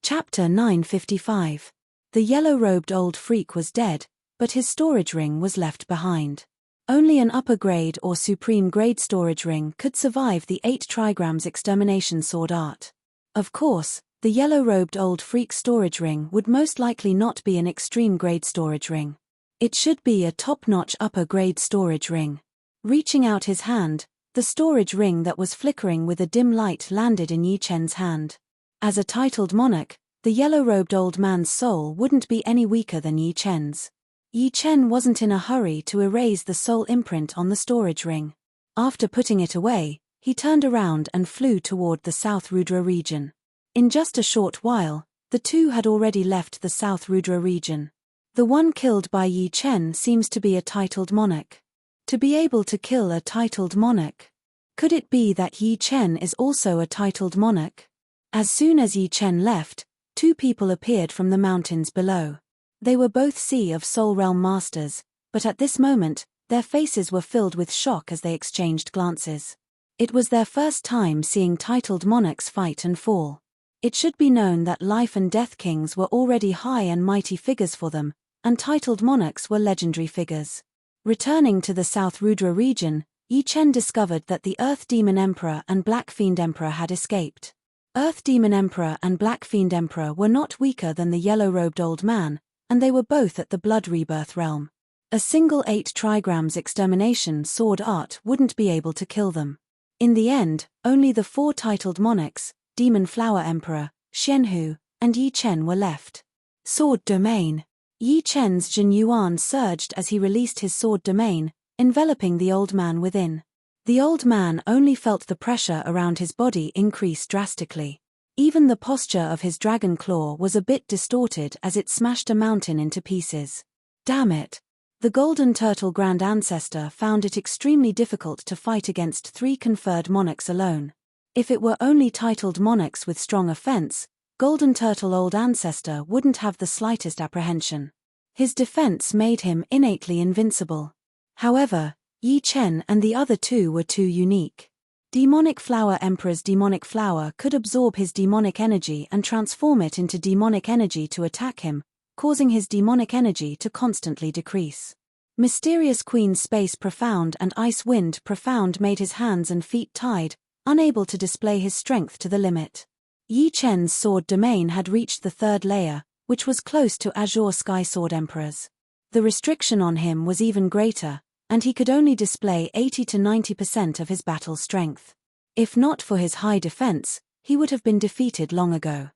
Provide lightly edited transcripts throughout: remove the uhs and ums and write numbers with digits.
Chapter 955. The yellow-robed old freak was dead, but his storage ring was left behind. Only an upper-grade or supreme-grade storage ring could survive the 8 trigrams extermination sword art. Of course, the yellow-robed old freak's storage ring would most likely not be an extreme-grade storage ring. It should be a top-notch upper-grade storage ring. Reaching out his hand, the storage ring that was flickering with a dim light landed in Yi Chen's hand. As a titled monarch, the yellow-robed old man's soul wouldn't be any weaker than Yi Chen's. Yi Chen wasn't in a hurry to erase the soul imprint on the storage ring. After putting it away, he turned around and flew toward the South Rudra region. In just a short while, the two had already left the South Rudra region. The one killed by Yi Chen seems to be a titled monarch. To be able to kill a titled monarch. Could it be that Yi Chen is also a titled monarch? As soon as Yi Chen left, 2 people appeared from the mountains below. They were both Sea of Soul Realm masters, but at this moment, their faces were filled with shock as they exchanged glances. It was their first time seeing titled monarchs fight and fall. It should be known that life and death kings were already high and mighty figures for them, and titled monarchs were legendary figures. Returning to the South Rudra region, Yi Chen discovered that the Earth Demon Emperor and Black Fiend Emperor had escaped. Earth Demon Emperor and Black Fiend Emperor were not weaker than the yellow-robed old man, and they were both at the Blood Rebirth realm. A single 8 trigrams extermination sword art wouldn't be able to kill them. In the end, only the 4 titled monarchs, Demon Flower Emperor, Xianhu, and Yi Chen were left. Sword Domain. Yi Chen's Jin Yuan surged as he released his sword domain, enveloping the old man within. The old man only felt the pressure around his body increase drastically. Even the posture of his dragon claw was a bit distorted as it smashed a mountain into pieces. Damn it! The Golden Turtle Grand Ancestor found it extremely difficult to fight against 3 conferred monarchs alone. If it were only titled monarchs with strong offense, Golden Turtle Old Ancestor wouldn't have the slightest apprehension. His defense made him innately invincible. However, Yi Chen and the other 2 were too unique. Demonic Flower Emperor's demonic flower could absorb his demonic energy and transform it into demonic energy to attack him, causing his demonic energy to constantly decrease. Mysterious Queen's Space Profound and Ice Wind Profound made his hands and feet tied, unable to display his strength to the limit. Yi Chen's sword domain had reached the 3rd layer, which was close to Azure Sky Sword Emperor's. The restriction on him was even greater, and he could only display 80 to 90% of his battle strength. If not for his high defense, he would have been defeated long ago.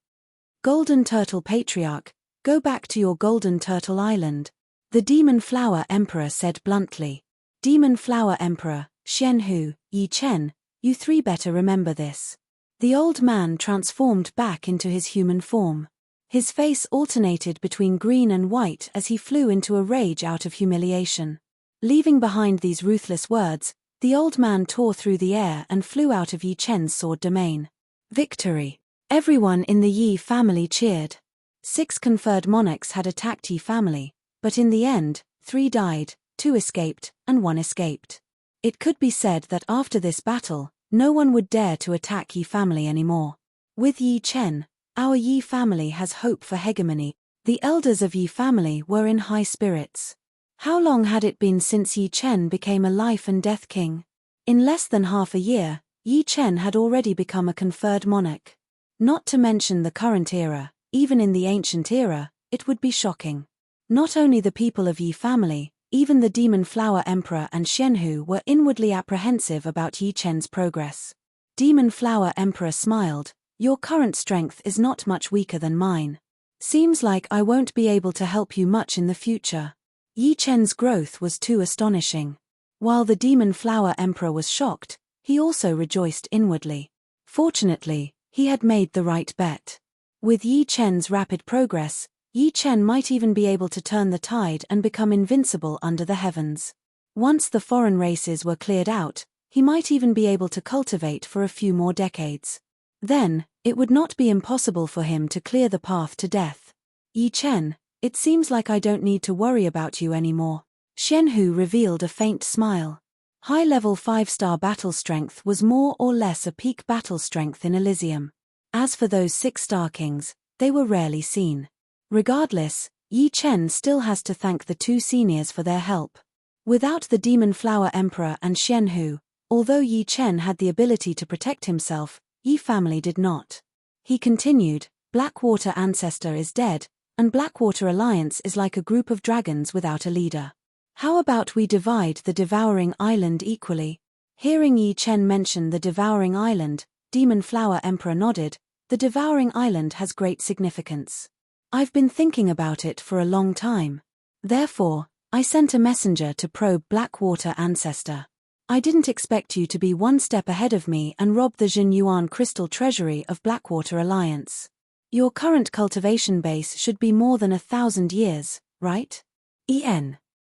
Golden Turtle Patriarch, go back to your Golden Turtle Island, the Demon Flower Emperor said bluntly. Demon Flower Emperor, Xianhu, Yi Chen, you 3 better remember this. The old man transformed back into his human form. His face alternated between green and white as he flew into a rage out of humiliation. Leaving behind these ruthless words, the old man tore through the air and flew out of Yi Chen's sword domain. Victory! Everyone in the Yi family cheered. 6 conferred monarchs had attacked Yi family, but in the end, 3 died, 2 escaped, and 1 escaped. It could be said that after this battle, no one would dare to attack Yi family anymore. With Yi Chen, our Yi family has hope for hegemony. The elders of Yi family were in high spirits. How long had it been since Yi Chen became a life and death king? In less than half a year, Yi Chen had already become a conferred monarch. Not to mention the current era, even in the ancient era, it would be shocking. Not only the people of Yi family, even the Demon Flower Emperor and Xianhu were inwardly apprehensive about Yi Chen's progress. Demon Flower Emperor smiled, your current strength is not much weaker than mine. Seems like I won't be able to help you much in the future. Yi Chen's growth was too astonishing. While the Demon Flower Emperor was shocked, he also rejoiced inwardly. Fortunately, he had made the right bet. With Yi Chen's rapid progress, Yi Chen might even be able to turn the tide and become invincible under the heavens. Once the foreign races were cleared out, he might even be able to cultivate for a few more decades. Then, it would not be impossible for him to clear the path to death. Yi Chen, it seems like I don't need to worry about you anymore. Xianhu revealed a faint smile. High-level 5-star battle strength was more or less a peak battle strength in Elysium. As for those 6-star kings, they were rarely seen. Regardless, Yi Chen still has to thank the two seniors for their help. Without the Demon Flower Emperor and Xian Hu, although Yi Chen had the ability to protect himself, Yi family did not. He continued, Blackwater Ancestor is dead, and Blackwater Alliance is like a group of dragons without a leader. How about we divide the Devouring Island equally? Hearing Yi Chen mention the Devouring Island, Demon Flower Emperor nodded. The Devouring Island has great significance. I've been thinking about it for a long time. Therefore, I sent a messenger to probe Blackwater Ancestor. I didn't expect you to be one step ahead of me and rob the Jinyuan crystal treasury of Blackwater Alliance. Your current cultivation base should be more than 1,000 years, right?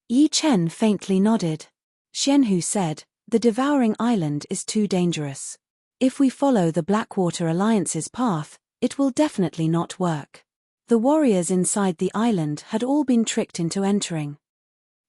Yi Chen faintly nodded. Xianhu said, the Devouring Island is too dangerous. If we follow the Blackwater Alliance's path, it will definitely not work. The warriors inside the island had all been tricked into entering.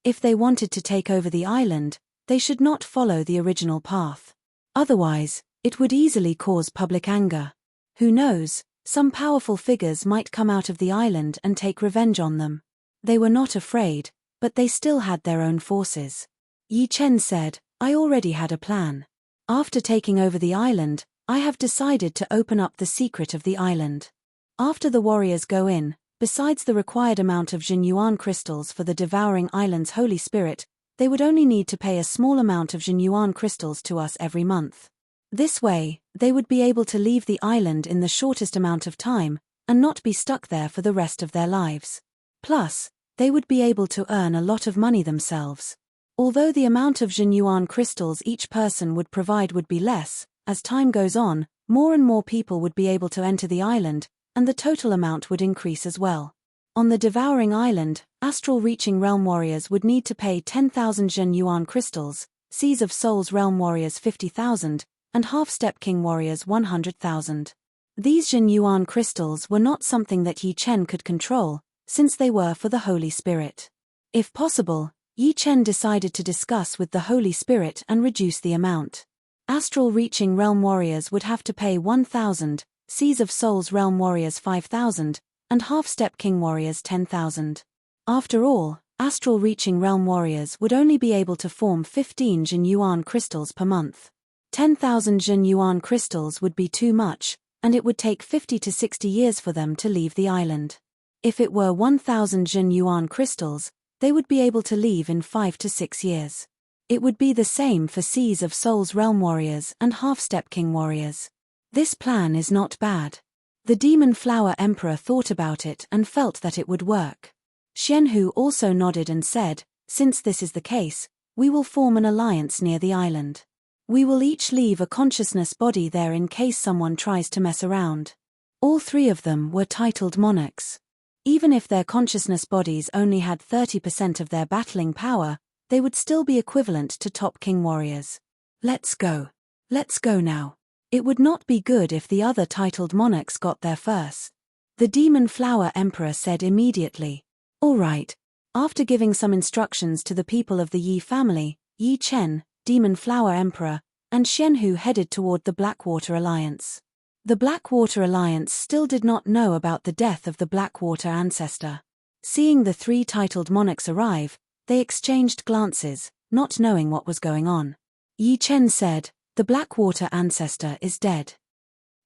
If they wanted to take over the island, they should not follow the original path. Otherwise, it would easily cause public anger. Who knows, some powerful figures might come out of the island and take revenge on them. They were not afraid, but they still had their own forces. Yi Chen said, I already had a plan. After taking over the island, I have decided to open up the secret of the island. After the warriors go in, besides the required amount of Jinyuan crystals for the Devouring Island's Holy Spirit, they would only need to pay a small amount of Jinyuan crystals to us every month. This way, they would be able to leave the island in the shortest amount of time, and not be stuck there for the rest of their lives. Plus, they would be able to earn a lot of money themselves. Although the amount of Jinyuan crystals each person would provide would be less, as time goes on, more and more people would be able to enter the island, and the total amount would increase as well. On the Devouring Island, astral-reaching realm warriors would need to pay 10,000 Jinyuan crystals, Seas of Souls realm warriors 50,000, and half-step king warriors 100,000. These Jinyuan crystals were not something that Yi Chen could control, since they were for the Holy Spirit. If possible, Yi Chen decided to discuss with the Holy Spirit and reduce the amount. Astral-reaching realm warriors would have to pay 1,000, Seas of Souls realm warriors 5,000, and half-step king warriors 10,000. After all, astral-reaching realm warriors would only be able to form 15 Jinyuan crystals per month. 10,000 Jinyuan crystals would be too much, and it would take 50 to 60 years for them to leave the island. If it were 1,000 Jinyuan crystals, they would be able to leave in 5 to 6 years. It would be the same for Seas of Souls realm warriors and half-step king warriors. This plan is not bad. The Demon Flower Emperor thought about it and felt that it would work. Xianhu also nodded and said, since this is the case, we will form an alliance near the island. We will each leave a consciousness body there in case someone tries to mess around. All three of them were titled monarchs. Even if their consciousness bodies only had 30% of their battling power, they would still be equivalent to top king warriors. Let's go. Let's go now. It would not be good if the other titled monarchs got there first. The Demon Flower Emperor said immediately. All right. After giving some instructions to the people of the Yi family, Yi Chen, Demon Flower Emperor, and Xianhu headed toward the Blackwater Alliance. The Blackwater Alliance still did not know about the death of the Blackwater Ancestor. Seeing the three titled monarchs arrive, they exchanged glances, not knowing what was going on. Yi Chen said, the Blackwater Ancestor is dead.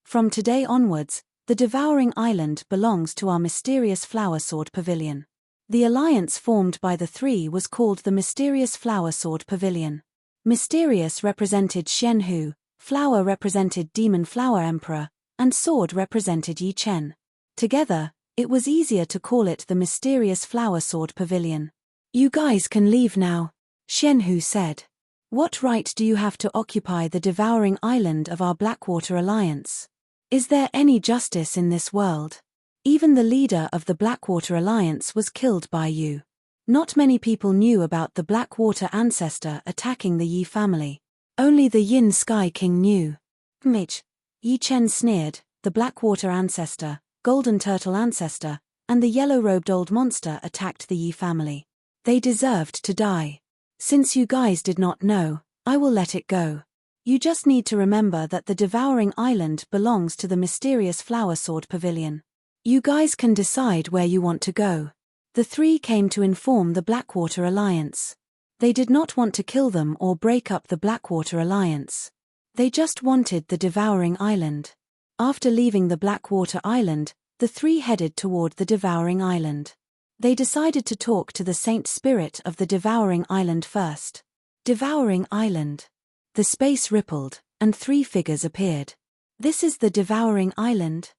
From today onwards, the Devouring Island belongs to our mysterious Flower Sword Pavilion. The alliance formed by the three was called the Mysterious Flower Sword Pavilion. Mysterious represented Xianhu, Flower represented Demon Flower Emperor, and Sword represented Yi Chen. Together, it was easier to call it the Mysterious Flower Sword Pavilion. You guys can leave now, Xianhu said. What right do you have to occupy the Devouring Island of our Blackwater Alliance? Is there any justice in this world? Even the leader of the Blackwater Alliance was killed by you. Not many people knew about the Blackwater Ancestor attacking the Yi family. Only the Yin Sky King knew. Mitch, Yi Chen sneered, the Blackwater Ancestor, Golden Turtle Ancestor, and the yellow-robed old monster attacked the Yi family. They deserved to die. Since you guys did not know, I will let it go. You just need to remember that the Devouring Island belongs to the Mysterious Flower Sword Pavilion. You guys can decide where you want to go. The three came to inform the Blackwater Alliance. They did not want to kill them or break up the Blackwater Alliance. They just wanted the Devouring Island. After leaving the Blackwater Island, the three headed toward the Devouring Island. They decided to talk to the Saint Spirit of the Devouring Island first. Devouring Island. The space rippled, and three figures appeared. This is the Devouring Island?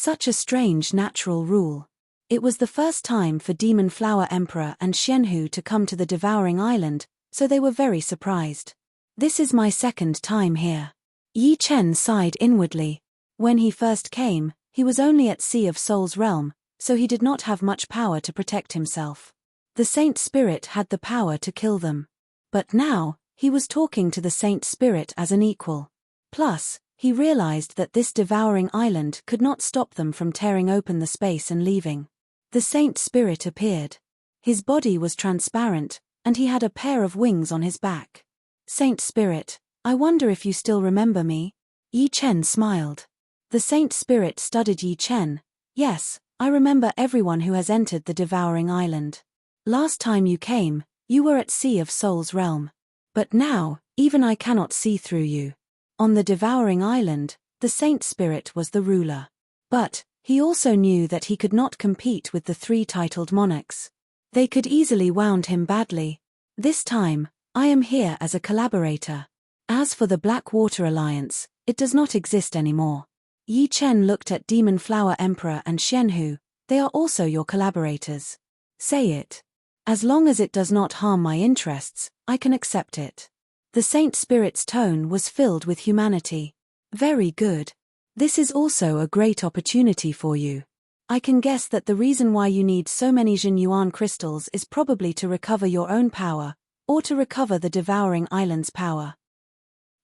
Such a strange natural rule. It was the first time for Demon Flower Emperor and Xianhu to come to the Devouring Island, so they were very surprised. This is my second time here. Yi Chen sighed inwardly. When he first came, he was only at Sea of Soul's realm, so he did not have much power to protect himself. The Saint Spirit had the power to kill them. But now, he was talking to the Saint Spirit as an equal. Plus, he realized that this Devouring Island could not stop them from tearing open the space and leaving. The Saint Spirit appeared. His body was transparent, and he had a pair of wings on his back. Saint Spirit, I wonder if you still remember me? Yi Chen smiled. The Saint Spirit studied Yi Chen. Yes, I remember everyone who has entered the Devouring Island. Last time you came, you were at Sea of Soul's realm. But now, even I cannot see through you. On the Devouring Island, the Saint Spirit was the ruler. But, he also knew that he could not compete with the three titled monarchs. They could easily wound him badly. This time, I am here as a collaborator. As for the Blackwater Alliance, it does not exist anymore. Yi Chen looked at Demon Flower Emperor and Xianhu. They are also your collaborators. Say it. As long as it does not harm my interests, I can accept it. The Saint Spirit's tone was filled with humanity. Very good. This is also a great opportunity for you. I can guess that the reason why you need so many Jinyuan crystals is probably to recover your own power, or to recover the Devouring Island's power.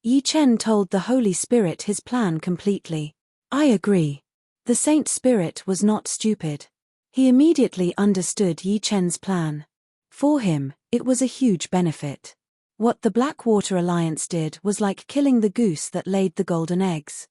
Yi Chen told the Holy Spirit his plan completely. I agree. The Saint Spirit was not stupid. He immediately understood Yi Chen's plan. For him, it was a huge benefit. What the Blackwater Alliance did was like killing the goose that laid the golden eggs.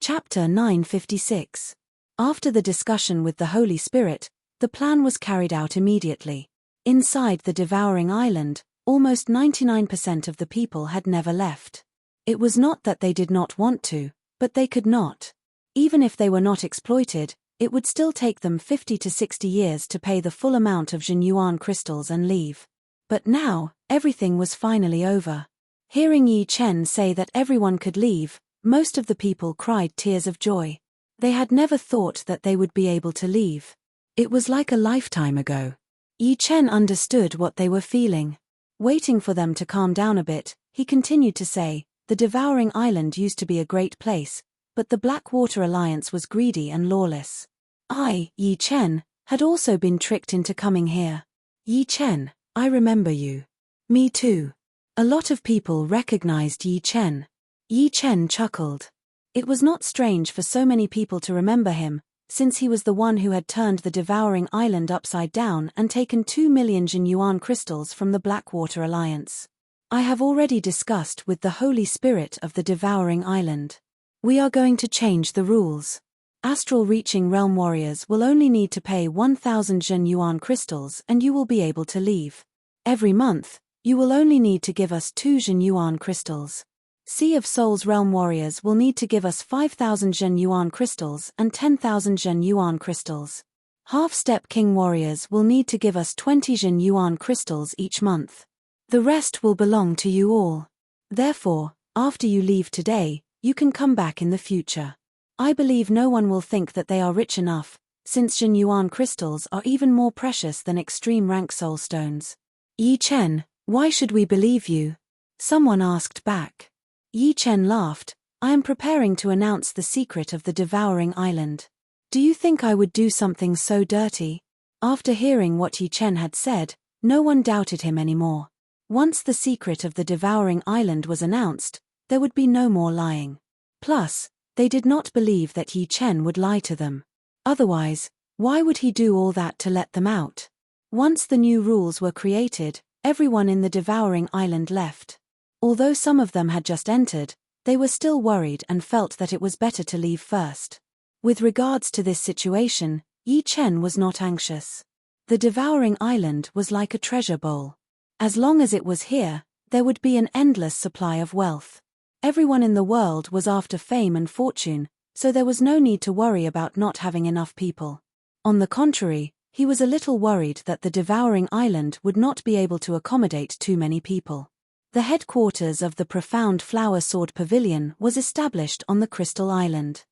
Chapter 956. After the discussion with the Holy Spirit, the plan was carried out immediately. Inside the Devouring Island, almost 99% of the people had never left. It was not that they did not want to, but they could not. Even if they were not exploited, it would still take them 50 to 60 years to pay the full amount of Jinyuan crystals and leave. But now, everything was finally over. Hearing Yi Chen say that everyone could leave, most of the people cried tears of joy. They had never thought that they would be able to leave. It was like a lifetime ago. Yi Chen understood what they were feeling. Waiting for them to calm down a bit, he continued to say, the Devouring Island used to be a great place, but the Blackwater Alliance was greedy and lawless. I, Yi Chen, had also been tricked into coming here. Yi Chen, I remember you. Me too. A lot of people recognized Yi Chen. Yi Chen chuckled. It was not strange for so many people to remember him, since he was the one who had turned the Devouring Island upside down and taken 2 million Jinyuan crystals from the Blackwater Alliance. I have already discussed with the Holy Spirit of the Devouring Island. We are going to change the rules. Astral reaching realm warriors will only need to pay 1,000 Jinyuan crystals and you will be able to leave. Every month, you will only need to give us 2 Jinyuan crystals. Sea of Soul's realm warriors will need to give us 5,000 Jinyuan crystals and 10,000 Jinyuan crystals. Half-step king warriors will need to give us 20 Jinyuan crystals each month. The rest will belong to you all. Therefore, after you leave today, you can come back in the future. I believe no one will think that they are rich enough, since Jinyuan crystals are even more precious than extreme rank soul stones. Yi Chen, why should we believe you? Someone asked back. Yi Chen laughed. I am preparing to announce the secret of the Devouring Island. Do you think I would do something so dirty? After hearing what Yi Chen had said, no one doubted him anymore. Once the secret of the Devouring Island was announced, there would be no more lying. Plus, they did not believe that Yi Chen would lie to them. Otherwise, why would he do all that to let them out? Once the new rules were created, everyone in the Devouring Island left. Although some of them had just entered, they were still worried and felt that it was better to leave first. With regards to this situation, Yi Chen was not anxious. The devouring island was like a treasure bowl. As long as it was here, there would be an endless supply of wealth. Everyone in the world was after fame and fortune, so there was no need to worry about not having enough people. On the contrary, he was a little worried that the devouring island would not be able to accommodate too many people. The headquarters of the Profound Flower Sword Pavilion was established on the Crystal Island.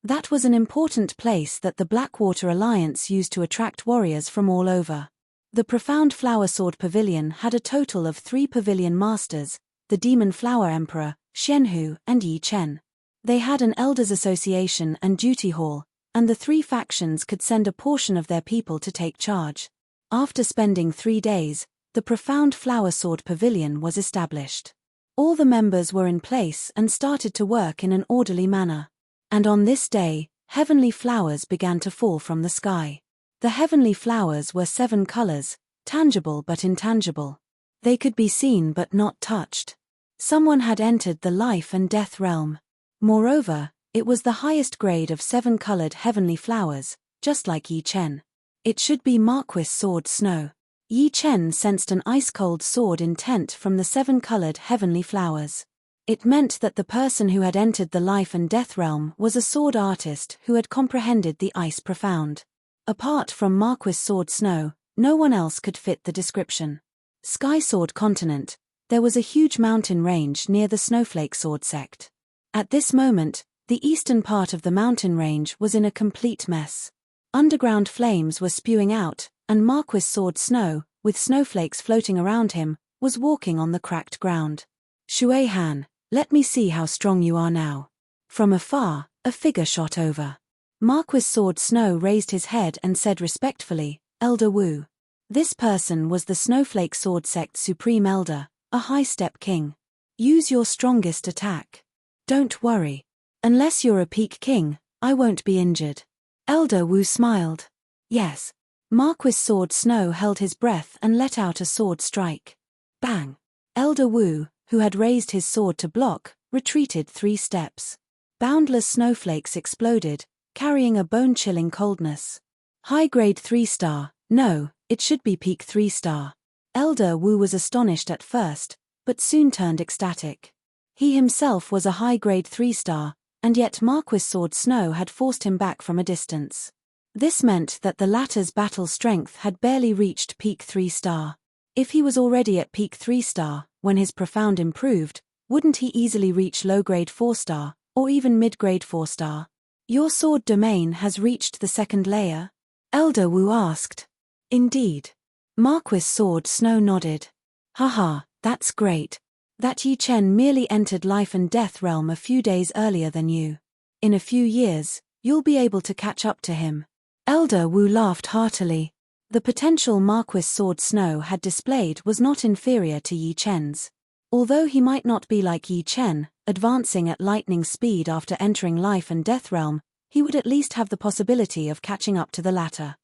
That was an important place that the Blackwater Alliance used to attract warriors from all over. The Profound Flower Sword Pavilion had a total of 3 pavilion masters, the Demon Flower Emperor, Xianhu, and Yi Chen. They had an Elders Association and duty hall, and the 3 factions could send a portion of their people to take charge. After spending 3 days, the Profound Flower Sword Pavilion was established. All the members were in place and started to work in an orderly manner. And on this day, heavenly flowers began to fall from the sky. The heavenly flowers were 7 colors, tangible but intangible. They could be seen but not touched. Someone had entered the life and death realm. Moreover, it was the highest grade of 7-colored heavenly flowers, just like Yi Chen. It should be Marquis Sword Snow. Yi Chen sensed an ice-cold sword intent from the 7-colored heavenly flowers. It meant that the person who had entered the life and death realm was a sword artist who had comprehended the ice profound. Apart from Marquis Sword Snow, no one else could fit the description. Sky Sword Continent, there was a huge mountain range near the Snowflake Sword sect. At this moment, the eastern part of the mountain range was in a complete mess. Underground flames were spewing out, and Marquis Sword Snow, with snowflakes floating around him, was walking on the cracked ground. Shui Han, let me see how strong you are now. From afar, a figure shot over. Marquis Sword Snow raised his head and said respectfully, Elder Wu. This person was the Snowflake Sword Sect's Supreme Elder, a high-step king. Use your strongest attack. Don't worry. Unless you're a peak king, I won't be injured. Elder Wu smiled. Yes. Marquis Sword Snow held his breath and let out a sword strike. Bang! Elder Wu, who had raised his sword to block, retreated 3 steps. Boundless snowflakes exploded, carrying a bone-chilling coldness. High-grade 3-star, no, it should be peak 3-star. Elder Wu was astonished at first, but soon turned ecstatic. He himself was a high-grade 3-star, and yet Marquis Sword Snow had forced him back from a distance. This meant that the latter's battle strength had barely reached peak 3-star. If he was already at peak 3-star, when his profound improved, wouldn't he easily reach low-grade 4-star, or even mid-grade 4-star? Your sword domain has reached the 2nd layer? Elder Wu asked. Indeed. Marquis Sword Snow nodded. Haha, that's great. That Yi Chen merely entered life and death realm a few days earlier than you. In a few years, you'll be able to catch up to him. Elder Wu laughed heartily. The potential Marquis Sword Snow had displayed was not inferior to Yi Chen's. Although he might not be like Yi Chen, advancing at lightning speed after entering life and death realm, he would at least have the possibility of catching up to the latter.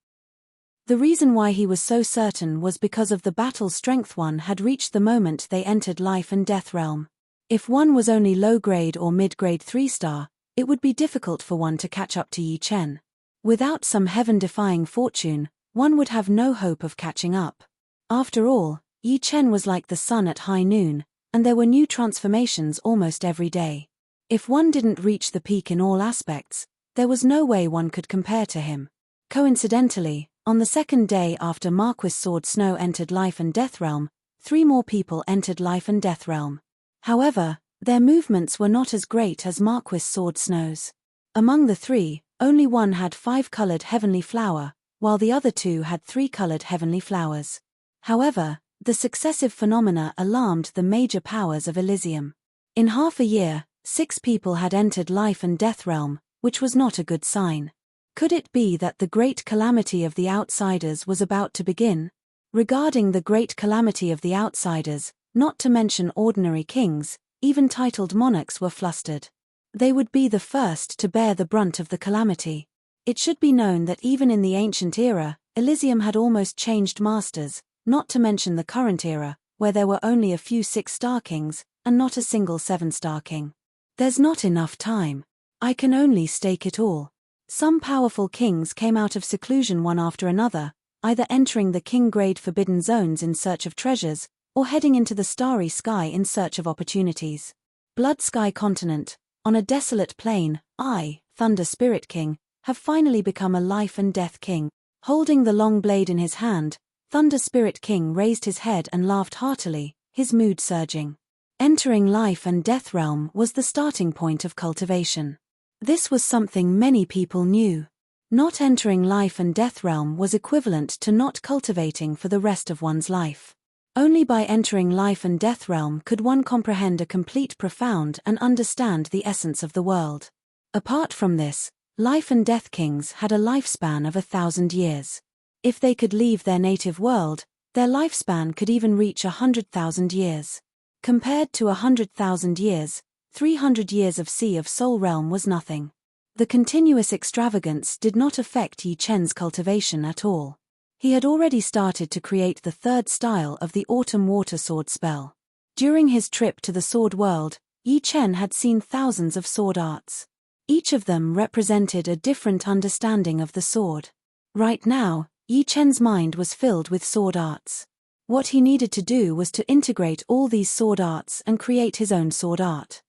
The reason why he was so certain was because of the battle strength one had reached the moment they entered life and death realm. If one was only low-grade or mid-grade 3-star, it would be difficult for one to catch up to Yi Chen. Without some heaven-defying fortune, one would have no hope of catching up. After all, Yi Chen was like the sun at high noon, and there were new transformations almost every day. If one didn't reach the peak in all aspects, there was no way one could compare to him. Coincidentally, on the 2nd day after Marquis Sword Snow entered life and death realm, 3 more people entered life and death realm. However, their movements were not as great as Marquis Sword Snow's. Among the 3, only one had 5-colored heavenly flower, while the other 2 had 3-colored heavenly flowers. However, the successive phenomena alarmed the major powers of Elysium. In half a year, 6 people had entered life and death realm, which was not a good sign. Could it be that the great calamity of the outsiders was about to begin? Regarding the great calamity of the outsiders, not to mention ordinary kings, even titled monarchs were flustered. They would be the first to bear the brunt of the calamity. It should be known that even in the ancient era, Elysium had almost changed masters, not to mention the current era, where there were only a few 6-star kings, and not a single 7-star king. There's not enough time. I can only stake it all. Some powerful kings came out of seclusion one after another, either entering the king-grade forbidden zones in search of treasures, or heading into the starry sky in search of opportunities. Blood Sky Continent, on a desolate plain, I, Thunder Spirit King, have finally become a life and death king. Holding the long blade in his hand, Thunder Spirit King raised his head and laughed heartily, his mood surging. Entering life and death realm was the starting point of cultivation. This was something many people knew. Not entering life and death realm was equivalent to not cultivating for the rest of one's life. Only by entering life and death realm could one comprehend a complete, profound, and understand the essence of the world. Apart from this, life and death kings had a lifespan of 1,000 years. If they could leave their native world, their lifespan could even reach 100,000 years. Compared to 100,000 years, 300 years of Sea of Soul realm was nothing. The continuous extravagance did not affect Yi Chen's cultivation at all. He had already started to create the third style of the Autumn Water Sword spell. During his trip to the Sword World, Yi Chen had seen thousands of sword arts. Each of them represented a different understanding of the sword. Right now, Yi Chen's mind was filled with sword arts. What he needed to do was to integrate all these sword arts and create his own sword art.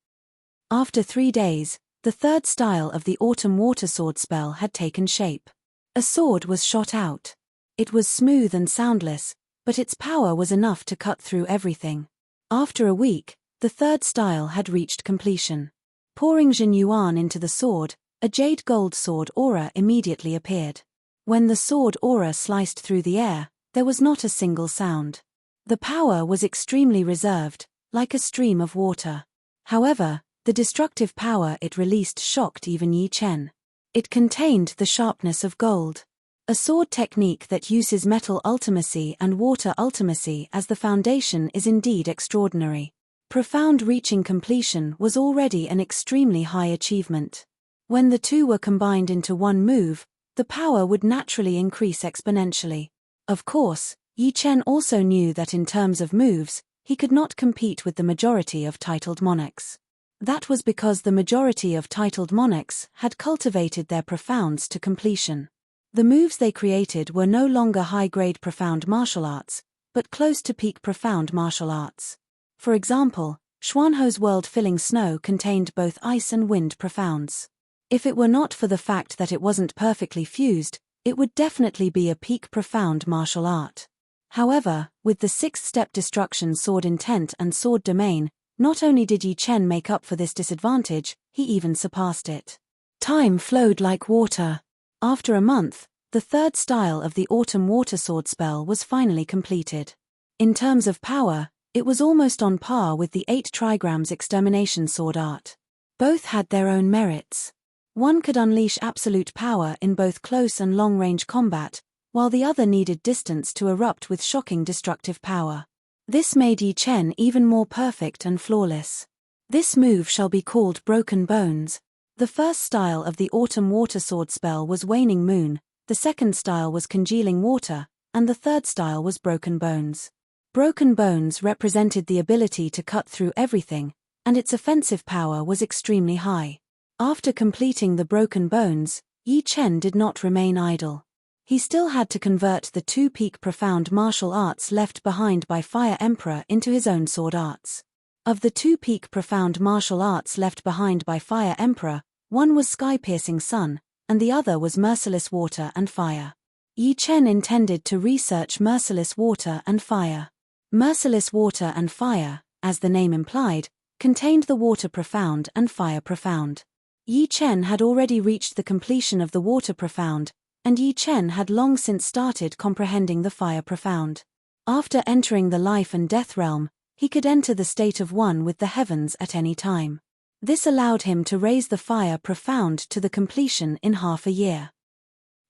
After 3 days, the third style of the Autumn Water Sword spell had taken shape. A sword was shot out. It was smooth and soundless, but its power was enough to cut through everything. After a week, the third style had reached completion. Pouring Jin Yuan into the sword, a jade gold sword aura immediately appeared. When the sword aura sliced through the air, there was not a single sound. The power was extremely reserved, like a stream of water. However, the destructive power it released shocked even Yi Chen. It contained the sharpness of gold. A sword technique that uses metal ultimacy and water ultimacy as the foundation is indeed extraordinary. Profound reaching completion was already an extremely high achievement. When the two were combined into one move, the power would naturally increase exponentially. Of course, Yi Chen also knew that in terms of moves, he could not compete with the majority of titled monarchs. That was because the majority of titled monarchs had cultivated their profounds to completion. The moves they created were no longer high-grade profound martial arts, but close to peak profound martial arts. For example, Xuanho's world-filling snow contained both ice and wind profounds. If it were not for the fact that it wasn't perfectly fused, it would definitely be a peak profound martial art. However, with the 6th-step destruction sword intent and sword domain, not only did Yi Chen make up for this disadvantage, he even surpassed it. Time flowed like water. After a month, the third style of the Autumn Water Sword spell was finally completed. In terms of power, it was almost on par with the 8 trigrams extermination sword art. Both had their own merits. One could unleash absolute power in both close and long-range combat, while the other needed distance to erupt with shocking destructive power. This made Yi Chen even more perfect and flawless. This move shall be called Broken Bones. The first style of the Autumn Water Sword spell was Waning Moon, the second style was Congealing Water, and the third style was Broken Bones. Broken Bones represented the ability to cut through everything, and its offensive power was extremely high. After completing the Broken Bones, Yi Chen did not remain idle. He still had to convert the 2 peak profound martial arts left behind by Fire Emperor into his own sword arts. Of the 2 peak profound martial arts left behind by Fire Emperor, one was Sky-Piercing Sun, and the other was Merciless Water and Fire. Yi Chen intended to research Merciless Water and Fire. Merciless Water and Fire, as the name implied, contained the Water Profound and Fire Profound. Yi Chen had already reached the completion of the Water Profound, and Yi Chen had long since started comprehending the Fire Profound. After entering the life and death realm, he could enter the state of one with the heavens at any time. This allowed him to raise the Fire Profound to the completion in half a year.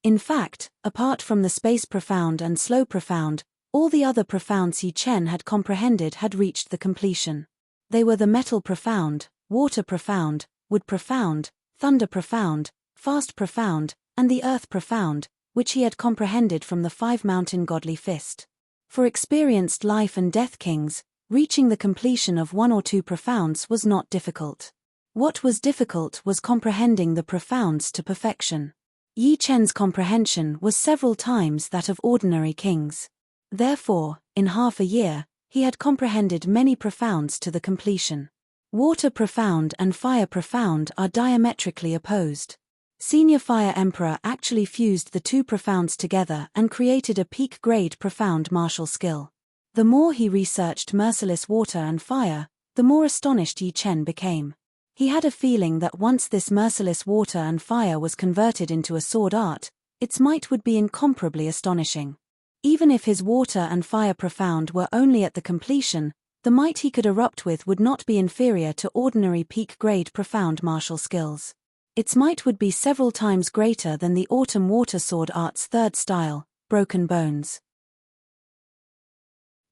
In fact, apart from the Space Profound and Slow Profound, all the other profounds Yi Chen had comprehended had reached the completion. They were the Metal Profound, Water Profound, Wood Profound, Thunder Profound, Fast Profound, and the Earth Profound, which he had comprehended from the 5-mountain godly fist. For experienced life and death kings, reaching the completion of 1 or 2 profounds was not difficult. What was difficult was comprehending the profounds to perfection. Yi Chen's comprehension was several times that of ordinary kings. Therefore, in half a year, he had comprehended many profounds to the completion. Water profound and fire profound are diametrically opposed. Senior Fire Emperor actually fused the two profounds together and created a peak-grade profound martial skill. The more he researched merciless water and fire, the more astonished Yi Chen became. He had a feeling that once this merciless water and fire was converted into a sword art, its might would be incomparably astonishing. Even if his water and fire profound were only at the completion, the might he could erupt with would not be inferior to ordinary peak-grade profound martial skills. Its might would be several times greater than the autumn water sword art's third style, Broken Bones.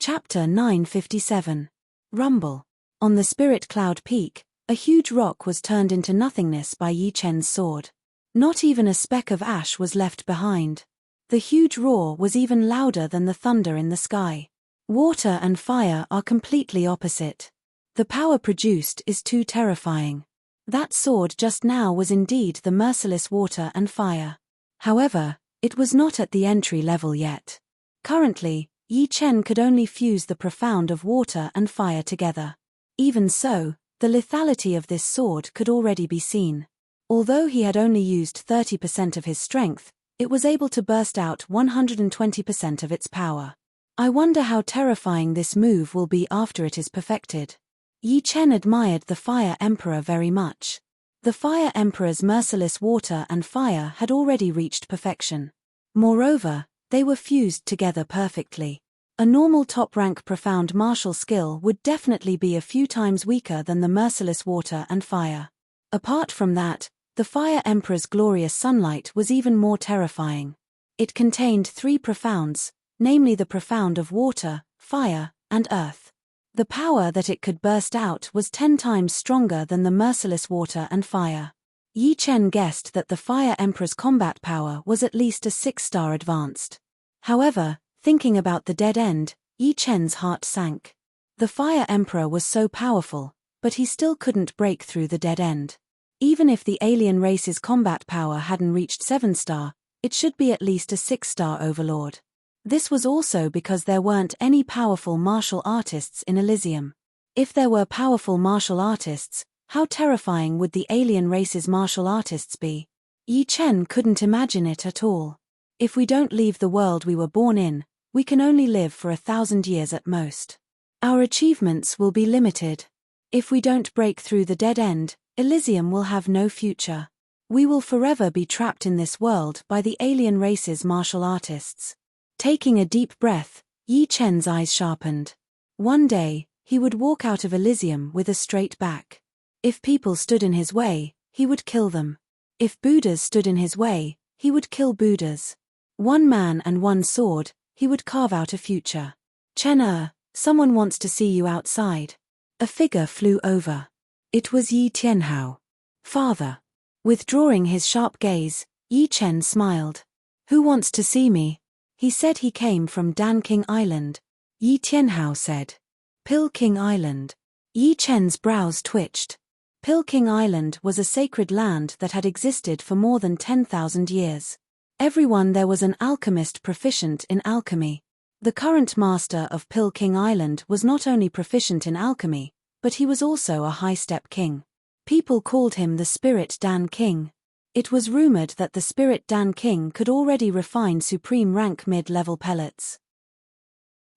Chapter 957. Rumble. On the Spirit Cloud Peak, a huge rock was turned into nothingness by Yi Chen's sword. Not even a speck of ash was left behind. The huge roar was even louder than the thunder in the sky. Water and fire are completely opposite. The power produced is too terrifying. That sword just now was indeed the merciless water and fire. However, it was not at the entry level yet. Currently, Yi Chen could only fuse the profound of water and fire together. Even so, the lethality of this sword could already be seen. Although he had only used 30% of his strength, it was able to burst out 120% of its power. I wonder how terrifying this move will be after it is perfected. Yi Chen admired the Fire Emperor very much. The Fire Emperor's merciless water and fire had already reached perfection. Moreover, they were fused together perfectly. A normal top-rank profound martial skill would definitely be a few times weaker than the merciless water and fire. Apart from that, the Fire Emperor's glorious sunlight was even more terrifying. It contained three profounds, namely the profound of water, fire, and earth. The power that it could burst out was 10 times stronger than the merciless water and fire. Yi Chen guessed that the Fire Emperor's combat power was at least a 6-star advanced. However, thinking about the dead end, Yi Chen's heart sank. The Fire Emperor was so powerful, but he still couldn't break through the dead end. Even if the alien race's combat power hadn't reached 7-star, it should be at least a 6-star overlord. This was also because there weren't any powerful martial artists in Elysium. If there were powerful martial artists, how terrifying would the alien race's martial artists be? Yi Chen couldn't imagine it at all. If we don't leave the world we were born in, we can only live for 1,000 years at most. Our achievements will be limited. If we don't break through the dead end, Elysium will have no future. We will forever be trapped in this world by the alien race's martial artists. Taking a deep breath, Yi Chen's eyes sharpened. One day, he would walk out of Elysium with a straight back. If people stood in his way, he would kill them. If Buddhas stood in his way, he would kill Buddhas. One man and one sword, he would carve out a future. Chen, someone wants to see you outside. A figure flew over. It was Yi Tianhao. Father. Withdrawing his sharp gaze, Yi Chen smiled. Who wants to see me? He said he came from Dan King Island. Yi Tianhao said. Pill King Island. Yi Chen's brows twitched. Pill King Island was a sacred land that had existed for more than 10,000 years. Everyone there was an alchemist proficient in alchemy. The current master of Pill King Island was not only proficient in alchemy, but he was also a high-step king. People called him the Spirit Dan King. It was rumored that the Spirit Dan King could already refine supreme rank mid-level pellets.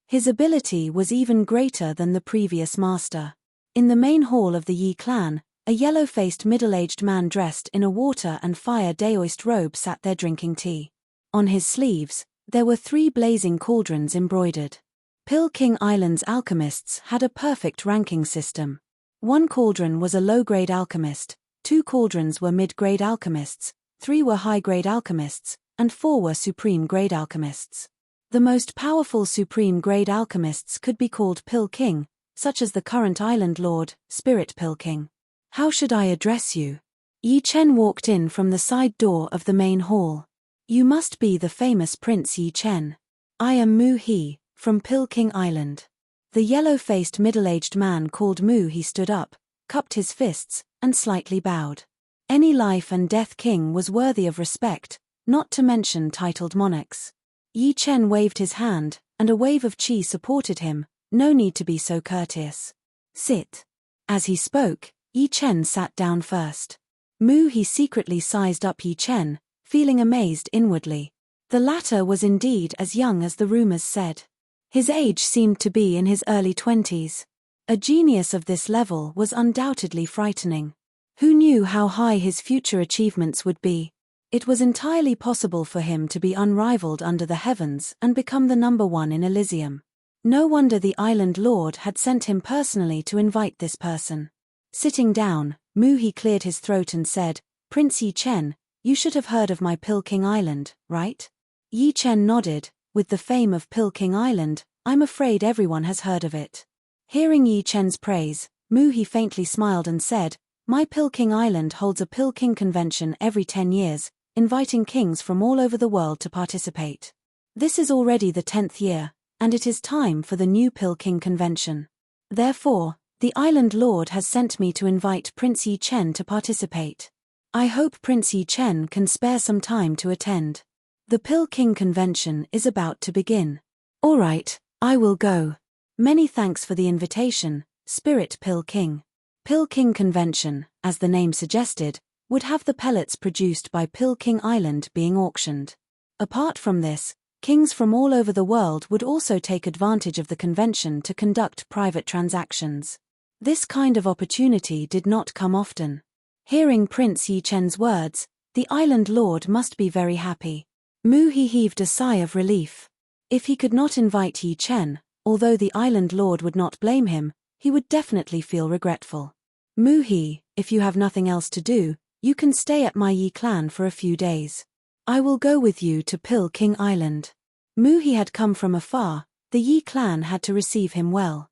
His ability was even greater than the previous master. In the main hall of the Yi clan, a yellow-faced middle-aged man dressed in a water and fire daoist robe sat there drinking tea. On his sleeves, there were 3 blazing cauldrons embroidered. Pill King Island's alchemists had a perfect ranking system. 1 cauldron was a low-grade alchemist, 2 cauldrons were mid-grade alchemists, 3 were high-grade alchemists, and 4 were supreme-grade alchemists. The most powerful supreme-grade alchemists could be called Pill King, such as the current island lord, Spirit Pill King. How should I address you? Yi Chen walked in from the side door of the main hall. You must be the famous Prince Yi Chen. I am Mu He, from Pill King Island. The yellow-faced middle-aged man called Mu He stood up, cupped his fists, and slightly bowed. Any life and death king was worthy of respect, not to mention titled monarchs. Yi Chen waved his hand, and a wave of chi supported him. No need to be so courteous. Sit. As he spoke, Yi Chen sat down first. He secretly sized up Yi Chen, feeling amazed inwardly. The latter was indeed as young as the rumors said. His age seemed to be in his early 20s. A genius of this level was undoubtedly frightening. Who knew how high his future achievements would be? It was entirely possible for him to be unrivaled under the heavens and become the number one in Elysium. No wonder the island lord had sent him personally to invite this person. Sitting down, He cleared his throat and said, "Prince Yi Chen, you should have heard of my Pilking Island, right?" Yi Chen nodded. With the fame of Pilking Island, I'm afraid everyone has heard of it. Hearing Yi Chen's praise, He faintly smiled and said, "My Pilking Island holds a Pilking convention every 10 years, inviting kings from all over the world to participate. This is already the 10th year, and it is time for the new Pilking convention. Therefore, the island lord has sent me to invite Prince Yi Chen to participate. I hope Prince Yi Chen can spare some time to attend. The Pilking convention is about to begin." "All right, I will go. Many thanks for the invitation, Spirit Pilking." Pilking convention, as the name suggested, would have the pellets produced by Pilking Island being auctioned. Apart from this, kings from all over the world would also take advantage of the convention to conduct private transactions. This kind of opportunity did not come often. Hearing Prince Yi Chen's words, the island lord must be very happy. He heaved a sigh of relief. If he could not invite Yi Chen, although the island lord would not blame him, he would definitely feel regretful. If you have nothing else to do, you can stay at my Yi clan for a few days. I will go with you to Pilking Island." He had come from afar, the Yi clan had to receive him well.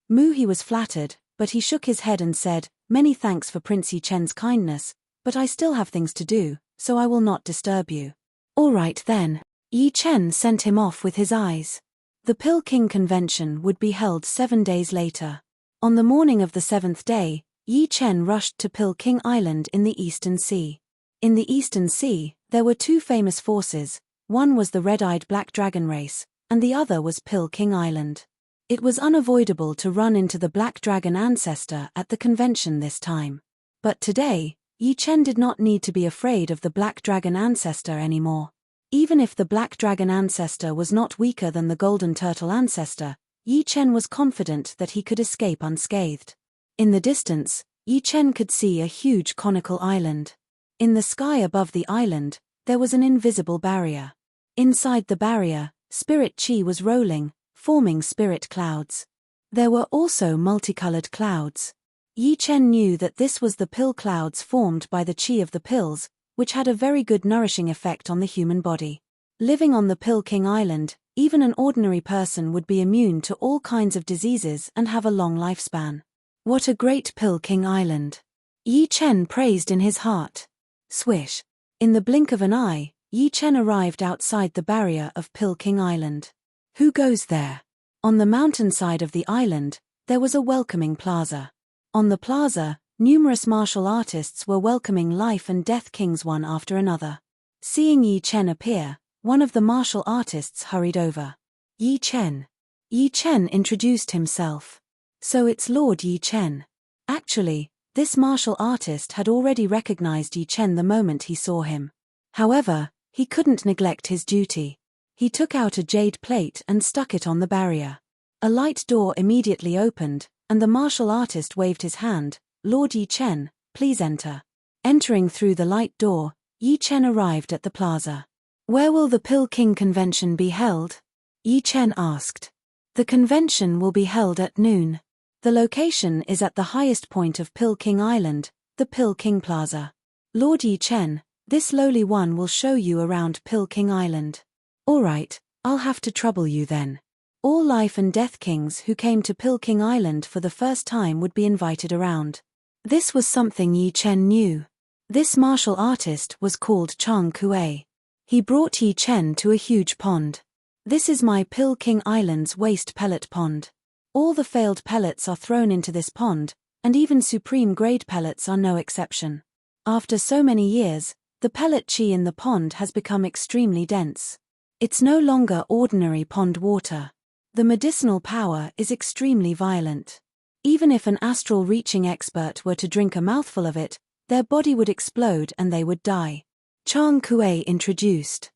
He was flattered, but he shook his head and said, "Many thanks for Prince Yi Chen's kindness, but I still have things to do, so I will not disturb you." "All right then." Yi Chen sent him off with his eyes. The Pilking convention would be held 7 days later. On the morning of the 7th day, Yi Chen rushed to Pilking Island in the Eastern Sea. In the Eastern Sea, there were 2 famous forces. One was the red-eyed black dragon race, and the other was Pilking Island. It was unavoidable to run into the black dragon ancestor at the convention this time. But today, Yi Chen did not need to be afraid of the black dragon ancestor anymore. Even if the black dragon ancestor was not weaker than the golden turtle ancestor, Yi Chen was confident that he could escape unscathed. In the distance, Yi Chen could see a huge conical island. In the sky above the island, there was an invisible barrier. Inside the barrier, spirit chi was rolling, forming spirit clouds. There were also multicolored clouds. Yi Chen knew that this was the pill clouds formed by the chi of the pills, which had a very good nourishing effect on the human body. Living on the Pilking Island, even an ordinary person would be immune to all kinds of diseases and have a long lifespan. What a great Pilking Island! Yi Chen praised in his heart. Swish! In the blink of an eye, Yi Chen arrived outside the barrier of Pilking Island. Who goes there? On the mountainside of the island, there was a welcoming plaza. On the plaza, numerous martial artists were welcoming life and death kings one after another. Seeing Yi Chen appear, one of the martial artists hurried over. Yi Chen. Yi Chen introduced himself. So it's Lord Yi Chen. Actually, this martial artist had already recognized Yi Chen the moment he saw him. However, he couldn't neglect his duty. He took out a jade plate and stuck it on the barrier. A light door immediately opened, and the martial artist waved his hand. "Lord Yi Chen, please enter." Entering through the light door, Yi Chen arrived at the plaza. "Where will the Pilking convention be held?" Yi Chen asked. "The convention will be held at noon. The location is at the highest point of Pilking Island, the Pilking Plaza. Lord Yi Chen, this lowly one will show you around Pilking Island." "All right, I'll have to trouble you then." All life and death kings who came to Pilking Island for the first time would be invited around. This was something Yi Chen knew. This martial artist was called Chang Kuei. He brought Yi Chen to a huge pond. "This is my Pilking Island's waste pellet pond. All the failed pellets are thrown into this pond, and even supreme-grade pellets are no exception. After so many years, the pellet chi in the pond has become extremely dense. It's no longer ordinary pond water. The medicinal power is extremely violent. Even if an astral-reaching expert were to drink a mouthful of it, their body would explode and they would die. Chang Kuei introduced.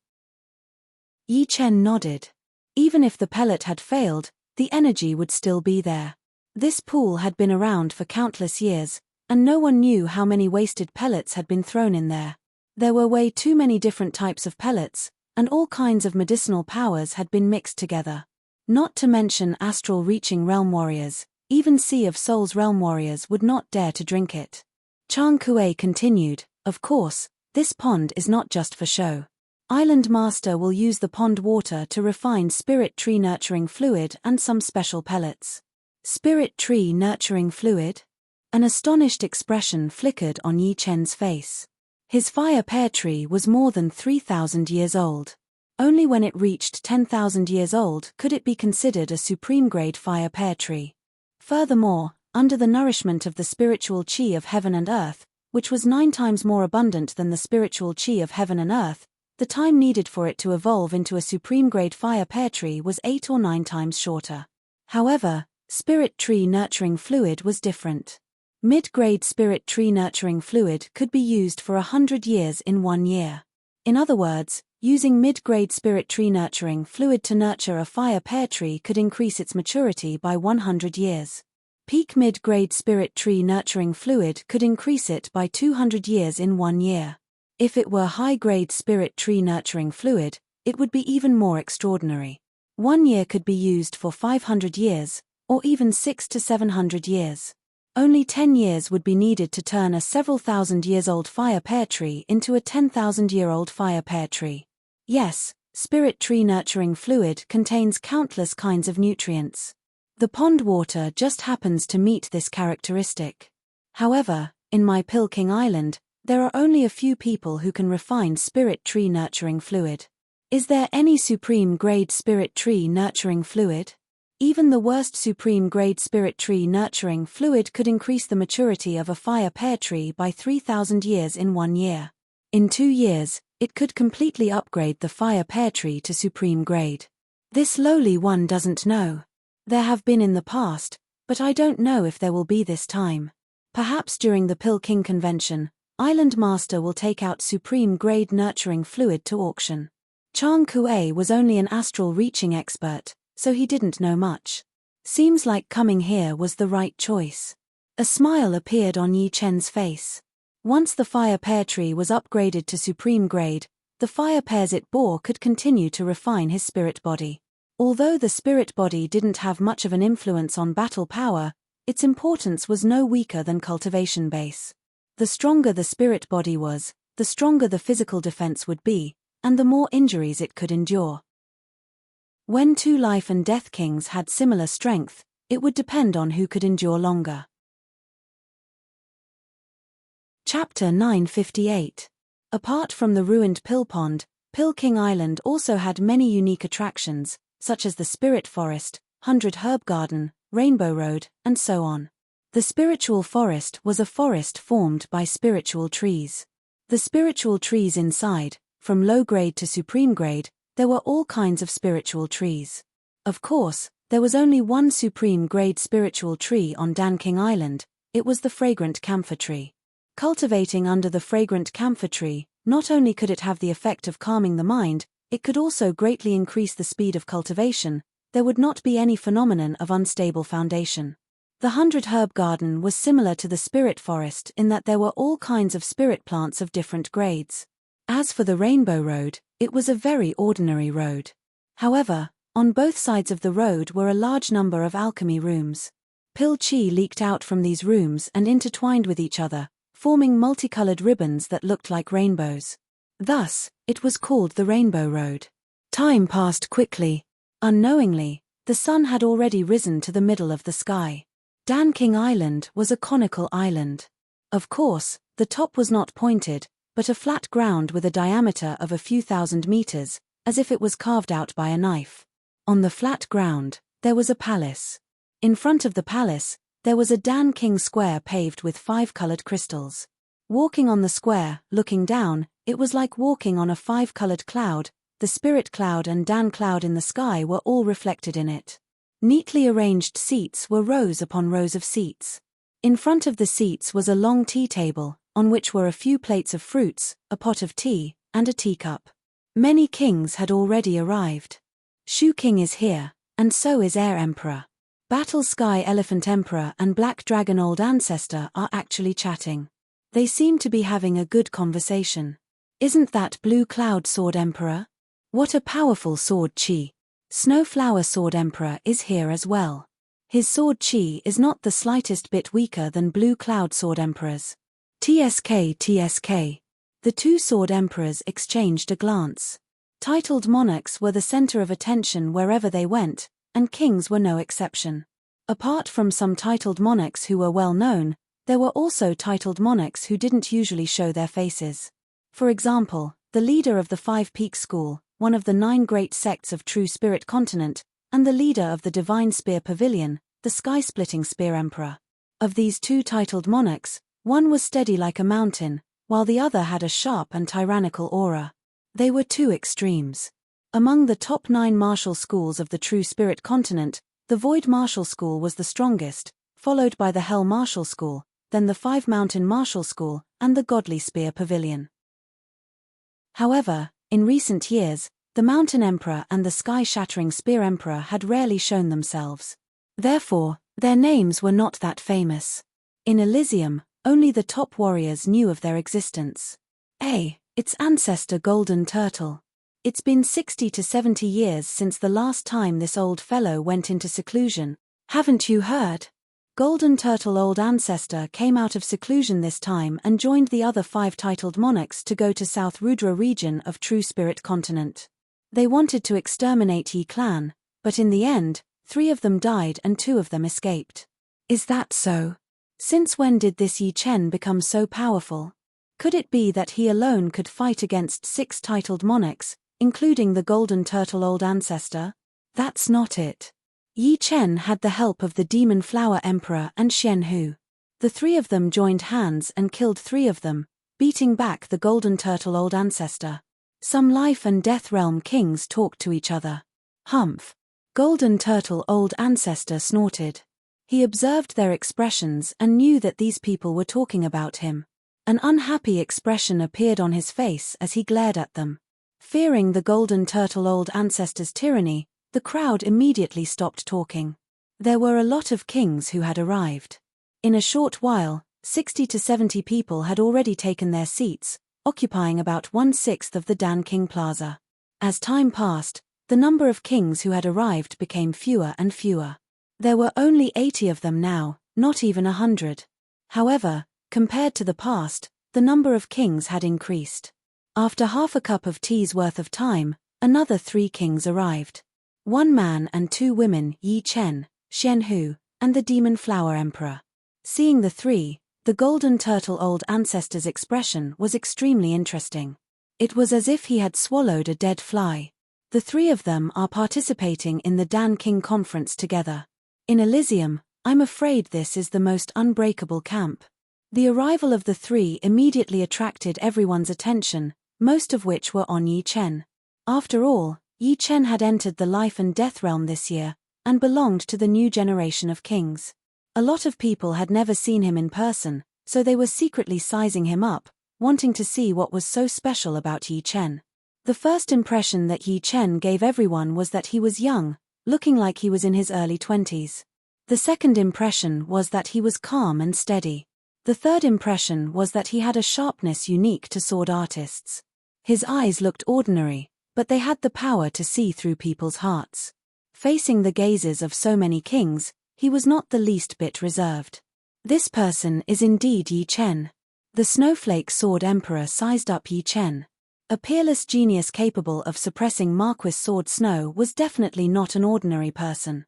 Yi Chen nodded. Even if the pellet had failed, the energy would still be there. This pool had been around for countless years, and no one knew how many wasted pellets had been thrown in there. There were way too many different types of pellets, and all kinds of medicinal powers had been mixed together. Not to mention astral-reaching realm warriors, even Sea of Souls realm warriors would not dare to drink it. Chang Kuei continued, of course, this pond is not just for show. Island Master will use the pond water to refine spirit tree nurturing fluid and some special pellets. Spirit tree nurturing fluid? An astonished expression flickered on Yi Chen's face. His fire pear tree was more than 3,000 years old. Only when it reached 10,000 years old could it be considered a supreme-grade fire pear tree. Furthermore, under the nourishment of the spiritual chi of heaven and earth, which was 9 times more abundant than the spiritual chi of heaven and earth, the time needed for it to evolve into a supreme-grade fire pear tree was 8 or 9 times shorter. However, spirit tree nurturing fluid was different. Mid-grade spirit tree nurturing fluid could be used for 100 years in 1 year. In other words, using mid-grade spirit tree nurturing fluid to nurture a fire pear tree could increase its maturity by 100 years. Peak mid-grade spirit tree nurturing fluid could increase it by 200 years in 1 year. If it were high-grade spirit tree nurturing fluid, it would be even more extraordinary. 1 year could be used for 500 years, or even 600 to 700 years. Only 10 years would be needed to turn a several thousand years old fire pear tree into a 10,000-year-old fire pear tree. Yes, spirit tree nurturing fluid contains countless kinds of nutrients. The pond water just happens to meet this characteristic. However, in my Pilking Island, there are only a few people who can refine spirit tree nurturing fluid. Is there any supreme-grade spirit tree nurturing fluid? Even the worst supreme-grade spirit tree nurturing fluid could increase the maturity of a fire pear tree by 3,000 years in 1 year. In 2 years, it could completely upgrade the fire pear tree to supreme grade. This lowly one doesn't know. There have been in the past, but I don't know if there will be this time. Perhaps during the Pilking Convention, Island Master will take out supreme-grade nurturing fluid to auction. Chang Kuei was only an astral-reaching expert, so he didn't know much. Seems like coming here was the right choice. A smile appeared on Yi Chen's face. Once the fire pear tree was upgraded to supreme grade, the fire pears it bore could continue to refine his spirit body. Although the spirit body didn't have much of an influence on battle power, its importance was no weaker than cultivation base. The stronger the spirit body was, the stronger the physical defense would be, and the more injuries it could endure. When 2 life and death kings had similar strength, it would depend on who could endure longer. Chapter 958. Apart from the ruined Pill Pond, Pilking Island also had many unique attractions, such as the Spirit Forest, 100 Herb Garden, Rainbow Road, and so on. The spiritual forest was a forest formed by spiritual trees. The spiritual trees inside, from low grade to supreme grade, there were all kinds of spiritual trees. Of course, there was only one supreme-grade spiritual tree on Danking Island. It was the fragrant camphor tree. Cultivating under the fragrant camphor tree, not only could it have the effect of calming the mind, it could also greatly increase the speed of cultivation. There would not be any phenomenon of unstable foundation. The 100 Herb Garden was similar to the Spirit Forest in that there were all kinds of spirit plants of different grades. As for the Rainbow Road, it was a very ordinary road. However, on both sides of the road were a large number of alchemy rooms. Pill chi leaked out from these rooms and intertwined with each other, forming multicolored ribbons that looked like rainbows. Thus, it was called the Rainbow Road. Time passed quickly. Unknowingly, the sun had already risen to the middle of the sky. Danking Island was a conical island. Of course, the top was not pointed, but a flat ground with a diameter of a few thousand meters, as if it was carved out by a knife. On the flat ground, there was a palace. In front of the palace, There was a Dan King square paved with 5-colored crystals. Walking on the square, looking down, it was like walking on a 5-colored cloud. The spirit cloud and Dan cloud in the sky were all reflected in it. Neatly arranged seats were rows upon rows of seats. In front of the seats was a long tea table, on which were a few plates of fruits, a pot of tea, and a teacup. Many kings had already arrived. Shu King is here, and so is Air Emperor. Battle Sky Elephant Emperor and Black Dragon Old Ancestor are actually chatting. They seem to be having a good conversation. Isn't that Blue Cloud Sword Emperor? What a powerful sword chi. Snowflower Sword Emperor is here as well. His sword chi is not the slightest bit weaker than Blue Cloud Sword Emperor's. TSK. The two sword emperors exchanged a glance. Titled monarchs were the center of attention wherever they went, and kings were no exception. Apart from some titled monarchs who were well known, there were also titled monarchs who didn't usually show their faces. For example, the leader of the Five Peaks School, one of the 9 great sects of True Spirit Continent, and the leader of the Divine Spear Pavilion, the Sky-Splitting Spear Emperor. Of these two titled monarchs, one was steady like a mountain, while the other had a sharp and tyrannical aura. They were two extremes. Among the top 9 martial schools of the True Spirit Continent, the Void Martial School was the strongest, followed by the Hell Martial School, then the 5 Mountain Martial School, and the Godly Spear Pavilion. However, in recent years, the Mountain Emperor and the Sky-Shattering Spear Emperor had rarely shown themselves. Therefore, their names were not that famous. In Elysium, only the top warriors knew of their existence. Its ancestor Golden Turtle. It's been 60 to 70 years since the last time this old fellow went into seclusion. Haven't you heard? Golden Turtle Old Ancestor came out of seclusion this time and joined the other 5 titled monarchs to go to South Rudra region of True Spirit Continent. They wanted to exterminate Yi clan, but in the end, 3 of them died and 2 of them escaped. Is that so? Since when did this Yi Chen become so powerful? Could it be that he alone could fight against 6 titled monarchs, including the Golden Turtle Old Ancestor? That's not it. Yi Chen had the help of the Demon Flower Emperor and Xian Hu. The 3 of them joined hands and killed 3 of them, beating back the Golden Turtle Old Ancestor. Some life and death realm kings talked to each other. Humph. Golden Turtle Old Ancestor snorted. He observed their expressions and knew that these people were talking about him. An unhappy expression appeared on his face as he glared at them. Fearing the Golden Turtle Old Ancestor's tyranny, the crowd immediately stopped talking. There were a lot of kings who had arrived. In a short while, 60 to 70 people had already taken their seats, occupying about 1/6 of the Dan King Plaza. As time passed, the number of kings who had arrived became fewer and fewer. There were only 80 of them now, not even 100. However, compared to the past, the number of kings had increased. After half a cup of tea's worth of time, another 3 kings arrived. 1 man and 2 women, Yi Chen, Xian Hu, and the Demon Flower Emperor. Seeing the 3, the Golden Turtle Old Ancestor's expression was extremely interesting. It was as if he had swallowed a dead fly. The 3 of them are participating in the Dan King Conference together. In Elysium, I'm afraid this is the most unbreakable camp. The arrival of the 3 immediately attracted everyone's attention, most of which were on Yi Chen. After all, Yi Chen had entered the life and death realm this year, and belonged to the new generation of kings. A lot of people had never seen him in person, so they were secretly sizing him up, wanting to see what was so special about Yi Chen. The first impression that Yi Chen gave everyone was that he was young, looking like he was in his early 20s. The second impression was that he was calm and steady. The third impression was that he had a sharpness unique to sword artists. His eyes looked ordinary, but they had the power to see through people's hearts. Facing the gazes of so many kings, he was not the least bit reserved. This person is indeed Yi Chen. The Snowflake Sword Emperor sized up Yi Chen. A peerless genius capable of suppressing Marquis Sword Snow was definitely not an ordinary person.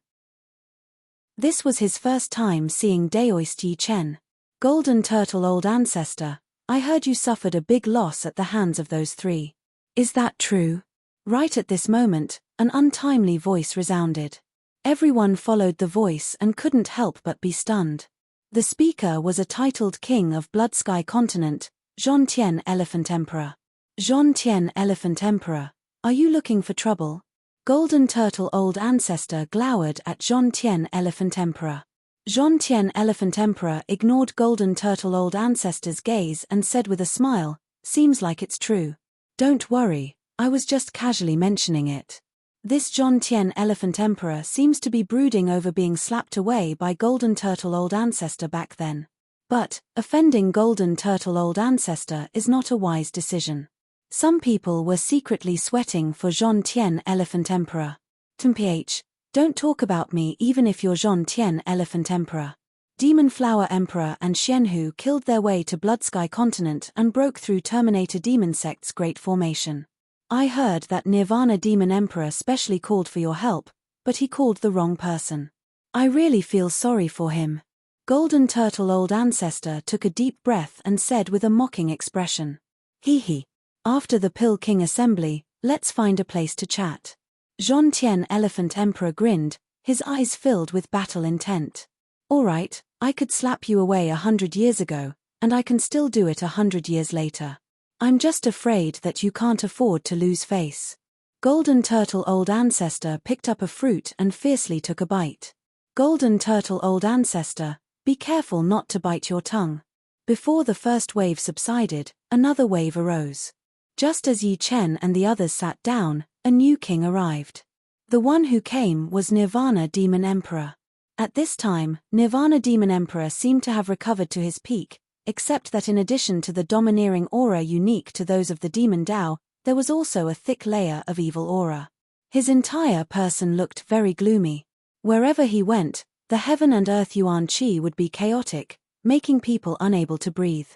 This was his first time seeing Daoist Yi Chen. Golden Turtle Old Ancestor, I heard you suffered a big loss at the hands of those 3. Is that true? Right at this moment, an untimely voice resounded. Everyone followed the voice and couldn't help but be stunned. The speaker was a titled king of Blood Sky Continent, Zhong Tian Elephant Emperor. Zhong Tian Elephant Emperor, are you looking for trouble? Golden Turtle Old Ancestor glowered at Zhong Tian Elephant Emperor. Zhong Tian Elephant Emperor ignored Golden Turtle Old Ancestor's gaze and said with a smile, seems like it's true. Don't worry, I was just casually mentioning it. This Zhong Tian Elephant Emperor seems to be brooding over being slapped away by Golden Turtle Old Ancestor back then. But, offending Golden Turtle Old Ancestor is not a wise decision. Some people were secretly sweating for Zhong Tian Elephant Emperor. Mph, don't talk about me even if you're Zhong Tian Elephant Emperor. Demon Flower Emperor and Xianhu killed their way to Blood Sky Continent and broke through Terminator Demon Sect's Great Formation. I heard that Nirvana Demon Emperor specially called for your help, but he called the wrong person. I really feel sorry for him. Golden Turtle Old Ancestor took a deep breath and said with a mocking expression. Hee hee. After the Pill King assembly, let's find a place to chat. Zhong Tian Elephant Emperor grinned, his eyes filled with battle intent. Alright, I could slap you away 100 years ago, and I can still do it 100 years later. I'm just afraid that you can't afford to lose face. Golden Turtle Old Ancestor picked up a fruit and fiercely took a bite. Golden Turtle Old Ancestor, be careful not to bite your tongue. Before the first wave subsided, another wave arose. Just as Yi Chen and the others sat down, a new king arrived. The one who came was Nirvana Demon Emperor. At this time, Nirvana Demon Emperor seemed to have recovered to his peak, except that in addition to the domineering aura unique to those of the Demon Dao, there was also a thick layer of evil aura. His entire person looked very gloomy. Wherever he went, the heaven and earth yuan qi would be chaotic, making people unable to breathe.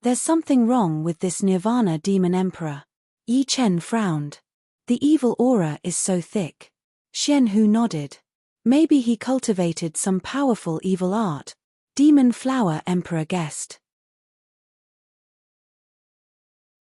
There's something wrong with this Nirvana Demon Emperor. Yi Chen frowned. The evil aura is so thick. Xianhu nodded. Maybe he cultivated some powerful evil art. Demon Flower Emperor guessed.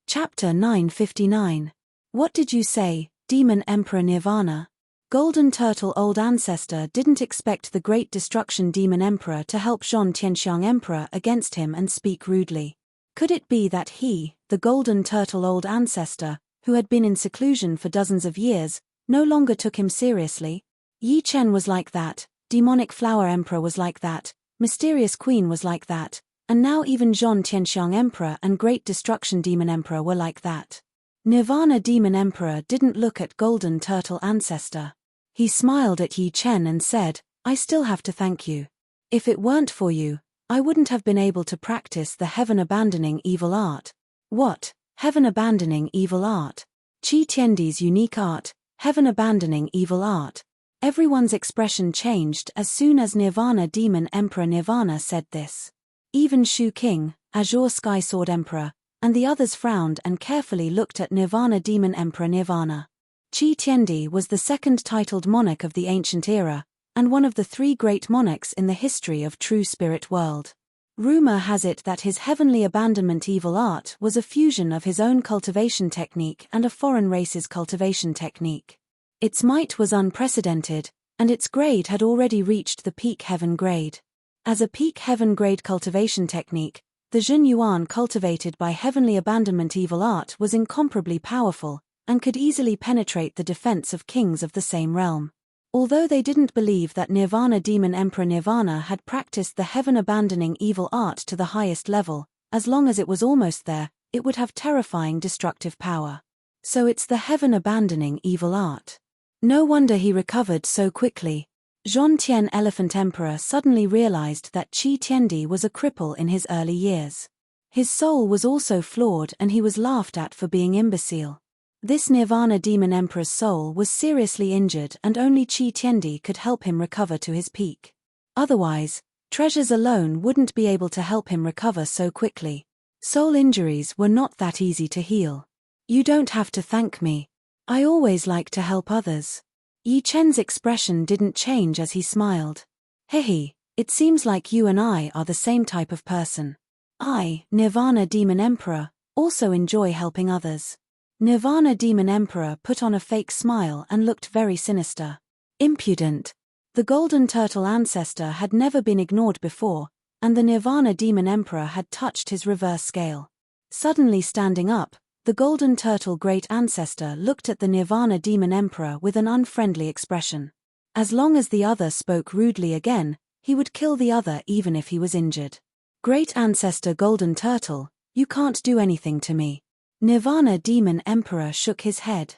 Chapter 959. What did you say, Demon Emperor Nirvana? Golden Turtle Old Ancestor didn't expect the Great Destruction Demon Emperor to help Zhong Tianxiang Emperor against him and speak rudely. Could it be that he, the Golden Turtle Old Ancestor, who had been in seclusion for dozens of years, no longer took him seriously? Yi Chen was like that, Demonic Flower Emperor was like that, Mysterious Queen was like that, and now even Zhong Tianxiang Emperor and Great Destruction Demon Emperor were like that. Nirvana Demon Emperor didn't look at Golden Turtle Ancestor. He smiled at Yi Chen and said, I still have to thank you. If it weren't for you, I wouldn't have been able to practice the heaven-abandoning evil art. What? Heaven-abandoning evil art? Qi Tiandi's unique art, heaven-abandoning evil art. Everyone's expression changed as soon as Nirvana Demon Emperor Nirvana said this. Even Shu King, Azure Sky Sword Emperor, and the others frowned and carefully looked at Nirvana Demon Emperor Nirvana. Qi Tiandi was the second titled monarch of the ancient era, and one of the three great monarchs in the history of True Spirit World. Rumor has it that his heavenly abandonment evil art was a fusion of his own cultivation technique and a foreign race's cultivation technique. Its might was unprecedented, and its grade had already reached the peak heaven grade. As a peak heaven grade cultivation technique, the Jun Yuan cultivated by heavenly abandonment evil art was incomparably powerful, and could easily penetrate the defense of kings of the same realm. Although they didn't believe that Nirvana Demon Emperor Nirvana had practiced the heaven-abandoning evil art to the highest level, as long as it was almost there, it would have terrifying destructive power. So it's the heaven-abandoning evil art. No wonder he recovered so quickly. Zhong Tian Elephant Emperor suddenly realized that Qi Tiandi was a cripple in his early years. His soul was also flawed and he was laughed at for being imbecile. This Nirvana Demon Emperor's soul was seriously injured and only Qi Tiandi could help him recover to his peak. Otherwise, treasures alone wouldn't be able to help him recover so quickly. Soul injuries were not that easy to heal. You don't have to thank me. I always like to help others. Yi Chen's expression didn't change as he smiled. Hehe, it seems like you and I are the same type of person. I, Nirvana Demon Emperor, also enjoy helping others. Nirvana Demon Emperor put on a fake smile and looked very sinister. Impudent. The golden turtle ancestor had never been ignored before, and the Nirvana demon emperor had touched his reverse scale. Suddenly standing up, the golden turtle great ancestor looked at the Nirvana demon emperor with an unfriendly expression. As long as the other spoke rudely again, he would kill the other even if he was injured. Great ancestor golden turtle, you can't do anything to me. Nirvana demon emperor shook his head.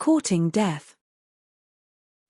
Courting death.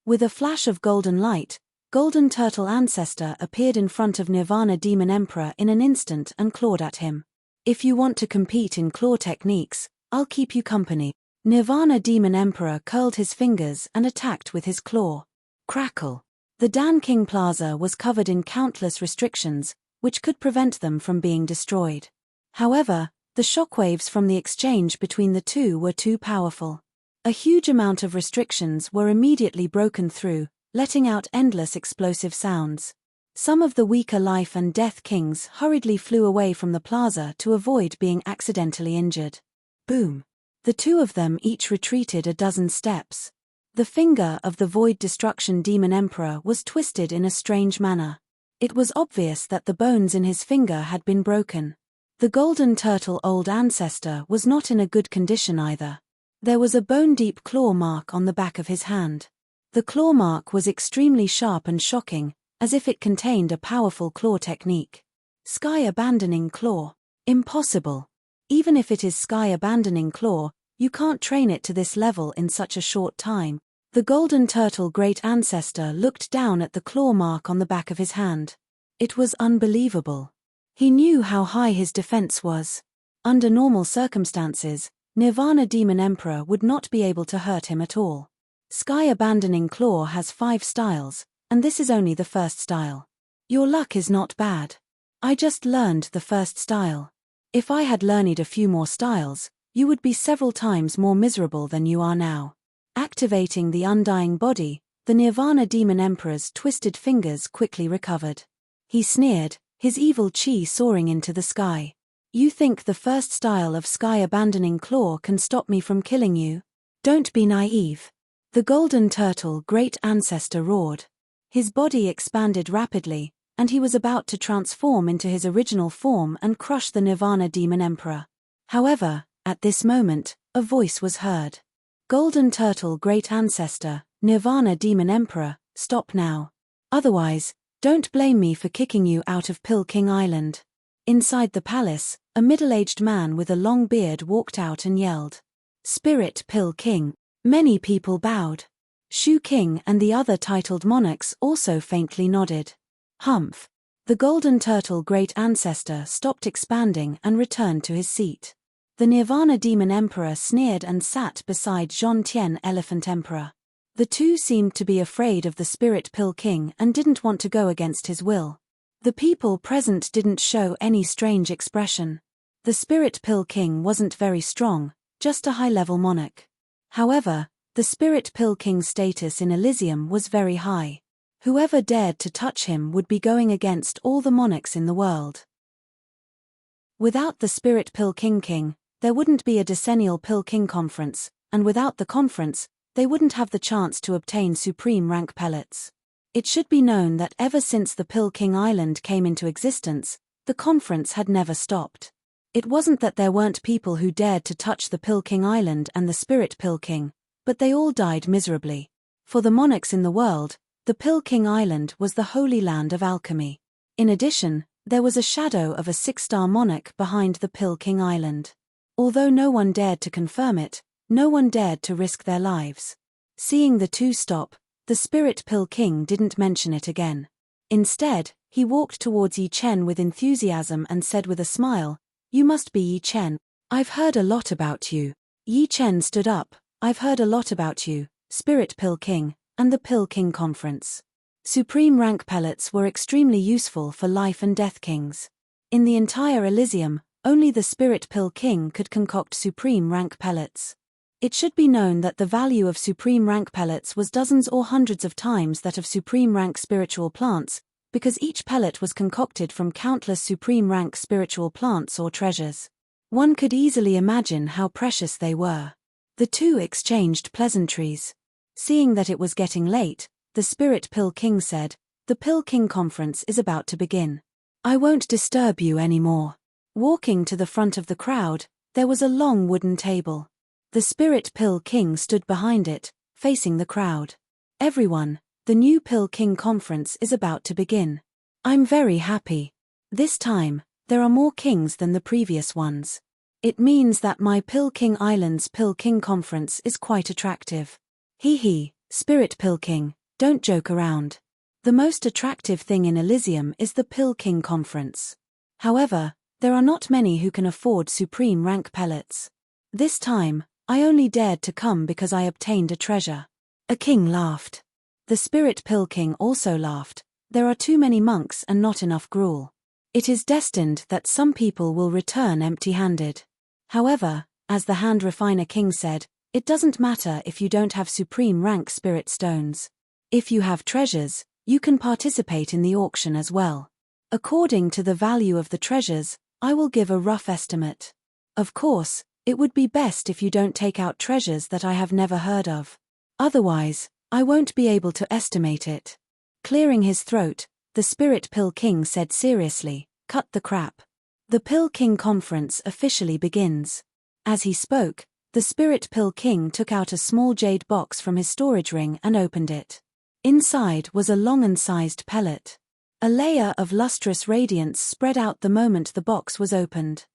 With a flash of golden light, golden turtle ancestor appeared in front of Nirvana demon emperor in an instant and clawed at him. If you want to compete in claw techniques, I'll keep you company. Nirvana demon emperor curled his fingers and attacked with his claw. Crackle. The Dan King Plaza was covered in countless restrictions, which could prevent them from being destroyed. However, the shockwaves from the exchange between the two were too powerful. A huge amount of restrictions were immediately broken through, letting out endless explosive sounds. Some of the weaker life and death kings hurriedly flew away from the plaza to avoid being accidentally injured. Boom. The two of them each retreated a dozen steps. The finger of the Void Destruction Demon Emperor was twisted in a strange manner. It was obvious that the bones in his finger had been broken. The golden turtle old ancestor was not in a good condition either. There was a bone-deep claw mark on the back of his hand. The claw mark was extremely sharp and shocking, as if it contained a powerful claw technique. Sky-abandoning claw. Impossible. Even if it is sky-abandoning claw, you can't train it to this level in such a short time. The golden turtle great ancestor looked down at the claw mark on the back of his hand. It was unbelievable. He knew how high his defense was. Under normal circumstances, Nirvana demon emperor would not be able to hurt him at all. Sky-abandoning claw has 5 styles, and this is only the first style. Your luck is not bad. I just learned the first style. If I had learned a few more styles, you would be several times more miserable than you are now. Activating the undying body, the Nirvana demon emperor's twisted fingers quickly recovered. He sneered, his evil chi soaring into the sky. You think the first style of sky-abandoning claw can stop me from killing you? Don't be naive. The golden turtle great ancestor roared. His body expanded rapidly, and he was about to transform into his original form and crush the Nirvana demon emperor. However, at this moment, a voice was heard. Golden turtle great ancestor, Nirvana demon emperor, stop now. Otherwise, don't blame me for kicking you out of Pill King Island. Inside the palace, a middle-aged man with a long beard walked out and yelled, Spirit Pill King. Many people bowed. Shu King and the other titled monarchs also faintly nodded. Humph. The golden turtle great ancestor stopped expanding and returned to his seat. The Nirvana demon emperor sneered and sat beside Zhong Tian elephant emperor. The two seemed to be afraid of the Spirit Pill King and didn't want to go against his will. The people present didn't show any strange expression. The Spirit Pill King wasn't very strong, just a high-level monarch. However, the Spirit Pill King's status in Elysium was very high. Whoever dared to touch him would be going against all the monarchs in the world. Without the Spirit Pill King, there wouldn't be a decennial Pill King conference, and without the conference, they wouldn't have the chance to obtain supreme rank pellets. It should be known that ever since the Pill King Island came into existence, the conference had never stopped. It wasn't that there weren't people who dared to touch the Pill King Island and the Spirit Pill King, but they all died miserably. For the monarchs in the world, the Pill King Island was the holy land of alchemy. In addition, there was a shadow of a 6-star monarch behind the Pill King Island. Although no one dared to confirm it, no one dared to risk their lives. Seeing the two stop, the Spirit Pill King didn't mention it again. Instead, he walked towards Yi Chen with enthusiasm and said with a smile, You must be Yi Chen. I've heard a lot about you. Yi Chen stood up. I've heard a lot about you, Spirit Pill King, and the Pill King Conference. Supreme rank pellets were extremely useful for life and death kings. In the entire Elysium, only the Spirit Pill King could concoct supreme rank pellets. It should be known that the value of supreme rank pellets was dozens or hundreds of times that of supreme rank spiritual plants, because each pellet was concocted from countless supreme rank spiritual plants or treasures. One could easily imagine how precious they were. The two exchanged pleasantries. Seeing that it was getting late, the Spirit Pill King said, "The Pill King conference is about to begin. I won't disturb you anymore." Walking to the front of the crowd, there was a long wooden table. The Spirit Pill King stood behind it, facing the crowd. "Everyone, the new Pill King conference is about to begin. I'm very happy. This time, there are more kings than the previous ones. It means that my Pill King Island's Pill King conference is quite attractive. Hee hee, Spirit Pill King, don't joke around. The most attractive thing in Elysium is the Pill King conference. However, there are not many who can afford supreme rank pellets. This time, I only dared to come because I obtained a treasure." A king laughed. The Spirit Pill King also laughed. "There are too many monks and not enough gruel. It is destined that some people will return empty-handed. However, as the Hand Refiner King said, it doesn't matter if you don't have supreme rank spirit stones. If you have treasures, you can participate in the auction as well. According to the value of the treasures, I will give a rough estimate. Of course, it would be best if you don't take out treasures that I have never heard of. Otherwise, I won't be able to estimate it." Clearing his throat, the Spirit Pill King said seriously, "Cut the crap. The Pill King conference officially begins." As he spoke, the Spirit Pill King took out a small jade box from his storage ring and opened it. Inside was a long-sized pellet. A layer of lustrous radiance spread out the moment the box was opened.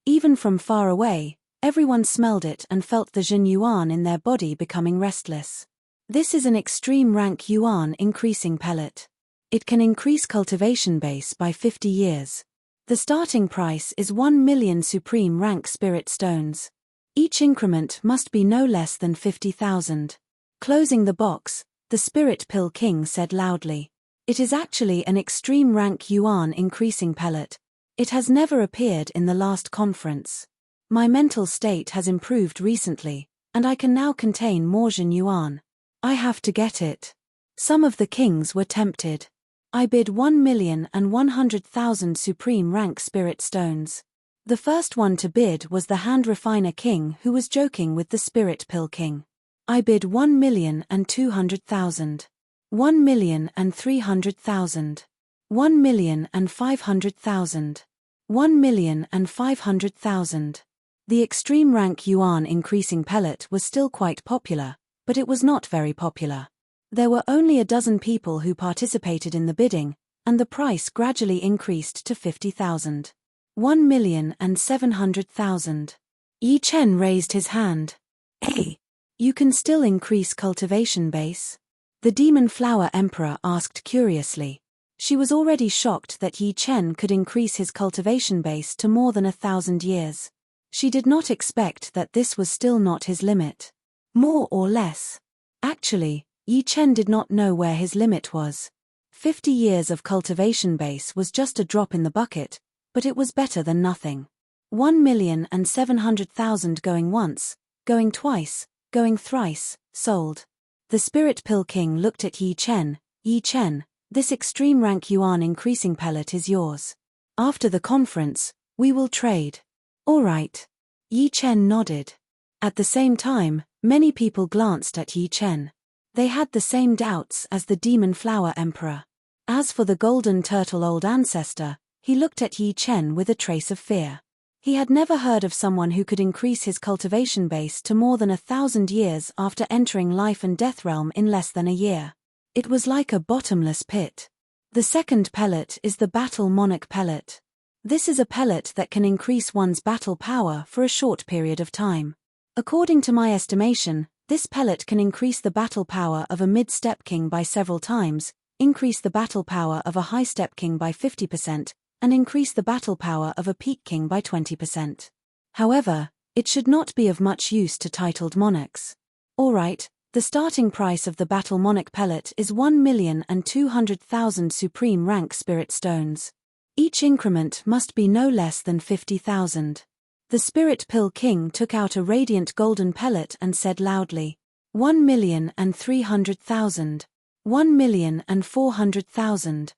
Even from far away, everyone smelled it and felt the Jin Yuan in their body becoming restless. This is an extreme rank Yuan increasing pellet. It can increase cultivation base by 50 years. The starting price is 1 million supreme rank spirit stones. Each increment must be no less than 50,000. Closing the box, the Spirit Pill King said loudly, "It is actually an extreme rank Yuan increasing pellet. It has never appeared in the last conference. My mental state has improved recently, and I can now contain more Jin Yuan. I have to get it." Some of the kings were tempted. "I bid 1,100,000 supreme rank spirit stones." The first one to bid was the Hand Refiner King, who was joking with the Spirit Pill King. "I bid 1,200,000. 1,300,000. 1,500,000. 1,500,000. The extreme rank Yuan increasing pellet was still quite popular, but it was not very popular. There were only a dozen people who participated in the bidding, and the price gradually increased to 50,000. 1,700,000. Yi Chen raised his hand. "Hey, you can still increase cultivation base?" The Demon Flower Emperor asked curiously. She was already shocked that Yi Chen could increase his cultivation base to more than 1,000 years. She did not expect that this was still not his limit. More or less. Actually, Yi Chen did not know where his limit was. 50 years of cultivation base was just a drop in the bucket, but it was better than nothing. 1,700,000 going once, going twice, going thrice, sold. The Spirit Pill King looked at Yi Chen. "Yi Chen, this extreme rank Yuan increasing pellet is yours. After the conference, we will trade." "All right." Yi Chen nodded. At the same time, many people glanced at Yi Chen. They had the same doubts as the Demon Flower Emperor. As for the Golden Turtle Old Ancestor, he looked at Yi Chen with a trace of fear. He had never heard of someone who could increase his cultivation base to more than 1,000 years after entering life and death realm in less than a year. It was like a bottomless pit. The second pellet is the Battle Monarch pellet. This is a pellet that can increase one's battle power for a short period of time. According to my estimation, this pellet can increase the battle power of a mid-step king by several times, increase the battle power of a high-step king by 50%, and increase the battle power of a peak king by 20%. However, it should not be of much use to titled monarchs. Alright, the starting price of the Battle Monarch pellet is 1,200,000 supreme rank spirit stones. Each increment must be no less than 50,000. The Spirit Pill King took out a radiant golden pellet and said loudly, 1,300,000. 1,400,000.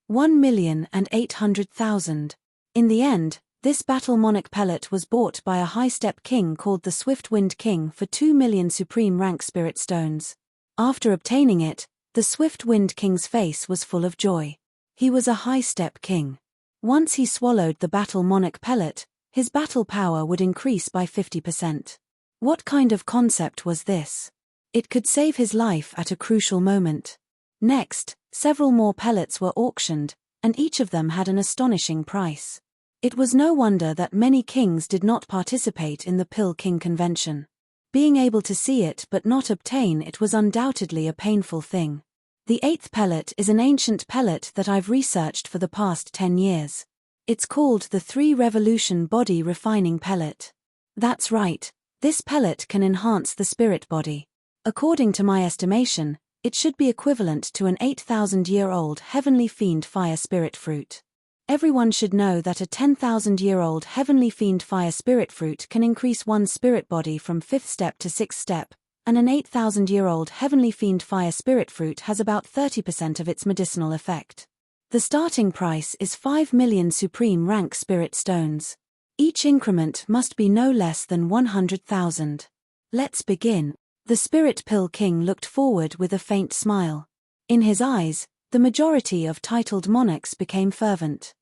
1,800,000. In the end, this Battle Monarch pellet was bought by a high-step king called the Swift Wind King for 2 million supreme rank spirit stones. After obtaining it, the Swift-Wind King's face was full of joy. He was a high-step king. Once he swallowed the Battle Monarch pellet, his battle power would increase by 50%. What kind of concept was this? It could save his life at a crucial moment. Next, several more pellets were auctioned, and each of them had an astonishing price. It was no wonder that many kings did not participate in the Pill King convention. Being able to see it but not obtain it was undoubtedly a painful thing. The 8th pellet is an ancient pellet that I've researched for the past 10 years. It's called the 3 Revolution Body Refining Pellet. That's right, this pellet can enhance the spirit body. According to my estimation, it should be equivalent to an 8,000-year-old heavenly fiend fire spirit fruit. Everyone should know that a 10,000-year-old heavenly fiend fire spirit fruit can increase one's spirit body from 5th step to 6th step, and an 8,000-year-old heavenly fiend fire spirit fruit has about 30% of its medicinal effect. The starting price is 5 million supreme rank spirit stones. Each increment must be no less than 100,000. Let's begin. The Spirit Pill King looked forward with a faint smile. In his eyes, the majority of titled monarchs became fervent.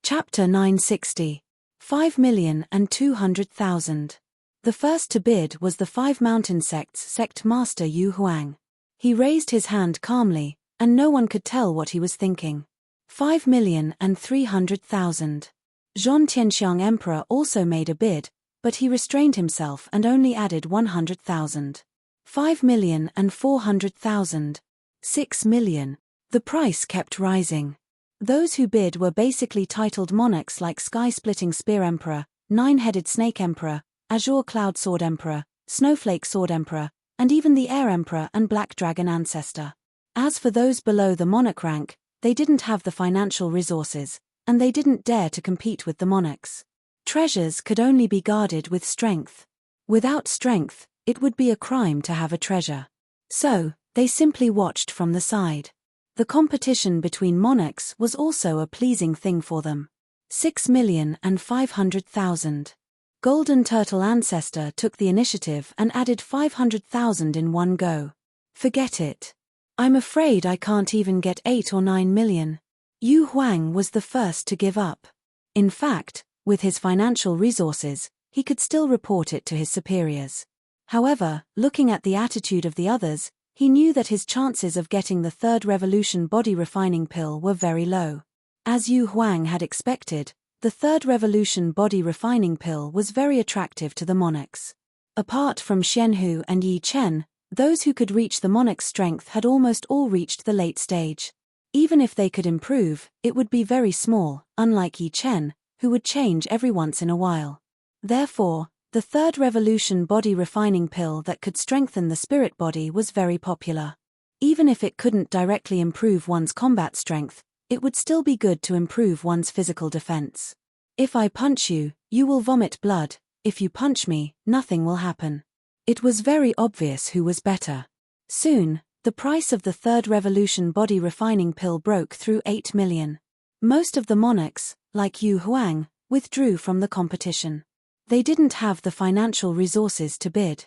Chapter 960. 5,200,000. The first to bid was the 5 Mountain Sects sect master Yu Huang. He raised his hand calmly, and no one could tell what he was thinking. 5,300,000. Zhong Tianxiang Emperor also made a bid, but he restrained himself and only added 100,000. 5,400,000. 6 million. The price kept rising. Those who bid were basically titled monarchs like Sky-Splitting Spear Emperor, Nine-Headed Snake Emperor, Azure Cloud Sword Emperor, Snowflake Sword Emperor, and even the Air Emperor and Black Dragon Ancestor. As for those below the monarch rank, they didn't have the financial resources, and they didn't dare to compete with the monarchs. Treasures could only be guarded with strength. Without strength, it would be a crime to have a treasure. So, they simply watched from the side. The competition between monarchs was also a pleasing thing for them. 6,500,000. Golden Turtle Ancestor took the initiative and added 500,000 in one go. Forget it. I'm afraid I can't even get 8 or 9 million. Yu Huang was the first to give up. In fact, with his financial resources, he could still report it to his superiors. However, looking at the attitude of the others, he knew that his chances of getting the 3rd Revolution Body Refining Pill were very low. As Yu Huang had expected, the 3rd Revolution Body Refining Pill was very attractive to the monarchs. Apart from Xianhu and Yi Chen, those who could reach the monarch's strength had almost all reached the late stage. Even if they could improve, it would be very small, unlike Yi Chen, who would change every once in a while. Therefore, the 3rd Revolution Body Refining Pill that could strengthen the spirit body was very popular. Even if it couldn't directly improve one's combat strength, it would still be good to improve one's physical defense. If I punch you, you will vomit blood. If you punch me, nothing will happen. It was very obvious who was better. Soon, the price of the 3rd Revolution Body Refining Pill broke through 8 million. Most of the monarchs, like Yu Huang, withdrew from the competition. They didn't have the financial resources to bid.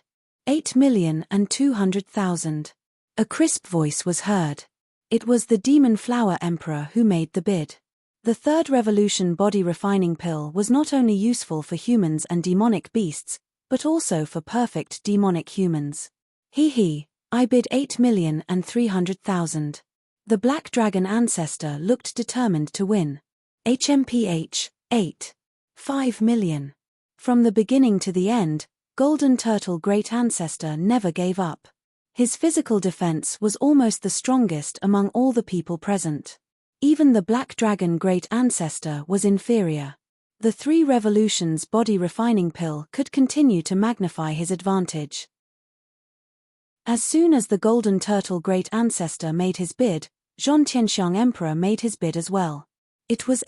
8,200,000. A crisp voice was heard. It was the Demon Flower Emperor who made the bid. The 3rd Revolution Body Refining Pill was not only useful for humans and demonic beasts, but also for perfect demonic humans. I bid 8,300,000. The Black Dragon Ancestor looked determined to win. HMPH, 8. 5 million. From the beginning to the end, Golden Turtle Great Ancestor never gave up. His physical defense was almost the strongest among all the people present. Even the Black Dragon Great Ancestor was inferior. The 3 Revolutions Body Refining Pill could continue to magnify his advantage. As soon as the Golden Turtle Great Ancestor made his bid, Zhong Tianxiang Emperor made his bid as well. It was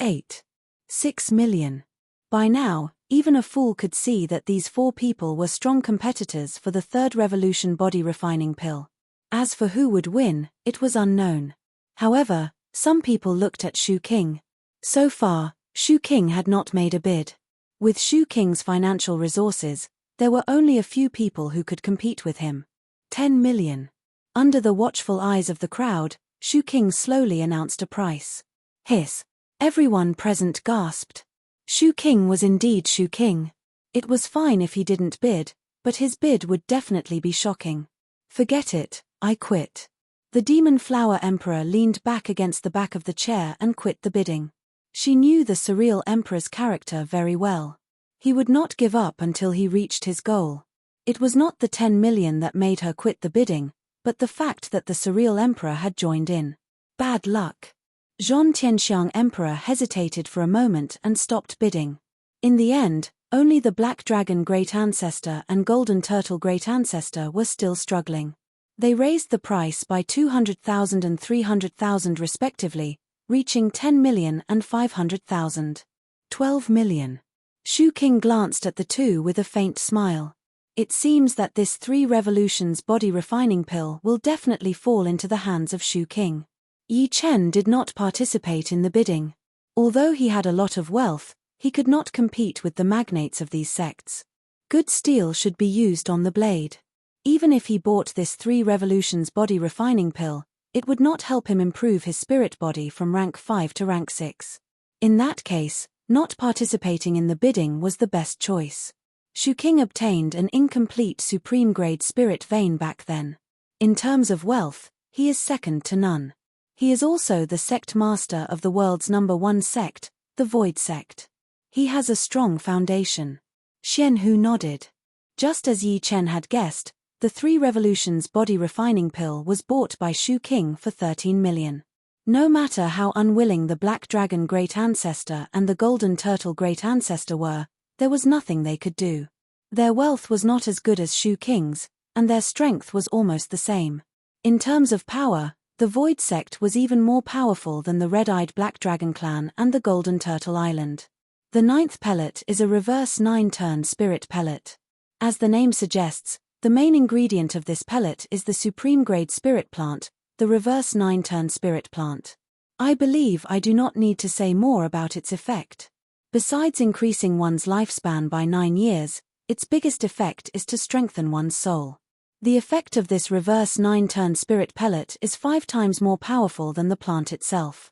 6 million. By now, even a fool could see that these 4 people were strong competitors for the 3rd Revolution Body Refining Pill. As for who would win, it was unknown. However, some people looked at Shu King. So far, Shu King had not made a bid. With Shu King's financial resources, There were only a few people who could compete with him. 10 million. Under the watchful eyes of the crowd, Shu King slowly announced a price. Hiss. Everyone present gasped. Shu King was indeed Shu King. It was fine if he didn't bid, but his bid would definitely be shocking. Forget it, I quit. The Demon Flower Emperor leaned back against the back of the chair and quit the bidding. She knew the surreal emperor's character very well. He would not give up until he reached his goal. It was not the 10 million that made her quit the bidding, but the fact that the surreal emperor had joined in. Bad luck. Zhong Tianxiang Emperor hesitated for a moment and stopped bidding. In the end, only the Black Dragon Great Ancestor and Golden Turtle Great Ancestor were still struggling. They raised the price by 200,000 and 300,000 respectively, reaching 10 million and 500,000. 12 million. Shu King glanced at the two with a faint smile. It seems that this 3 revolutions body refining pill will definitely fall into the hands of Shu King. Yi Chen did not participate in the bidding. Although he had a lot of wealth, he could not compete with the magnates of these sects. Good steel should be used on the blade. Even if he bought this 3 revolutions body refining pill, it would not help him improve his spirit body from rank 5 to rank 6. In that case, not participating in the bidding was the best choice. Shu King obtained an incomplete supreme grade spirit vein back then. In terms of wealth, he is second to none. He is also the sect master of the world's #1 sect, the Void Sect. He has a strong foundation. Xian Hu nodded. Just as Yi Chen had guessed, the 3 revolutions body refining pill was bought by Shu King for 13 million. No matter how unwilling the Black Dragon Great Ancestor and the Golden Turtle Great Ancestor were, there was nothing they could do. Their wealth was not as good as Shu King's, and their strength was almost the same. In terms of power, the Void Sect was even more powerful than the Red-Eyed Black Dragon Clan and the Golden Turtle Island. The 9th pellet is a reverse 9-turn spirit pellet. As the name suggests, the main ingredient of this pellet is the supreme grade spirit plant, the reverse 9-turn spirit plant. I believe I do not need to say more about its effect. Besides increasing one's lifespan by 9 years, its biggest effect is to strengthen one's soul. The effect of this reverse 9-turn spirit pellet is 5 times more powerful than the plant itself.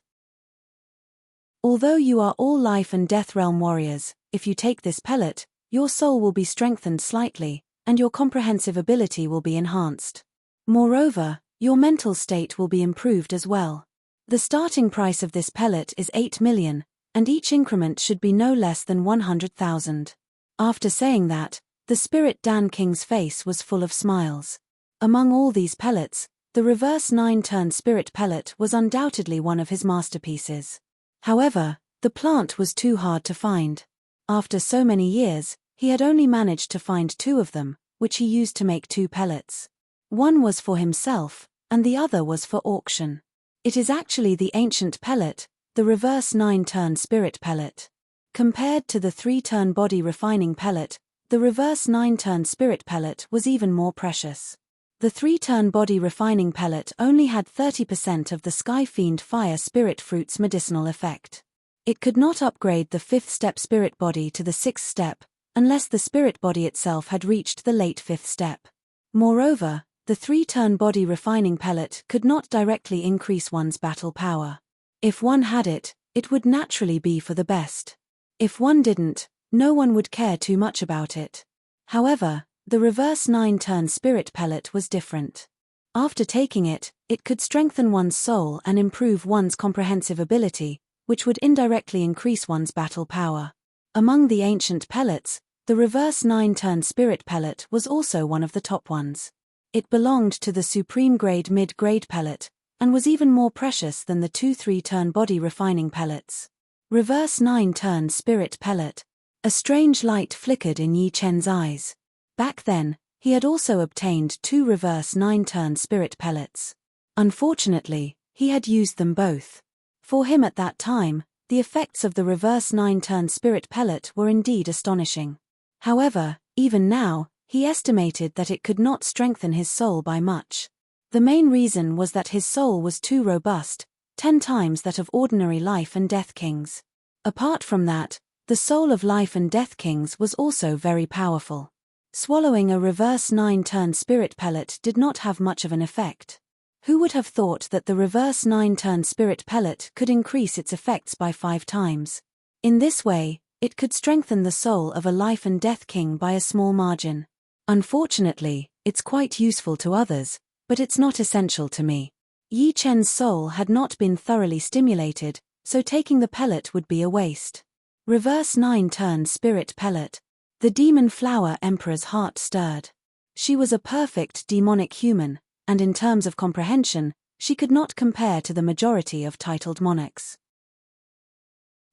Although you are all life and death realm warriors, if you take this pellet, your soul will be strengthened slightly, and your comprehensive ability will be enhanced. Moreover, your mental state will be improved as well. The starting price of this pellet is 8 million, and each increment should be no less than 100,000. After saying that, the Spirit Dan King's face was full of smiles. Among all these pellets, the reverse 9-turn spirit pellet was undoubtedly one of his masterpieces. However, the plant was too hard to find. After so many years, he had only managed to find 2 of them, which he used to make 2 pellets. One was for himself, and the other was for auction. It is actually the ancient pellet, the reverse 9-turn spirit pellet. Compared to the 3-turn body refining pellet, the reverse 9-turn spirit pellet was even more precious. The 3-turn body refining pellet only had 30% of the Sky Fiend Fire Spirit Fruit's medicinal effect. It could not upgrade the 5th step spirit body to the 6th step, unless the spirit body itself had reached the late 5th step. Moreover, the 3-turn body refining pellet could not directly increase one's battle power. If one had it, it would naturally be for the best. If one didn't, no one would care too much about it. However, the reverse 9-turn spirit pellet was different. After taking it, it could strengthen one's soul and improve one's comprehensive ability, which would indirectly increase one's battle power. Among the ancient pellets, the reverse 9-turn spirit pellet was also one of the top ones. It belonged to the supreme grade mid-grade pellet, and was even more precious than the 2 3-turn body refining pellets. Reverse 9-turn spirit pellet. A strange light flickered in Yi Chen's eyes. Back then, he had also obtained 2 reverse 9-turn spirit pellets. Unfortunately, he had used them both. For him at that time, the effects of the reverse 9-turn spirit pellet were indeed astonishing. However, even now, he estimated that it could not strengthen his soul by much. The main reason was that his soul was too robust, 10 times that of ordinary life and death kings. Apart from that, the soul of life and death kings was also very powerful. Swallowing a reverse 9-turn spirit pellet did not have much of an effect. Who would have thought that the reverse 9-turn spirit pellet could increase its effects by 5 times? In this way, it could strengthen the soul of a life and death king by a small margin. Unfortunately, it's quite useful to others, but it's not essential to me. Yi Chen's soul had not been thoroughly stimulated, so taking the pellet would be a waste. Reverse 9-turn spirit pellet. The demon flower emperor's heart stirred. She was a perfect demonic human, and in terms of comprehension, she could not compare to the majority of titled monarchs.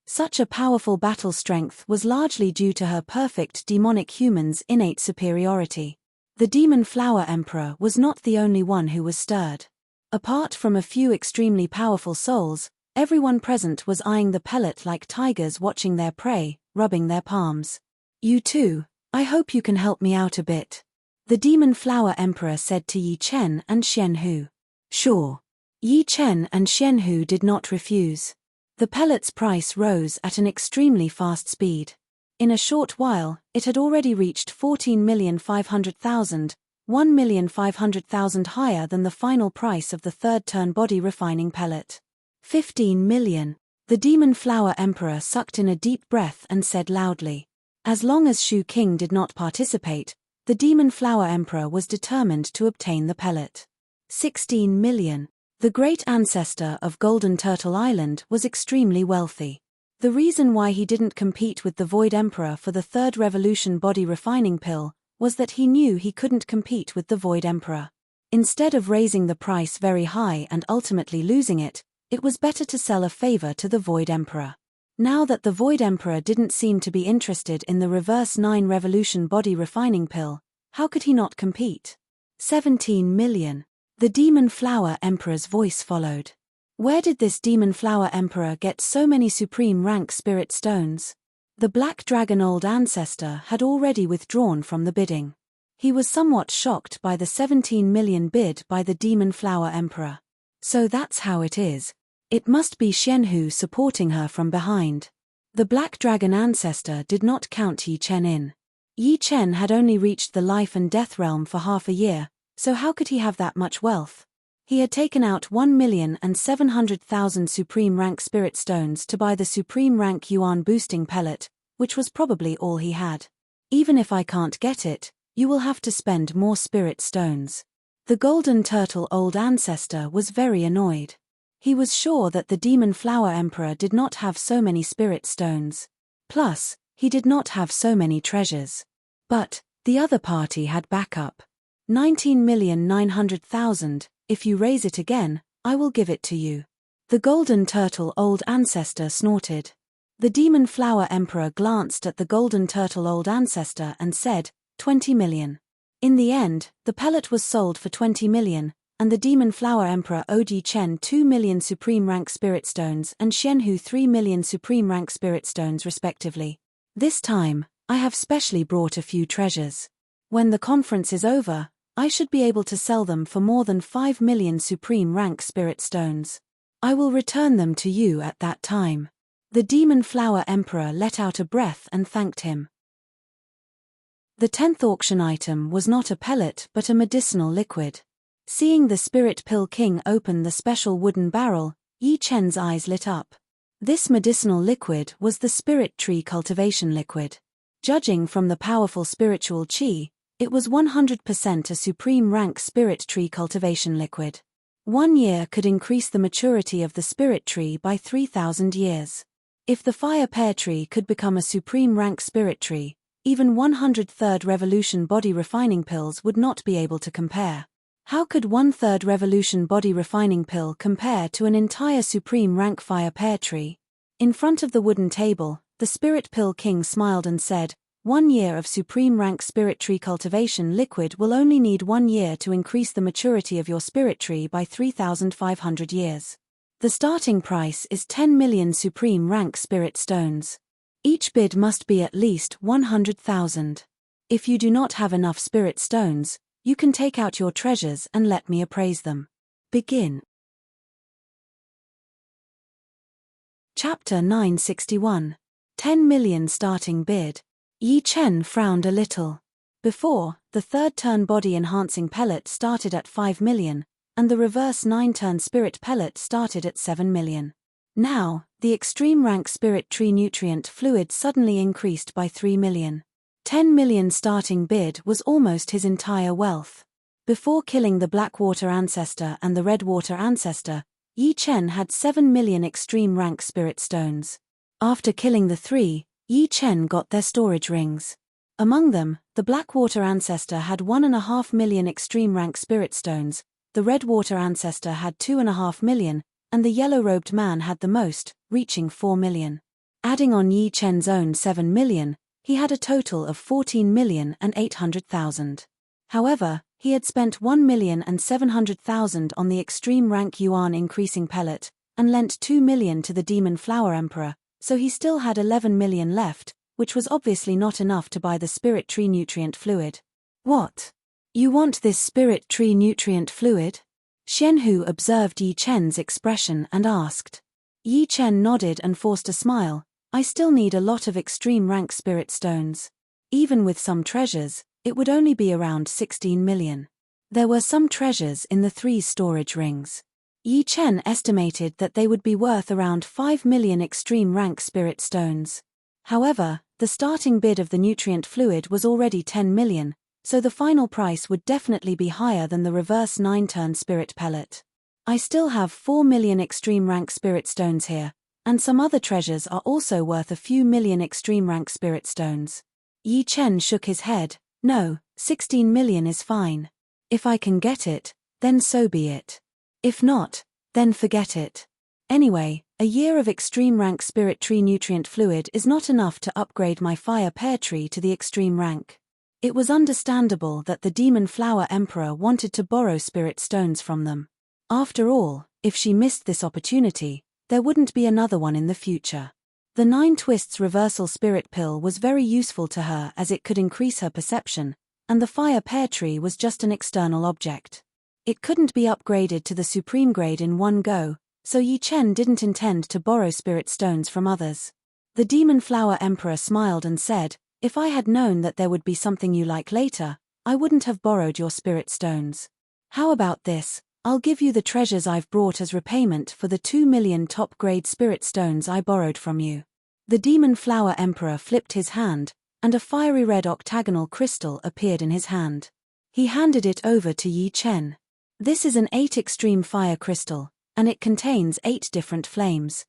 Such a powerful battle strength was largely due to her perfect demonic human's innate superiority. The demon flower emperor was not the only one who was stirred. Apart from a few extremely powerful souls, everyone present was eyeing the pellet like tigers watching their prey, rubbing their palms. You too, I hope you can help me out a bit. The demon flower emperor said to Yi Chen and Xianhu. Sure. Yi Chen and Xianhu did not refuse. The pellet's price rose at an extremely fast speed. In a short while, it had already reached 14,500,000, 1,500,000 higher than the final price of the third-turn body refining pellet. 15 million. The demon flower emperor sucked in a deep breath and said loudly. As long as Shu King did not participate, the demon flower emperor was determined to obtain the pellet. 16 million. The great ancestor of Golden Turtle Island was extremely wealthy. The reason why he didn't compete with the Void Emperor for the third revolution body refining pill was that he knew he couldn't compete with the Void Emperor. Instead of raising the price very high and ultimately losing it, it was better to sell a favor to the Void Emperor. Now that the Void Emperor didn't seem to be interested in the reverse 9 revolution body refining pill, how could he not compete? 17 million. The Demon Flower Emperor's voice followed. Where did this Demon Flower Emperor get so many supreme rank spirit stones? The Black Dragon Old Ancestor had already withdrawn from the bidding. He was somewhat shocked by the 17 million bid by the Demon Flower Emperor. So that's how it is. It must be Xianhu supporting her from behind. The Black Dragon Ancestor did not count Yi Chen in. Yi Chen had only reached the life and death realm for half a year, so how could he have that much wealth? He had taken out 1,700,000 supreme rank spirit stones to buy the supreme rank yuan boosting pellet, which was probably all he had. Even if I can't get it, you will have to spend more spirit stones. The Golden Turtle Old Ancestor was very annoyed. He was sure that the Demon Flower Emperor did not have so many spirit stones. Plus, he did not have so many treasures. But the other party had backup. 19,900,000, if you raise it again, I will give it to you. The Golden Turtle Old Ancestor snorted. The Demon Flower Emperor glanced at the Golden Turtle Old Ancestor and said, 20 million. In the end, the pellet was sold for 20 million, and the Demon Flower Emperor owed Yi Chen 2 million Supreme Rank Spirit Stones and Xianhu 3 million Supreme Rank Spirit Stones respectively. This time, I have specially brought a few treasures. When the conference is over, I should be able to sell them for more than 5 million Supreme Rank Spirit Stones. I will return them to you at that time. The Demon Flower Emperor let out a breath and thanked him. The 10th auction item was not a pellet but a medicinal liquid. Seeing the Spirit Pill King open the special wooden barrel, Yi Chen's eyes lit up. This medicinal liquid was the Spirit Tree Cultivation Liquid. Judging from the powerful spiritual qi, it was 100% a supreme rank Spirit Tree Cultivation Liquid. 1 year could increase the maturity of the Spirit Tree by 3,000 years. If the Fire Pear Tree could become a supreme rank Spirit Tree, even 103rd Revolution body refining pills would not be able to compare. How could 1/3 Revolution body refining pill compare to an entire supreme rank Fire Pear Tree? In front of the wooden table, the Spirit Pill King smiled and said, 1 year of supreme rank Spirit Tree Cultivation Liquid will only need 1 year to increase the maturity of your Spirit Tree by 3,500 years. The starting price is 10 million supreme rank Spirit Stones. Each bid must be at least 100,000. If you do not have enough Spirit Stones, you can take out your treasures and let me appraise them. Begin. Chapter 961. 10 million starting bid. Yi Chen frowned a little. Before, the third turn body enhancing pellet started at 5 million, and the reverse 9-turn spirit pellet started at 7 million. Now, the extreme rank spirit tree nutrient fluid suddenly increased by 3 million. 10 million starting bid was almost his entire wealth. Before killing the Blackwater ancestor and the Redwater ancestor, Yi Chen had 7 million extreme rank spirit stones. After killing the three, Yi Chen got their storage rings. Among them, the Blackwater ancestor had 1.5 million extreme rank spirit stones, the Redwater ancestor had 2.5 million, and the yellow-robed man had the most, reaching 4 million. Adding on Yi Chen's own 7 million, he had a total of 14,800,000. However, he had spent 1,700,000 on the extreme rank yuan increasing pellet, and lent 2 million to the Demon Flower Emperor, so he still had 11 million left, which was obviously not enough to buy the spirit tree nutrient fluid. What? You want this spirit tree nutrient fluid? Xianhu observed Yi Chen's expression and asked. Yi Chen nodded and forced a smile. I still need a lot of extreme rank spirit stones. Even with some treasures, it would only be around 16 million. There were some treasures in the 3 storage rings. Yi Chen estimated that they would be worth around 5 million extreme rank spirit stones. However, the starting bid of the nutrient fluid was already 10 million, so the final price would definitely be higher than the reverse 9-turn spirit pellet. I still have 4 million extreme rank spirit stones here, and some other treasures are also worth a few million extreme rank spirit stones. Yi Chen shook his head. No, 16 million is fine. If I can get it, then so be it. If not, then forget it. Anyway, a year of extreme rank spirit tree nutrient fluid is not enough to upgrade my fire pear tree to the extreme rank. It was understandable that the Demon Flower Emperor wanted to borrow spirit stones from them. After all, if she missed this opportunity, there wouldn't be another one in the future. The 9 Twists Reversal Spirit Pill was very useful to her as it could increase her perception, and the fire pear tree was just an external object. It couldn't be upgraded to the supreme grade in one go, so Yi Chen didn't intend to borrow spirit stones from others. The Demon Flower Emperor smiled and said, if I had known that there would be something you like later, I wouldn't have borrowed your spirit stones. How about this? I'll give you the treasures I've brought as repayment for the 2 million top-grade spirit stones I borrowed from you. The Demon Flower Emperor flipped his hand, and a fiery red octagonal crystal appeared in his hand. He handed it over to Yi Chen. This is an 8 extreme fire crystal, and it contains 8 different flames.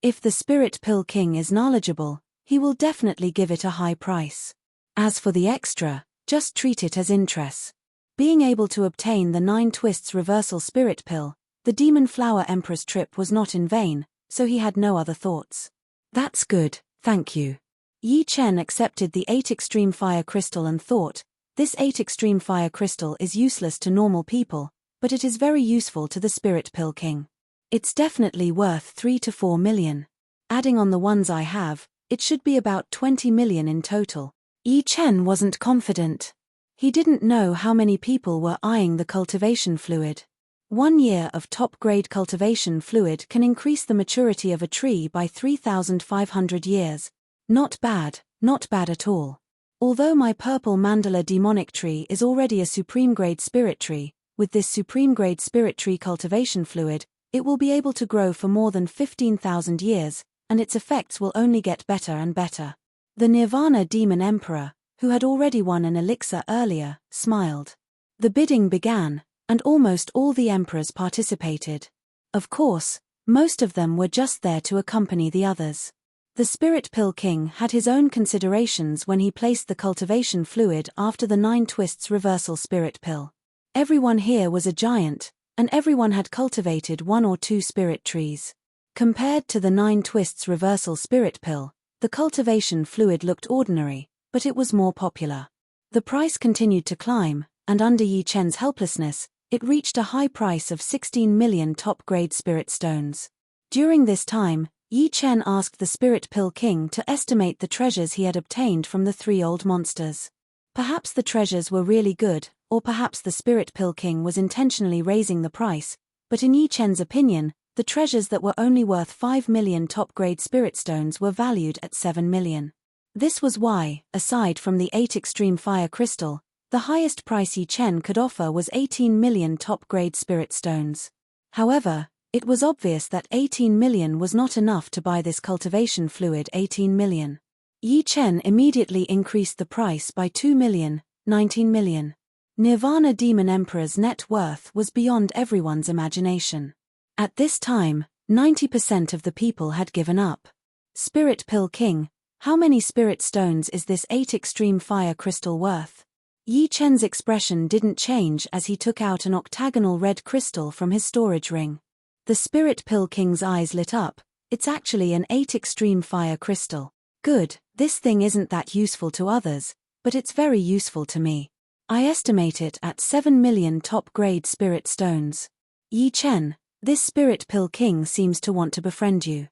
If the Spirit Pill King is knowledgeable, he will definitely give it a high price. As for the extra, just treat it as interest. Being able to obtain the 9 Twists Reversal Spirit Pill, the Demon Flower Emperor's trip was not in vain, so he had no other thoughts. That's good, thank you. Yi Chen accepted the 8 extreme fire crystal and thought, this 8 extreme fire crystal is useless to normal people, but it is very useful to the Spirit Pill King. It's definitely worth 3 to 4 million. Adding on the ones I have, it should be about 20 million in total. Yi Chen wasn't confident. He didn't know how many people were eyeing the cultivation fluid. 1 year of top-grade cultivation fluid can increase the maturity of a tree by 3,500 years. Not bad at all. Although my purple mandala demonic tree is already a supreme-grade spirit tree, with this supreme-grade spirit tree cultivation fluid, it will be able to grow for more than 15,000 years, and its effects will only get better and better. The Nirvana Demon Emperor, who had already won an elixir earlier, smiled. The bidding began, and almost all the emperors participated. Of course, most of them were just there to accompany the others. The Spirit Pill King had his own considerations when he placed the cultivation fluid after the 9 Twists Reversal Spirit Pill. Everyone here was a giant, and everyone had cultivated 1 or 2 spirit trees. Compared to the 9 Twists Reversal Spirit Pill, the cultivation fluid looked ordinary, but it was more popular. The price continued to climb, and under Yi Chen's helplessness, it reached a high price of 16 million top-grade spirit stones. During this time, Yi Chen asked the Spirit Pill King to estimate the treasures he had obtained from the 3 old monsters. Perhaps the treasures were really good, or perhaps the Spirit Pill King was intentionally raising the price, but in Yi Chen's opinion, the treasures that were only worth 5 million top-grade spirit stones were valued at 7 million. This was why, aside from the 8 extreme fire crystal, the highest price Yi Chen could offer was 18 million top-grade spirit stones. However, it was obvious that 18 million was not enough to buy this cultivation fluid. 18 million. Yi Chen immediately increased the price by 2 million, 19 million. Nirvana Demon Emperor's net worth was beyond everyone's imagination. At this time, 90% of the people had given up. Spirit Pill King, how many spirit stones is this 8 extreme fire crystal worth? Yi Chen's expression didn't change as he took out an octagonal red crystal from his storage ring. The Spirit Pill King's eyes lit up. It's actually an 8 extreme fire crystal. Good, this thing isn't that useful to others, but it's very useful to me. I estimate it at 7 million top-grade spirit stones. Yi Chen, this Spirit Pill King seems to want to befriend you.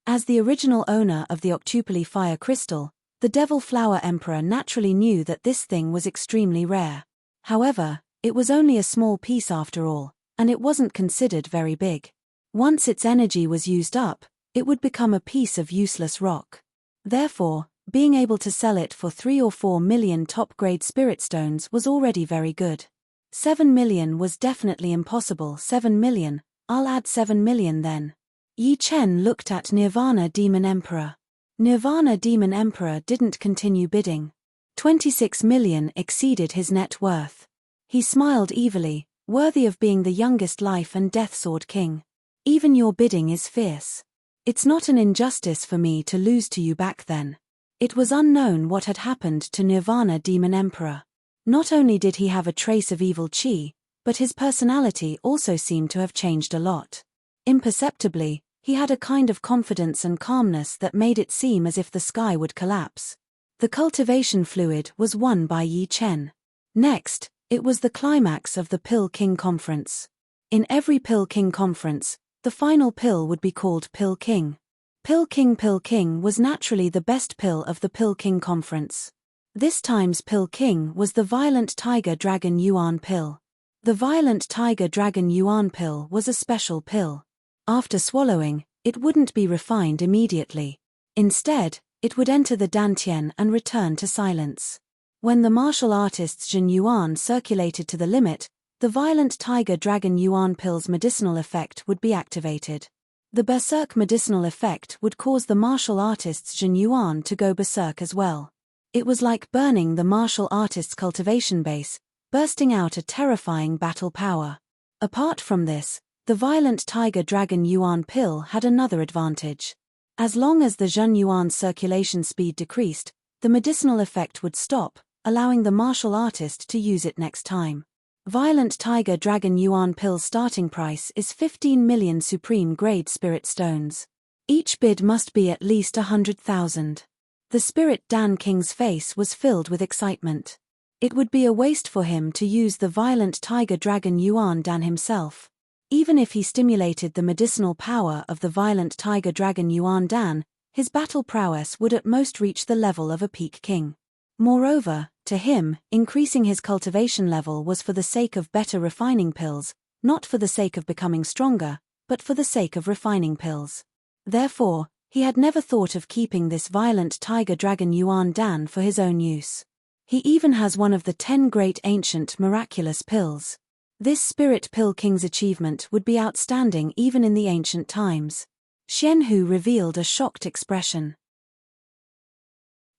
As the original owner of the octuply fire crystal, the Devil Flower Emperor naturally knew that this thing was extremely rare. However, it was only a small piece after all, and it wasn't considered very big. Once its energy was used up, it would become a piece of useless rock. Therefore, being able to sell it for 3 or 4 million top-grade spirit stones was already very good. 7 million was definitely impossible. 7 million, I'll add 7 million then. Yi Chen looked at Nirvana Demon Emperor. Nirvana Demon Emperor didn't continue bidding. 26 million exceeded his net worth. He smiled evilly, worthy of being the youngest life and death sword king. Even your bidding is fierce. It's not an injustice for me to lose to you back then. It was unknown what had happened to Nirvana Demon Emperor. Not only did he have a trace of evil chi, but his personality also seemed to have changed a lot. Imperceptibly, he had a kind of confidence and calmness that made it seem as if the sky would collapse. The cultivation fluid was won by Yi Chen. Next, it was the climax of the Pill King Conference. In every Pill King Conference, the final pill would be called Pill King. Pill King was naturally the best pill of the Pill King Conference. This time's Pill King was the Violent Tiger Dragon Yuan pill. The Violent Tiger Dragon Yuan pill was a special pill. After swallowing, it wouldn't be refined immediately. Instead, it would enter the dantian and return to silence. When the martial artist's Jin Yuan circulated to the limit, the Violent Tiger Dragon Yuan pill's medicinal effect would be activated. The berserk medicinal effect would cause the martial artist's Jin Yuan to go berserk as well. It was like burning the martial artist's cultivation base, bursting out a terrifying battle power. Apart from this, the Violent Tiger Dragon Yuan pill had another advantage. As long as the Jin Yuan's circulation speed decreased, the medicinal effect would stop, allowing the martial artist to use it next time. Violent Tiger Dragon Yuan pill's starting price is 15 million supreme grade spirit stones. Each bid must be at least 100,000. The Spirit Dan King's face was filled with excitement. It would be a waste for him to use the Violent Tiger Dragon Yuan Dan himself. Even if he stimulated the medicinal power of the Violent Tiger Dragon Yuan Dan, his battle prowess would at most reach the level of a peak king. Moreover, to him, increasing his cultivation level was for the sake of better refining pills, not for the sake of becoming stronger, but for the sake of refining pills. Therefore, he had never thought of keeping this Violent Tiger Dragon Yuan Dan for his own use. He even has one of the 10 great ancient miraculous pills. This Spirit Pill King's achievement would be outstanding even in the ancient times. Xianhu revealed a shocked expression.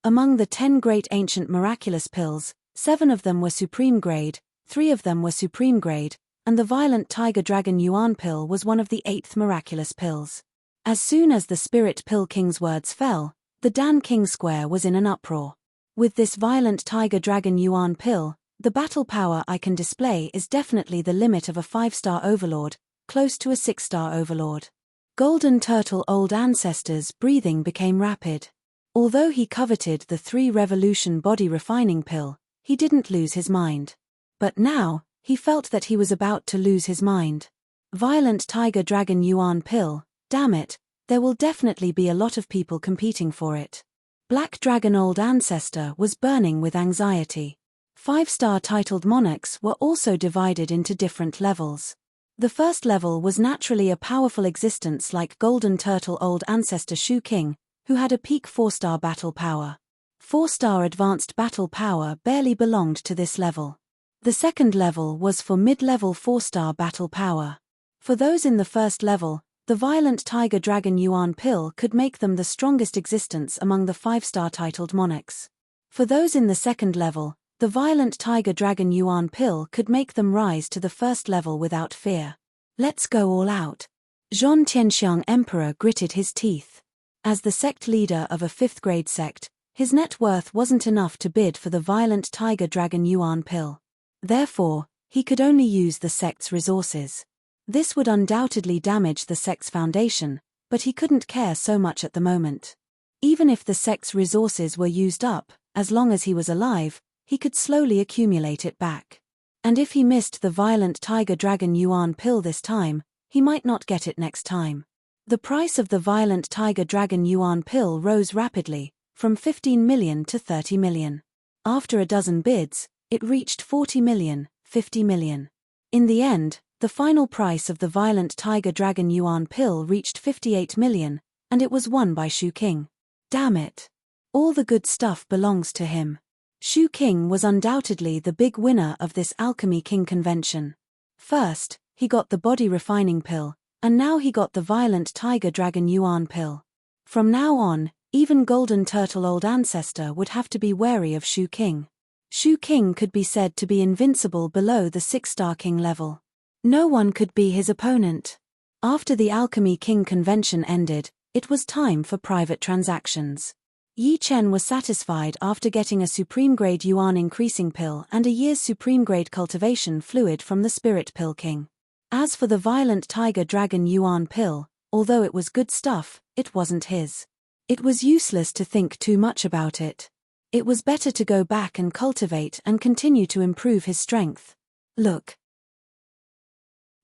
Among the 10 great ancient miraculous pills, 7 of them were supreme grade, 3 of them were supreme grade, and the Violent Tiger Dragon Yuan pill was one of the 8th miraculous pills. As soon as the Spirit Pill King's words fell, the Dan King Square was in an uproar. With this Violent Tiger Dragon Yuan pill, the battle power I can display is definitely the limit of a 5-star overlord, close to a 6-star overlord. Golden Turtle Old Ancestor's breathing became rapid. Although he coveted the 3 Revolution body refining pill, he didn't lose his mind. But now, he felt that he was about to lose his mind. Violent Tiger Dragon Yuan pill, damn it, there will definitely be a lot of people competing for it. Black Dragon Old Ancestor was burning with anxiety. 5-star titled monarchs were also divided into different levels. The first level was naturally a powerful existence like Golden Turtle Old Ancestor Shu King, who had a peak 4-star battle power. 4-star advanced battle power barely belonged to this level. The second level was for mid-level 4-star battle power. For those in the first level, the violent Tiger Dragon Yuan pill could make them the strongest existence among the 5-star titled monarchs. For those in the second level, the violent Tiger Dragon Yuan pill could make them rise to the first level without fear. Let's go all out. Zhong Tianxiang Emperor gritted his teeth. As the sect leader of a 5th-grade sect, his net worth wasn't enough to bid for the violent Tiger Dragon Yuan pill. Therefore, he could only use the sect's resources. This would undoubtedly damage the sect's foundation, but he couldn't care so much at the moment. Even if the sect's resources were used up, as long as he was alive, he could slowly accumulate it back. And if he missed the violent Tiger Dragon Yuan pill this time, he might not get it next time. The price of the violent Tiger Dragon Yuan pill rose rapidly, from 15 million to 30 million. After a dozen bids, it reached 40 million, 50 million. In the end, the final price of the violent Tiger Dragon Yuan pill reached 58 million, and it was won by Shu King. Damn it. All the good stuff belongs to him. Shu King was undoubtedly the big winner of this Alchemy King convention. First, he got the body refining pill, and now he got the violent Tiger Dragon Yuan pill. From now on, even Golden Turtle Old Ancestor would have to be wary of Shu King. Shu King could be said to be invincible below the 6-star king level. No one could be his opponent. After the Alchemy King convention ended, it was time for private transactions. Yi Chen was satisfied after getting a supreme grade yuan increasing pill and a year's supreme grade cultivation fluid from the Spirit Pill King. As for the violent Tiger Dragon Yuan pill, although it was good stuff, it wasn't his. It was useless to think too much about it. It was better to go back and cultivate and continue to improve his strength. Look.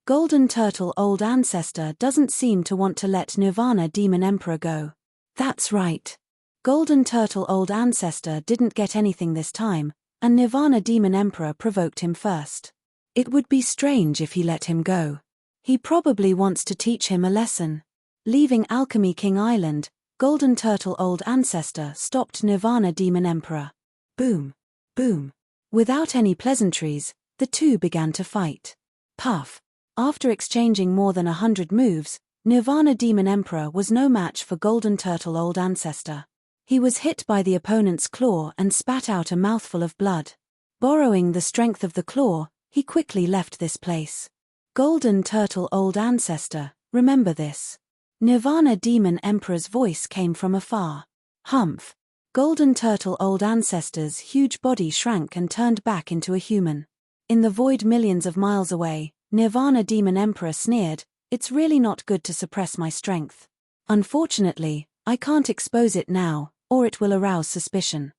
Golden Turtle Old Ancestor doesn't seem to want to let Nirvana Demon Emperor go. That's right. Golden Turtle Old Ancestor didn't get anything this time, and Nirvana Demon Emperor provoked him first. It would be strange if he let him go. He probably wants to teach him a lesson. Leaving Alchemy King Island, Golden Turtle Old Ancestor stopped Nirvana Demon Emperor. Boom. Boom. Without any pleasantries, the two began to fight. Puff. After exchanging more than 100 moves, Nirvana Demon Emperor was no match for Golden Turtle Old Ancestor. He was hit by the opponent's claw and spat out a mouthful of blood. Borrowing the strength of the claw, he quickly left this place. Golden Turtle Old Ancestor, remember this. Nirvana Demon Emperor's voice came from afar. Humph. Golden Turtle Old Ancestor's huge body shrank and turned back into a human. In the void millions of miles away, Nirvana Demon Emperor sneered, "It's really not good to suppress my strength. Unfortunately, I can't expose it now, or it will arouse suspicion."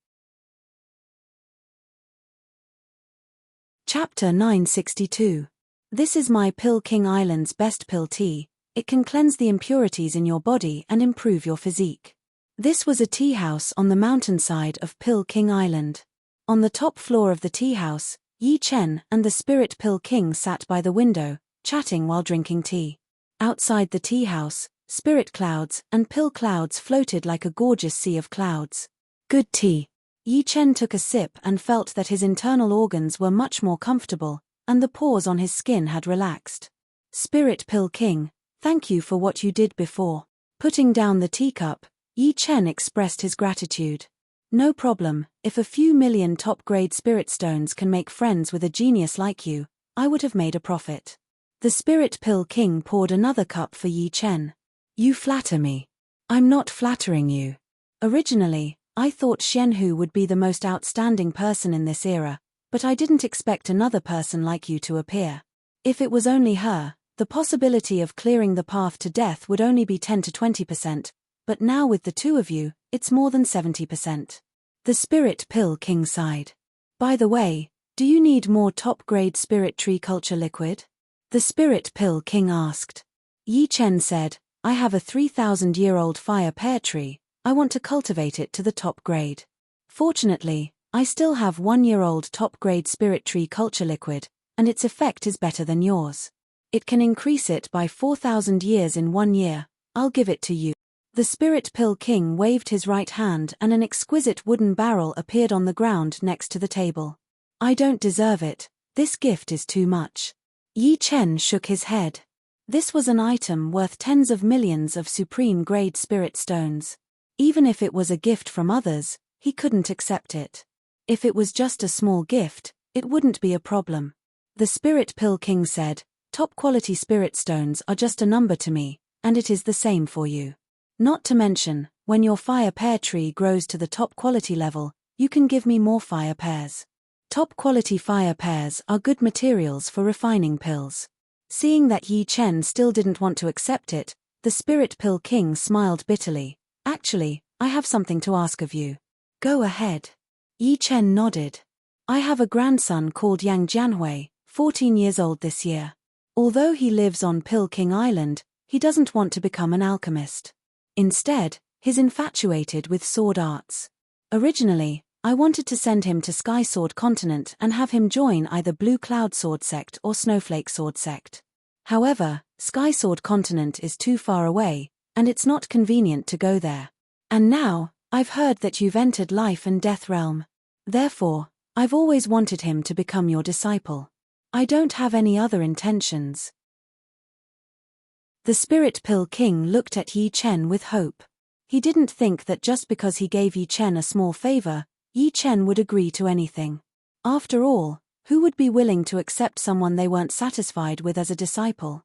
Chapter 962. This is my Pill King Island's best pill tea. It can cleanse the impurities in your body and improve your physique. This was a tea house on the mountainside of Pill King Island. On the top floor of the tea house, Yi Chen and the Spirit Pill King sat by the window, chatting while drinking tea. Outside the tea house, spirit clouds and pill clouds floated like a gorgeous sea of clouds. Good tea. Yi Chen took a sip and felt that his internal organs were much more comfortable, and the pores on his skin had relaxed. Spirit Pill King, thank you for what you did before. Putting down the teacup, Yi Chen expressed his gratitude. No problem, if a few million top-grade spirit stones can make friends with a genius like you, I would have made a profit. The Spirit Pill King poured another cup for Yi Chen. You flatter me. I'm not flattering you. Originally, I thought Xianhu would be the most outstanding person in this era, but I didn't expect another person like you to appear. If it was only her, the possibility of clearing the path to death would only be 10 to 20%, but now with the two of you, it's more than 70%. The Spirit Pill King sighed. By the way, do you need more top-grade spirit tree culture liquid? The Spirit Pill King asked. Yi Chen said, I have a 3,000-year-old fire pear tree, I want to cultivate it to the top grade. Fortunately, I still have 1-year-old top-grade spirit tree culture liquid, and its effect is better than yours. It can increase it by 4,000 years in 1 year, I'll give it to you. The Spirit Pill King waved his right hand and an exquisite wooden barrel appeared on the ground next to the table. I don't deserve it, this gift is too much. Yi Chen shook his head. This was an item worth tens of millions of supreme-grade spirit stones. Even if it was a gift from others, he couldn't accept it. If it was just a small gift, it wouldn't be a problem. The Spirit Pill King said, top-quality spirit stones are just a number to me, and it is the same for you. Not to mention, when your fire pear tree grows to the top quality level, you can give me more fire pears. Top quality fire pears are good materials for refining pills. Seeing that Yi Chen still didn't want to accept it, the Spirit Pill King smiled bitterly. Actually, I have something to ask of you. Go ahead. Yi Chen nodded. I have a grandson called Yang Jianhui, 14 years old this year. Although he lives on Pill King Island, he doesn't want to become an alchemist. Instead, he's infatuated with sword arts. Originally, I wanted to send him to Sky Sword Continent and have him join either Blue Cloud Sword Sect or Snowflake Sword Sect. However, Sky Sword Continent is too far away, and it's not convenient to go there. And now, I've heard that you've entered Life and Death Realm. Therefore, I've always wanted him to become your disciple. I don't have any other intentions. The Spirit Pill King looked at Yi Chen with hope. He didn't think that just because he gave Yi Chen a small favor, Yi Chen would agree to anything. After all, who would be willing to accept someone they weren't satisfied with as a disciple?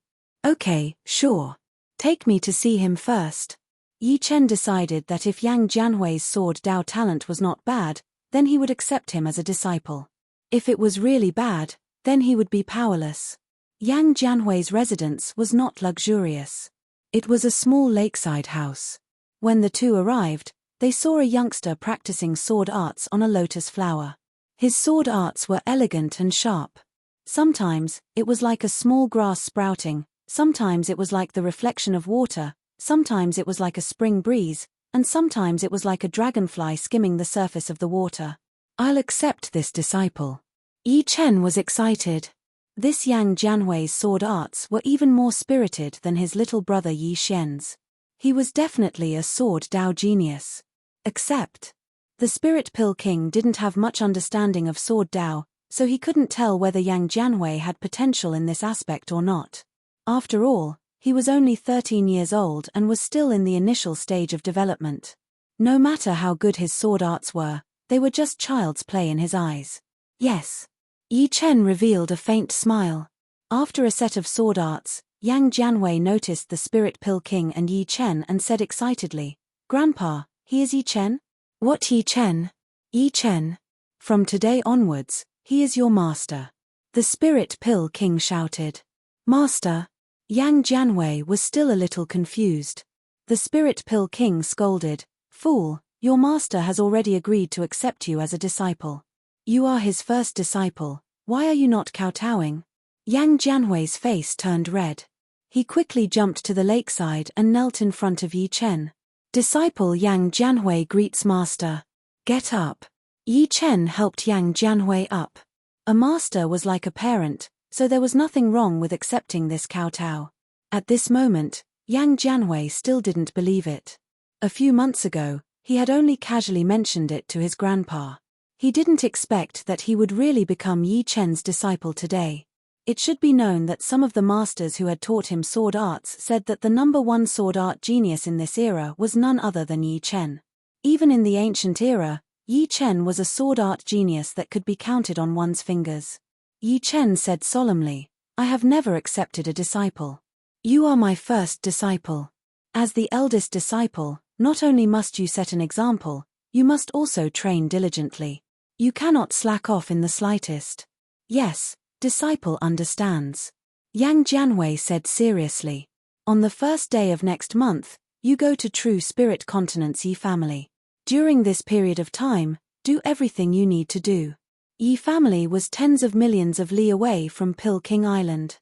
Okay, sure. Take me to see him first. Yi Chen decided that if Yang Jianhui's sword Dao talent was not bad, then he would accept him as a disciple. If it was really bad, then he would be powerless. Yang Jianhui's residence was not luxurious. It was a small lakeside house. When the two arrived, they saw a youngster practicing sword arts on a lotus flower. His sword arts were elegant and sharp. Sometimes, it was like a small grass sprouting, sometimes it was like the reflection of water, sometimes it was like a spring breeze, and sometimes it was like a dragonfly skimming the surface of the water. I'll accept this disciple. Yi Chen was excited. This Yang Jianhui's sword arts were even more spirited than his little brother Yi Xian's. He was definitely a sword Dao genius. Except, the Spirit Pill King didn't have much understanding of sword Dao, so he couldn't tell whether Yang Jianhui had potential in this aspect or not. After all, he was only 13 years old and was still in the initial stage of development. No matter how good his sword arts were, they were just child's play in his eyes. Yes. Yi Chen revealed a faint smile. After a set of sword arts, Yang Jianhui noticed the Spirit Pill King and Yi Chen and said excitedly, "Grandpa, he is Yi Chen?" "What Yi Chen?" "Yi Chen. From today onwards, he is your master." The Spirit Pill King shouted. "Master?" Yang Jianhui was still a little confused. The Spirit Pill King scolded, "Fool, your master has already agreed to accept you as a disciple. You are his first disciple, why are you not kowtowing?" Yang Jianhui's face turned red. He quickly jumped to the lakeside and knelt in front of Yi Chen. "Disciple Yang Jianhui greets master. Get up." Yi Chen helped Yang Jianhui up. A master was like a parent, so there was nothing wrong with accepting this kowtow. At this moment, Yang Jianhui still didn't believe it. A few months ago, he had only casually mentioned it to his grandpa. He didn't expect that he would really become Yi Chen's disciple today. It should be known that some of the masters who had taught him sword arts said that the #1 sword art genius in this era was none other than Yi Chen. Even in the ancient era, Yi Chen was a sword art genius that could be counted on one's fingers. Yi Chen said solemnly, "I have never accepted a disciple. You are my first disciple. As the eldest disciple, not only must you set an example, you must also train diligently. You cannot slack off in the slightest." "Yes, disciple understands." Yang Jianhui said seriously. "On the first day of next month, you go to True Spirit Continent's Yi family. During this period of time, do everything you need to do." Yi family was tens of millions of li away from Pill King Island.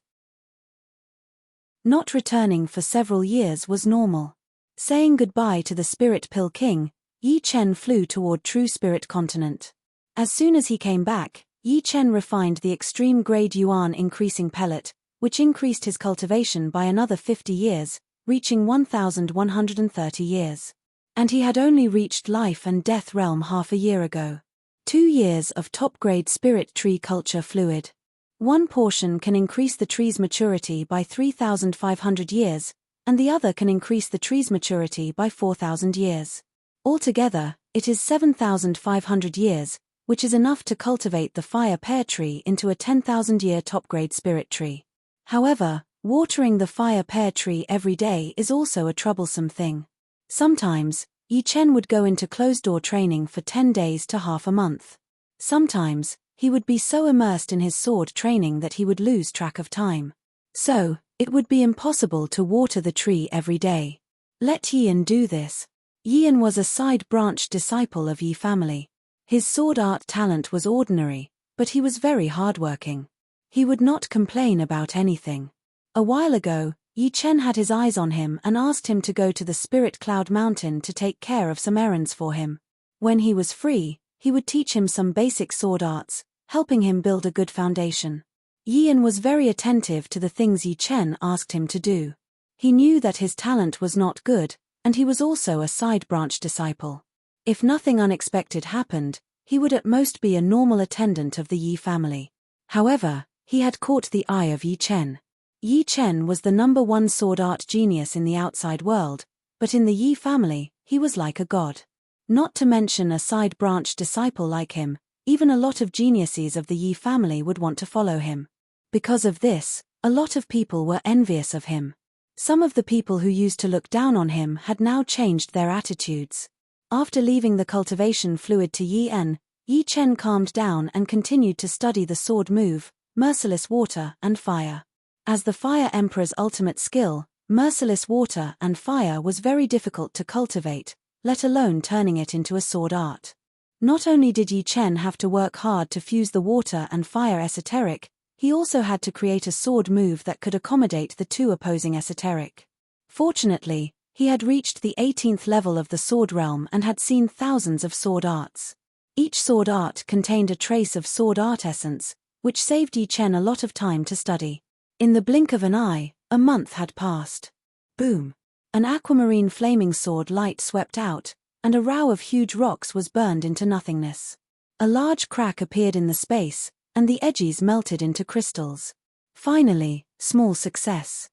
Not returning for several years was normal. Saying goodbye to the Spirit Pill King, Yi Chen flew toward True Spirit Continent. As soon as he came back, Yi Chen refined the extreme grade yuan increasing pellet, which increased his cultivation by another 50 years, reaching 1,130 years. And he had only reached life and death realm half a year ago. 2 years of top-grade spirit tree culture fluid. One portion can increase the tree's maturity by 3,500 years, and the other can increase the tree's maturity by 4,000 years. Altogether, it is 7,500 years, which is enough to cultivate the fire pear tree into a 10,000-year top-grade spirit tree. However, watering the fire pear tree every day is also a troublesome thing. Sometimes, Yi Chen would go into closed-door training for 10 days to half a month. Sometimes, he would be so immersed in his sword training that he would lose track of time. So, it would be impossible to water the tree every day. Let Yian do this. Yian was a side-branch disciple of Yi family. His sword art talent was ordinary, but he was very hardworking. He would not complain about anything. A while ago, Yi Chen had his eyes on him and asked him to go to the Spirit Cloud Mountain to take care of some errands for him. When he was free, he would teach him some basic sword arts, helping him build a good foundation. Yian was very attentive to the things Yi Chen asked him to do. He knew that his talent was not good, and he was also a side-branch disciple. If nothing unexpected happened, he would at most be a normal attendant of the Yi family. However, he had caught the eye of Yi Chen. Yi Chen was the #1 sword art genius in the outside world, but in the Yi family, he was like a god. Not to mention a side-branch disciple like him, even a lot of geniuses of the Yi family would want to follow him. Because of this, a lot of people were envious of him. Some of the people who used to look down on him had now changed their attitudes. After leaving the cultivation fluid to Yi Chen calmed down and continued to study the sword move, Merciless Water and Fire. As the Fire Emperor's ultimate skill, Merciless Water and Fire was very difficult to cultivate, let alone turning it into a sword art. Not only did Yi Chen have to work hard to fuse the water and fire esoteric, he also had to create a sword move that could accommodate the two opposing esoteric. Fortunately, he had reached the 18th level of the sword realm and had seen thousands of sword arts. Each sword art contained a trace of sword art essence, which saved Yi Chen a lot of time to study. In the blink of an eye, a month had passed. Boom! An aquamarine flaming sword light swept out, and a row of huge rocks was burned into nothingness. A large crack appeared in the space, and the edges melted into crystals. Finally, small success.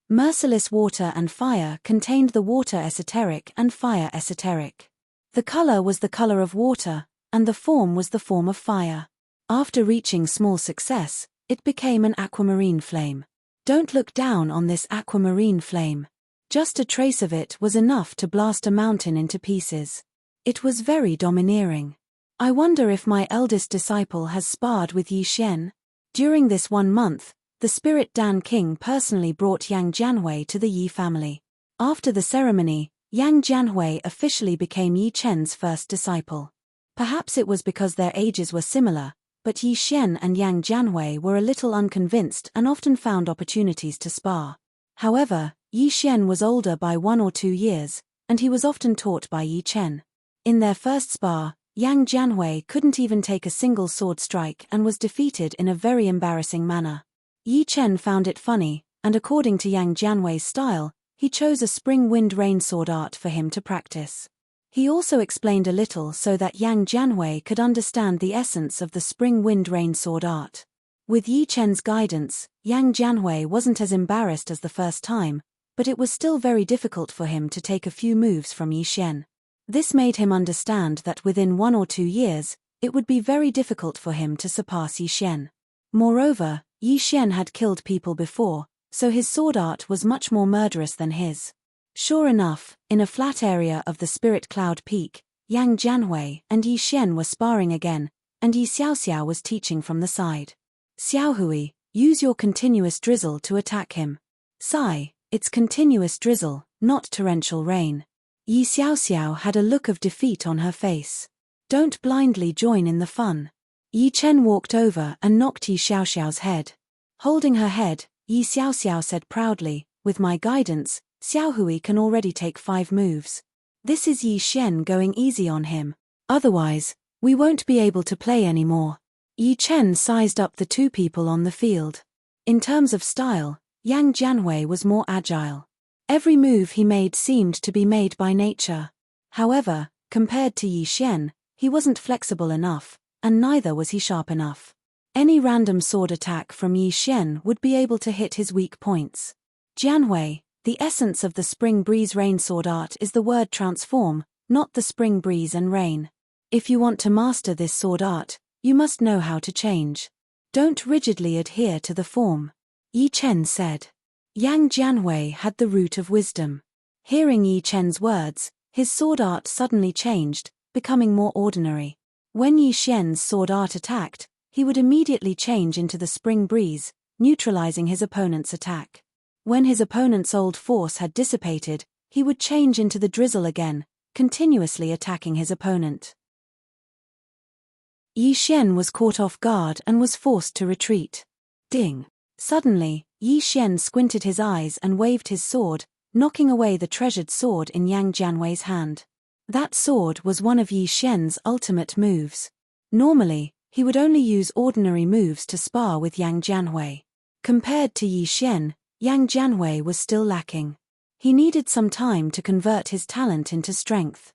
Merciless Water and Fire contained the water esoteric and fire esoteric. The color was the color of water, and the form was the form of fire. After reaching small success, it became an aquamarine flame. Don't look down on this aquamarine flame. Just a trace of it was enough to blast a mountain into pieces. It was very domineering. I wonder if my eldest disciple has sparred with Yi Chen. During this 1 month, the Spirit Dan King personally brought Yang Jianhui to the Yi family. After the ceremony, Yang Jianhui officially became Yi Chen's first disciple. Perhaps it was because their ages were similar, but Yi Chen and Yang Jianhui were a little unconvinced and often found opportunities to spar. However, Yi Chen was older by 1 or 2 years, and he was often taught by Yi Chen. In their first spar, Yang Jianhui couldn't even take a single sword strike and was defeated in a very embarrassing manner. Yi Chen found it funny, and according to Yang Jianhui's style, he chose a spring wind rain sword art for him to practice. He also explained a little so that Yang Jianhui could understand the essence of the spring wind rain sword art. With Yi Chen's guidance, Yang Jianhui wasn't as embarrassed as the first time, but it was still very difficult for him to take a few moves from Yi Chen. This made him understand that within 1 or 2 years, it would be very difficult for him to surpass Yi Chen. Moreover, Yi Chen had killed people before, so his sword art was much more murderous than his. Sure enough, in a flat area of the Spirit Cloud Peak, Yang Jianhui and Yi Chen were sparring again, and Yi Xiaoxiao was teaching from the side. Xiaohui, use your continuous drizzle to attack him. Sigh, it's continuous drizzle, not torrential rain. Yi Xiaoxiao had a look of defeat on her face. Don't blindly join in the fun. Yi Chen walked over and knocked Yi Xiaoxiao's head. Holding her head, Yi Xiaoxiao said proudly, with my guidance, Xiaohui can already take 5 moves. This is Yi Chen going easy on him. Otherwise, we won't be able to play anymore. Yi Chen sized up the 2 people on the field. In terms of style, Yang Jianhui was more agile. Every move he made seemed to be made by nature. However, compared to Yi Xian, he wasn't flexible enough, and neither was he sharp enough. Any random sword attack from Yi Xian would be able to hit his weak points. Jianhui, the essence of the spring breeze rain sword art is the word transform, not the spring breeze and rain. If you want to master this sword art, you must know how to change. Don't rigidly adhere to the form. Yi Chen said. Yang Jianhui had the root of wisdom. Hearing Yi Chen's words, his sword art suddenly changed, becoming more ordinary. When Yi Xian's sword art attacked, he would immediately change into the spring breeze, neutralizing his opponent's attack. When his opponent's old force had dissipated, he would change into the drizzle again, continuously attacking his opponent. Yi Xian was caught off guard and was forced to retreat. Ding! Suddenly, Yi Xian squinted his eyes and waved his sword, knocking away the treasured sword in Yang Jianhui's hand. That sword was one of Yi Xian's ultimate moves. Normally, he would only use ordinary moves to spar with Yang Jianhui. Compared to Yi Xian, Yang Jianhui was still lacking. He needed some time to convert his talent into strength.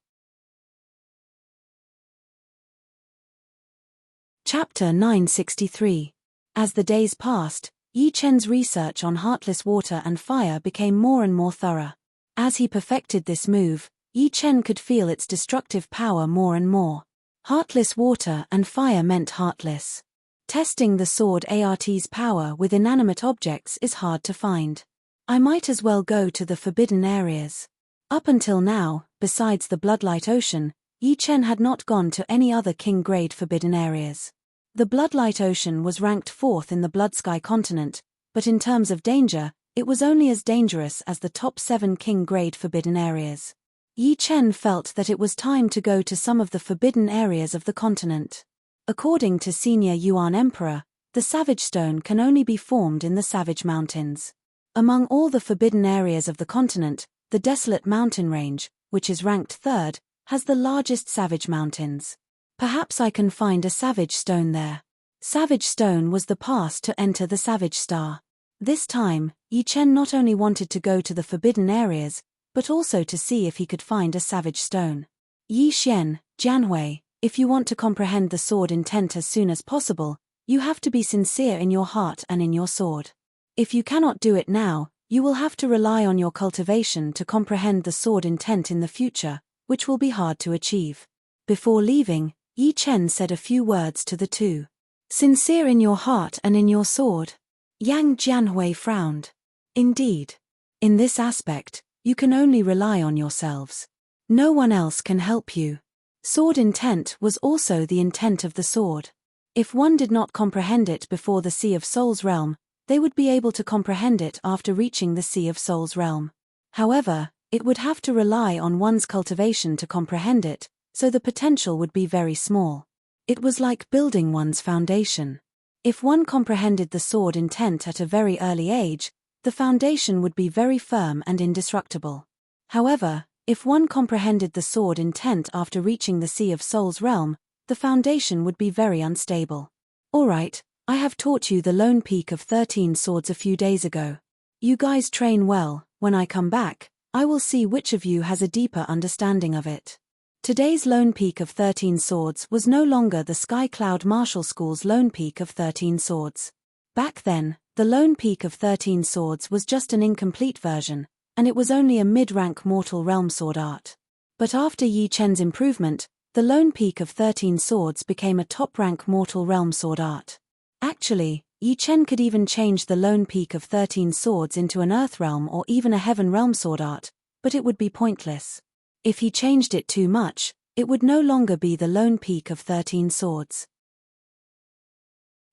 Chapter 963. As the days passed, Yi Chen's research on heartless water and fire became more and more thorough. As he perfected this move, Yi Chen could feel its destructive power more and more. Heartless water and fire meant heartless. Testing the sword art's power with inanimate objects is hard to find. I might as well go to the forbidden areas. Up until now, besides the Bloodlight Ocean, Yi Chen had not gone to any other king-grade forbidden areas. The Bloodlight Ocean was ranked 4th in the Bloodsky continent, but in terms of danger, it was only as dangerous as the top 7 king-grade forbidden areas. Yi Chen felt that it was time to go to some of the forbidden areas of the continent. According to Senior Yuan Emperor, the Savage Stone can only be formed in the Savage Mountains. Among all the forbidden areas of the continent, the Desolate Mountain Range, which is ranked 3rd, has the largest Savage Mountains. Perhaps I can find a Savage Stone there. Savage Stone was the pass to enter the Savage Star. This time, Yi Chen not only wanted to go to the forbidden areas, but also to see if he could find a Savage Stone. Yi Xian, Jianhui, if you want to comprehend the sword intent as soon as possible, you have to be sincere in your heart and in your sword. If you cannot do it now, you will have to rely on your cultivation to comprehend the sword intent in the future, which will be hard to achieve. Before leaving, Yi Chen said a few words to the two. Sincere in your heart and in your sword. Yang Jianhui frowned. Indeed. In this aspect, you can only rely on yourselves. No one else can help you. Sword intent was also the intent of the sword. If one did not comprehend it before the Sea of Souls realm, they would be able to comprehend it after reaching the Sea of Souls realm. However, it would have to rely on one's cultivation to comprehend it, so the potential would be very small. It was like building one's foundation. If one comprehended the sword intent at a very early age, the foundation would be very firm and indestructible. However, if one comprehended the sword intent after reaching the Sea of Souls realm, the foundation would be very unstable. Alright, I have taught you the lone peak of 13 swords a few days ago. You guys train well. When I come back, I will see which of you has a deeper understanding of it. Today's Lone Peak of 13 Swords was no longer the Sky Cloud Martial School's Lone Peak of 13 Swords. Back then, the Lone Peak of 13 Swords was just an incomplete version, and it was only a mid-rank mortal realm sword art. But after Yi Chen's improvement, the Lone Peak of 13 Swords became a top-rank mortal realm sword art. Actually, Yi Chen could even change the Lone Peak of 13 Swords into an Earth Realm or even a Heaven Realm sword art, but it would be pointless. If he changed it too much, it would no longer be the Lone Peak of 13 Swords.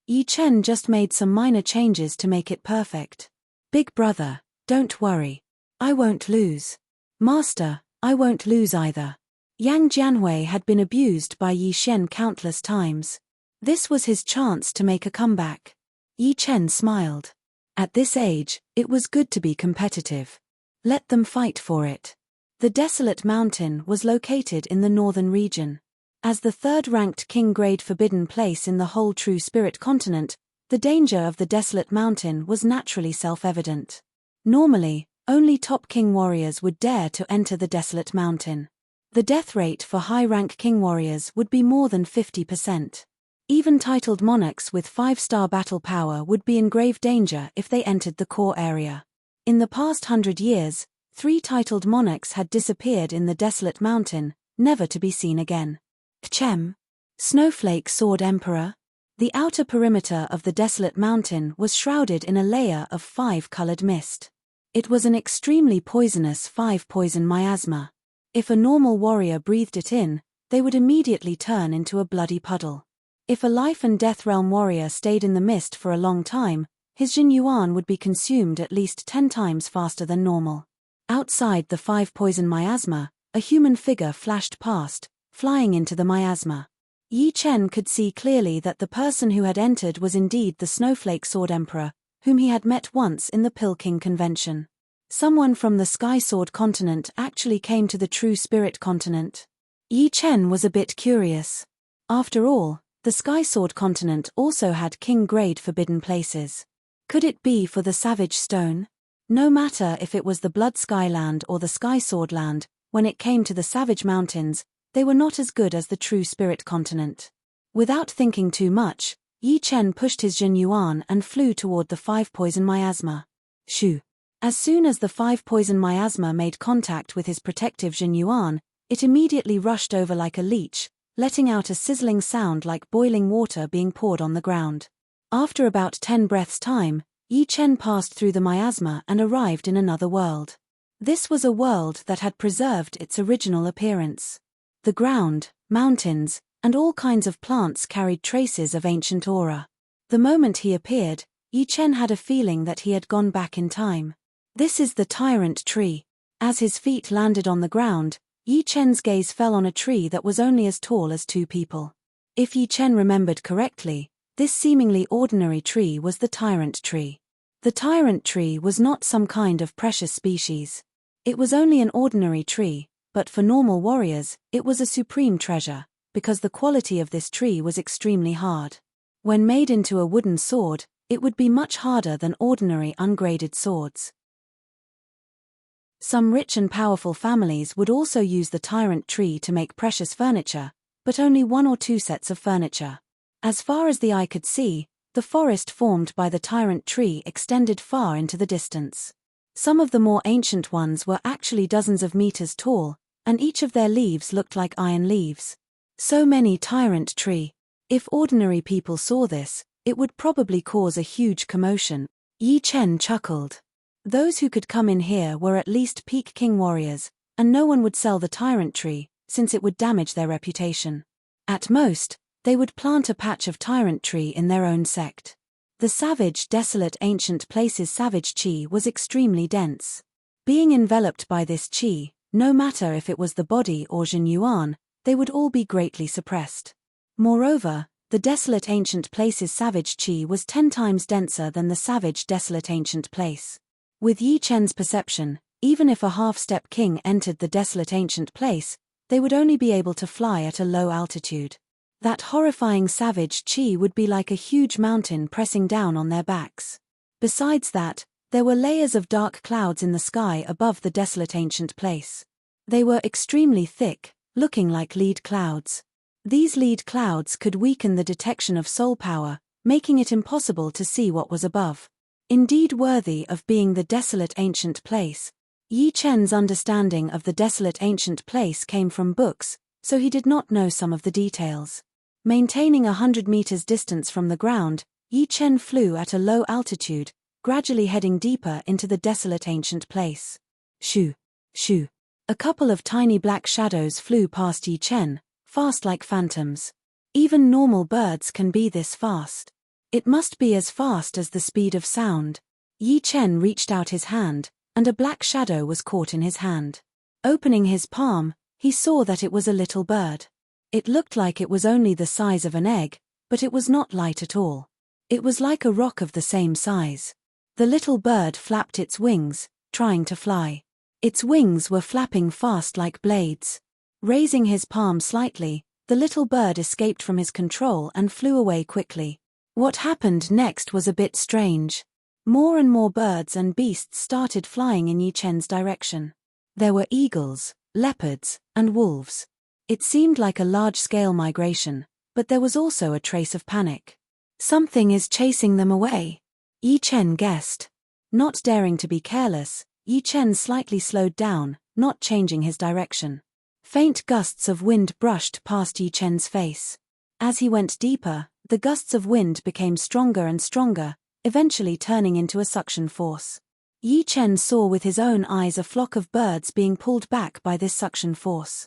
Yi Chen just made some minor changes to make it perfect. Big brother, don't worry. I won't lose. Master, I won't lose either. Yang Jianhui had been abused by Yi Xian countless times. This was his chance to make a comeback. Yi Chen smiled. At this age, it was good to be competitive. Let them fight for it. The Desolate Mountain was located in the northern region. As the third-ranked king-grade forbidden place in the whole True Spirit continent, The danger of the desolate mountain was naturally self-evident. Normally, only top king warriors would dare to enter the desolate mountain. The death rate for high-rank king warriors would be more than 50%. Even titled monarchs with 5-star battle power would be in grave danger if they entered the core area. In the past 100 years, 3 titled monarchs had disappeared in the desolate mountain, never to be seen again. Chem. Snowflake Sword Emperor. The outer perimeter of the desolate mountain was shrouded in a layer of 5-colored mist. It was an extremely poisonous 5-poison miasma. If a normal warrior breathed it in, they would immediately turn into a bloody puddle. If a life and death realm warrior stayed in the mist for a long time, his Jin Yuan would be consumed at least 10 times faster than normal. Outside the 5-poison miasma, a human figure flashed past, flying into the miasma. Yi Chen could see clearly that the person who had entered was indeed the Snowflake Sword Emperor, whom he had met once in the Pill King convention. Someone from the Sky Sword continent actually came to the True Spirit continent. Yi Chen was a bit curious. After all, the Sky Sword continent also had king-grade forbidden places. Could it be for the Savage Stone? No matter if it was the Blood Skyland or the Sky Sword Land, when it came to the Savage Mountains, they were not as good as the True Spirit continent. Without thinking too much, Yi Chen pushed his Jin Yuan and flew toward the 5-poison miasma. Shoo! As soon as the 5-poison miasma made contact with his protective Jin Yuan, it immediately rushed over like a leech, letting out a sizzling sound like boiling water being poured on the ground. After about 10 breaths' time, Yi Chen passed through the miasma and arrived in another world. This was a world that had preserved its original appearance. The ground, mountains, and all kinds of plants carried traces of ancient aura. The moment he appeared, Yi Chen had a feeling that he had gone back in time. This is the Tyrant Tree. As his feet landed on the ground, Yi Chen's gaze fell on a tree that was only as tall as 2 people. If Yi Chen remembered correctly, this seemingly ordinary tree was the Tyrant Tree. The Tyrant Tree was not some kind of precious species. It was only an ordinary tree, but for normal warriors, it was a supreme treasure, because the quality of this tree was extremely hard. When made into a wooden sword, it would be much harder than ordinary ungraded swords. Some rich and powerful families would also use the Tyrant Tree to make precious furniture, but only 1 or 2 sets of furniture. As far as the eye could see, the forest formed by the Tyrant Tree extended far into the distance. Some of the more ancient ones were actually dozens of meters tall, and each of their leaves looked like iron leaves. So many Tyrant Tree. If ordinary people saw this, it would probably cause a huge commotion. Yi Chen chuckled. Those who could come in here were at least peak king warriors, and no one would sell the Tyrant Tree, since it would damage their reputation. At most, they would plant a patch of Tyrant Tree in their own sect. The savage, desolate ancient place's savage chi was extremely dense. Being enveloped by this chi, no matter if it was the body or Jin Yuan, they would all be greatly suppressed. Moreover, the desolate ancient place's savage chi was 10 times denser than the savage desolate ancient place. With Yi Chen's perception, even if a half-step king entered the desolate ancient place, they would only be able to fly at a low altitude. That horrifying savage chi would be like a huge mountain pressing down on their backs. Besides that, there were layers of dark clouds in the sky above the desolate ancient place. They were extremely thick, looking like lead clouds. These lead clouds could weaken the detection of soul power, making it impossible to see what was above. Indeed worthy of being the desolate ancient place. Yi Chen's understanding of the desolate ancient place came from books, so he did not know some of the details. Maintaining 100 meters distance from the ground, Yi Chen flew at a low altitude, gradually heading deeper into the desolate ancient place. Shoo! Shoo! A couple of tiny black shadows flew past Yi Chen, fast like phantoms. Even normal birds can be this fast. It must be as fast as the speed of sound. Yi Chen reached out his hand, and a black shadow was caught in his hand. Opening his palm, he saw that it was a little bird. It looked like it was only the size of an egg, but it was not light at all. It was like a rock of the same size. The little bird flapped its wings, trying to fly. Its wings were flapping fast like blades. Raising his palm slightly, the little bird escaped from his control and flew away quickly. What happened next was a bit strange. More and more birds and beasts started flying in Yi Chen's direction. There were eagles, leopards, and wolves. It seemed like a large-scale migration, but there was also a trace of panic. Something is chasing them away, Yi Chen guessed. Not daring to be careless, Yi Chen slightly slowed down, not changing his direction. Faint gusts of wind brushed past Yi Chen's face. As he went deeper, the gusts of wind became stronger and stronger, eventually turning into a suction force. Yi Chen saw with his own eyes a flock of birds being pulled back by this suction force.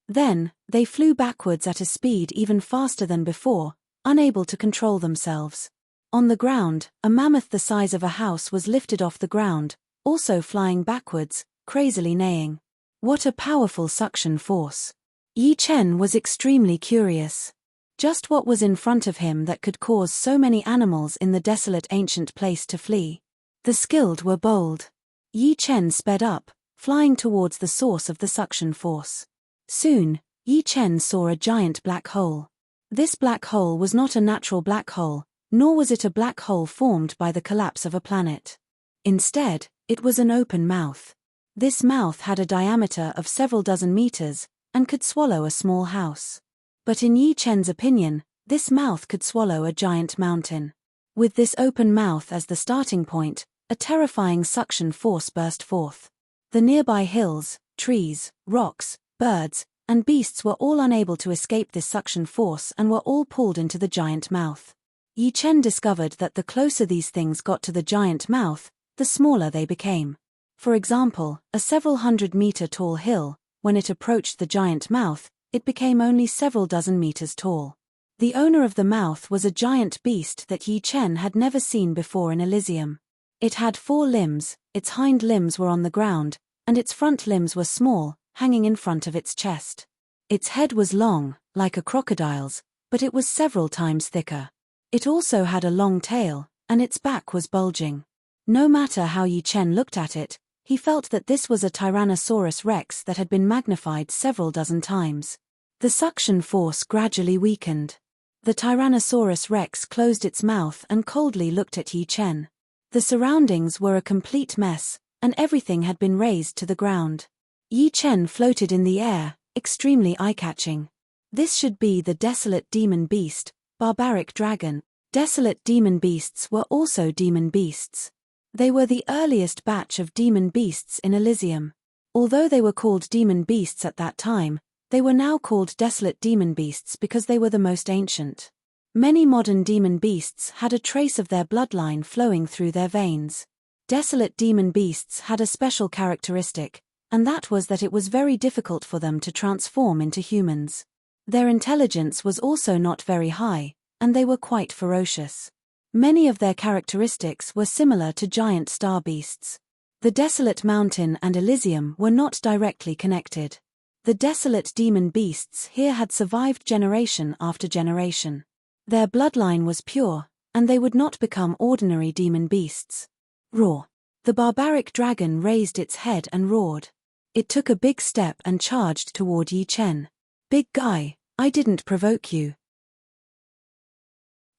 Then, they flew backwards at a speed even faster than before, unable to control themselves. On the ground, a mammoth the size of a house was lifted off the ground, also flying backwards, crazily neighing. What a powerful suction force! Yi Chen was extremely curious. Just what was in front of him that could cause so many animals in the desolate ancient place to flee? The skilled were bold. Yi Chen sped up, flying towards the source of the suction force. Soon, Yi Chen saw a giant black hole. This black hole was not a natural black hole, nor was it a black hole formed by the collapse of a planet. Instead, it was an open mouth. This mouth had a diameter of several dozen meters, and could swallow a small house. But in Yi Chen's opinion, this mouth could swallow a giant mountain. With this open mouth as the starting point, a terrifying suction force burst forth. The nearby hills, trees, rocks, birds, and beasts were all unable to escape this suction force and were all pulled into the giant mouth. Yi Chen discovered that the closer these things got to the giant mouth, the smaller they became. For example, a several 100-meter tall hill, when it approached the giant mouth, it became only several dozen meters tall. The owner of the mouth was a giant beast that Yi Chen had never seen before in Elysium. It had 4 limbs, its hind limbs were on the ground, and its front limbs were small, hanging in front of its chest. Its head was long, like a crocodile's, but it was several times thicker. It also had a long tail, and its back was bulging. No matter how Yi Chen looked at it, he felt that this was a Tyrannosaurus rex that had been magnified several dozen times. The suction force gradually weakened. The Tyrannosaurus rex closed its mouth and coldly looked at Yi Chen. The surroundings were a complete mess, and everything had been razed to the ground. Yi Chen floated in the air, extremely eye-catching. This should be the desolate demon beast, barbaric dragon. Desolate demon beasts were also demon beasts. They were the earliest batch of demon beasts in Elysium. Although they were called demon beasts at that time, they were now called desolate demon beasts because they were the most ancient. Many modern demon beasts had a trace of their bloodline flowing through their veins. Desolate demon beasts had a special characteristic, and that was that it was very difficult for them to transform into humans. Their intelligence was also not very high, and they were quite ferocious. Many of their characteristics were similar to giant star beasts. The Desolate Mountain and Elysium were not directly connected. The desolate demon beasts here had survived generation after generation. Their bloodline was pure, and they would not become ordinary demon beasts. Roar! The barbaric dragon raised its head and roared. It took a big step and charged toward Yi Chen. "Big guy, I didn't provoke you."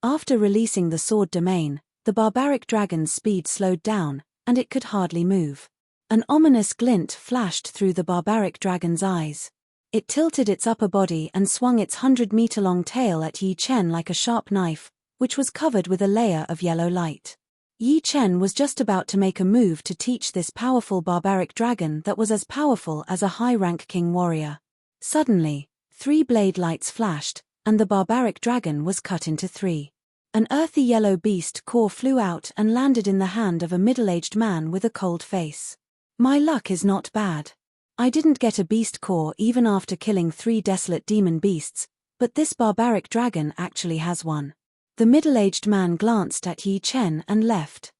After releasing the sword domain, the barbaric dragon's speed slowed down, and it could hardly move. An ominous glint flashed through the barbaric dragon's eyes. It tilted its upper body and swung its 100-meter-long tail at Yi Chen like a sharp knife, which was covered with a layer of yellow light. Yi Chen was just about to make a move to teach this powerful barbaric dragon that was as powerful as a high-rank king warrior. Suddenly, 3 blade lights flashed, and the barbaric dragon was cut into 3. An earthy yellow beast core flew out and landed in the hand of a middle-aged man with a cold face. "My luck is not bad. I didn't get a beast core even after killing 3 desolate demon beasts, but this barbaric dragon actually has one." The middle-aged man glanced at Yi Chen and left.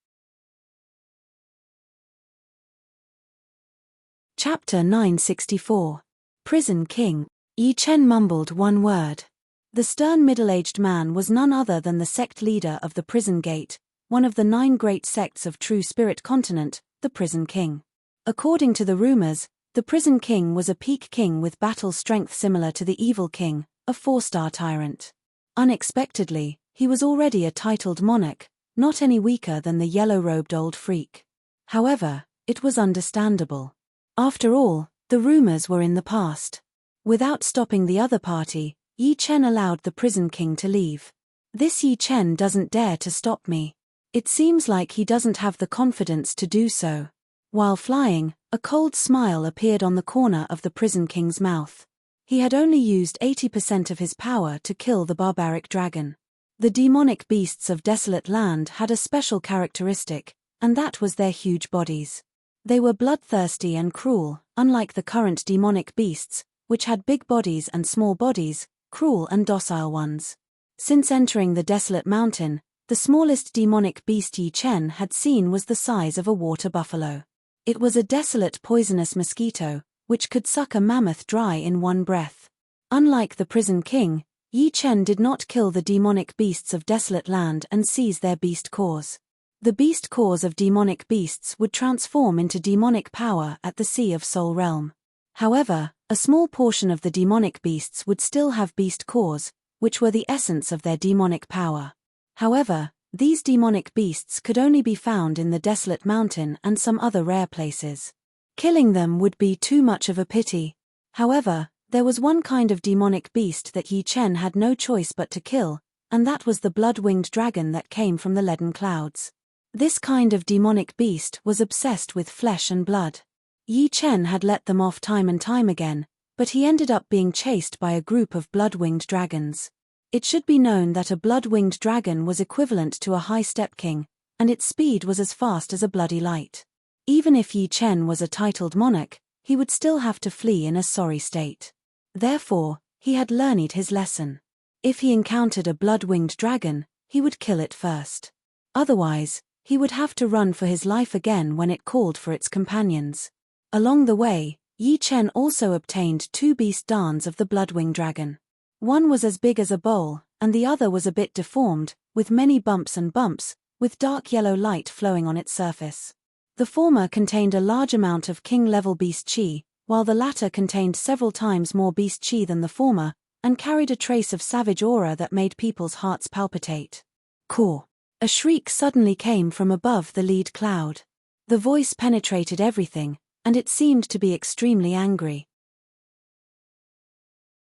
Chapter 964. Prison King. Yi Chen mumbled one word. The stern middle-aged man was none other than the sect leader of the Prison Gate, one of the 9 great sects of True Spirit Continent, the Prison King. According to the rumors, the Prison King was a peak king with battle strength similar to the Evil King, a 4-star tyrant. Unexpectedly, he was already a titled monarch, not any weaker than the yellow-robed old freak. However, it was understandable. After all, the rumors were in the past. Without stopping the other party, Yi Chen allowed the prison king to leave. This Yi Chen doesn't dare to stop me. It seems like he doesn't have the confidence to do so. While flying, a cold smile appeared on the corner of the prison king's mouth. He had only used 80% of his power to kill the barbaric dragon. The demonic beasts of Desolate Land had a special characteristic, and that was their huge bodies. They were bloodthirsty and cruel, unlike the current demonic beasts, which had big bodies and small bodies, cruel and docile ones. Since entering the Desolate Mountain, the smallest demonic beast Yi Chen had seen was the size of a water buffalo. It was a desolate poisonous mosquito, which could suck a mammoth dry in one breath. Unlike the prison king, Yi Chen did not kill the demonic beasts of Desolate Land and seize their beast cores. The beast cores of demonic beasts would transform into demonic power at the Sea of Soul Realm. However, a small portion of the demonic beasts would still have beast cores, which were the essence of their demonic power. However, these demonic beasts could only be found in the Desolate Mountain and some other rare places. Killing them would be too much of a pity. However, there was one kind of demonic beast that Yi Chen had no choice but to kill, and that was the blood-winged dragon that came from the leaden clouds. This kind of demonic beast was obsessed with flesh and blood. Yi Chen had let them off time and time again, but he ended up being chased by a group of blood-winged dragons. It should be known that a blood-winged dragon was equivalent to a high step king, and its speed was as fast as a bloody light. Even if Yi Chen was a titled monarch, he would still have to flee in a sorry state. Therefore, he had learned his lesson. If he encountered a blood-winged dragon, he would kill it first. Otherwise, he would have to run for his life again when it called for its companions. Along the way, Yi Chen also obtained 2 beast dons of the blood-winged dragon. One was as big as a bowl, and the other was a bit deformed, with many bumps and bumps, with dark yellow light flowing on its surface. The former contained a large amount of king-level beast chi, while the latter contained several times more beast chi than the former, and carried a trace of savage aura that made people's hearts palpitate. Caw! A shriek suddenly came from above the lead cloud. The voice penetrated everything, and it seemed to be extremely angry.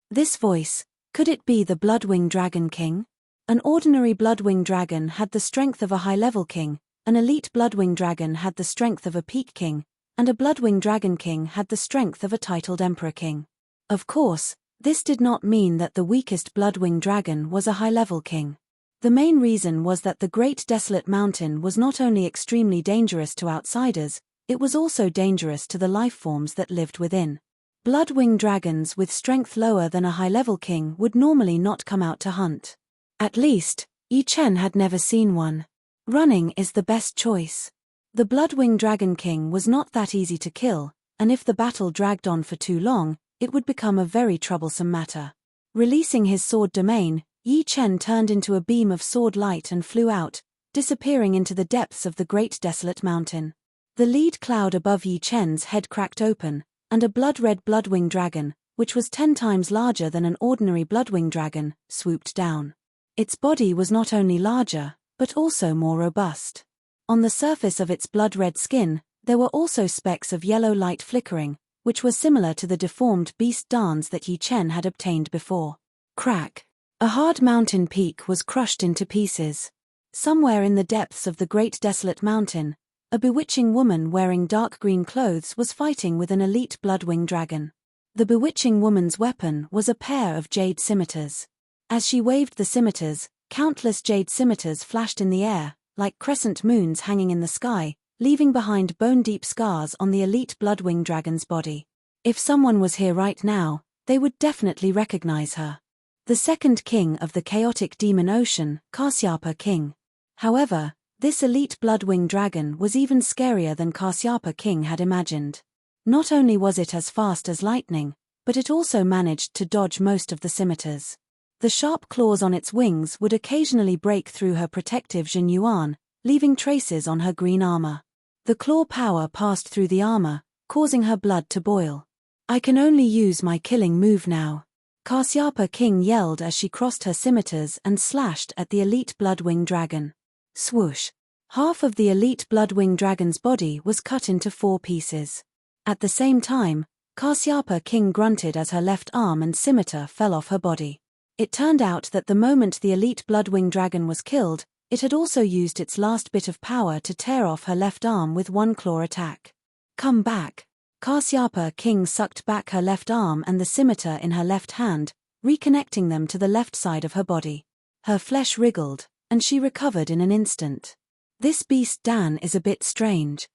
This voice, could it be the Blood-winged Dragon King? An ordinary Blood-winged dragon had the strength of a high-level king, an elite Blood-winged dragon had the strength of a peak king, and a Blood-winged Dragon King had the strength of a titled Emperor King. Of course, this did not mean that the weakest Blood-winged dragon was a high-level king. The main reason was that the Great Desolate Mountain was not only extremely dangerous to outsiders, it was also dangerous to the life forms that lived within. Blood-winged dragons with strength lower than a high-level king would normally not come out to hunt. At least, Yi Chen had never seen one. Running is the best choice. The Blood-winged Dragon King was not that easy to kill, and if the battle dragged on for too long, it would become a very troublesome matter. Releasing his sword domain, Yi Chen turned into a beam of sword light and flew out, disappearing into the depths of the Great Desolate Mountain. The lead cloud above Yi Chen's head cracked open, and a blood-red blood-winged dragon, which was 10 times larger than an ordinary blood-winged dragon, swooped down. Its body was not only larger, but also more robust. On the surface of its blood-red skin, there were also specks of yellow light flickering, which were similar to the deformed beast dons that Yi Chen had obtained before. Crack! A hard mountain peak was crushed into pieces. Somewhere in the depths of the Great Desolate Mountain, a bewitching woman wearing dark green clothes was fighting with an elite blood-winged dragon. The bewitching woman's weapon was a pair of jade scimitars. As she waved the scimitars, countless jade scimitars flashed in the air, like crescent moons hanging in the sky, leaving behind bone-deep scars on the elite blood-winged dragon's body. If someone was here right now, they would definitely recognize her. The second king of the chaotic demon ocean, Kasyapa King. However, this elite blood-winged dragon was even scarier than Kasyapa King had imagined. Not only was it as fast as lightning, but it also managed to dodge most of the scimitars. The sharp claws on its wings would occasionally break through her protective jinyuan, leaving traces on her green armor. The claw power passed through the armor, causing her blood to boil. I can only use my killing move now. Kashyapa King yelled as she crossed her scimitars and slashed at the elite Bloodwing dragon. Swoosh! Half of the elite Bloodwing dragon's body was cut into 4 pieces. At the same time, Kashyapa King grunted as her left arm and scimitar fell off her body. It turned out that the moment the elite Bloodwing dragon was killed, it had also used its last bit of power to tear off her left arm with 1 claw attack. Come back! Kashyapa King sucked back her left arm and the scimitar in her left hand, reconnecting them to the left side of her body. Her flesh wriggled, and she recovered in an instant. This beast Dan is a bit strange.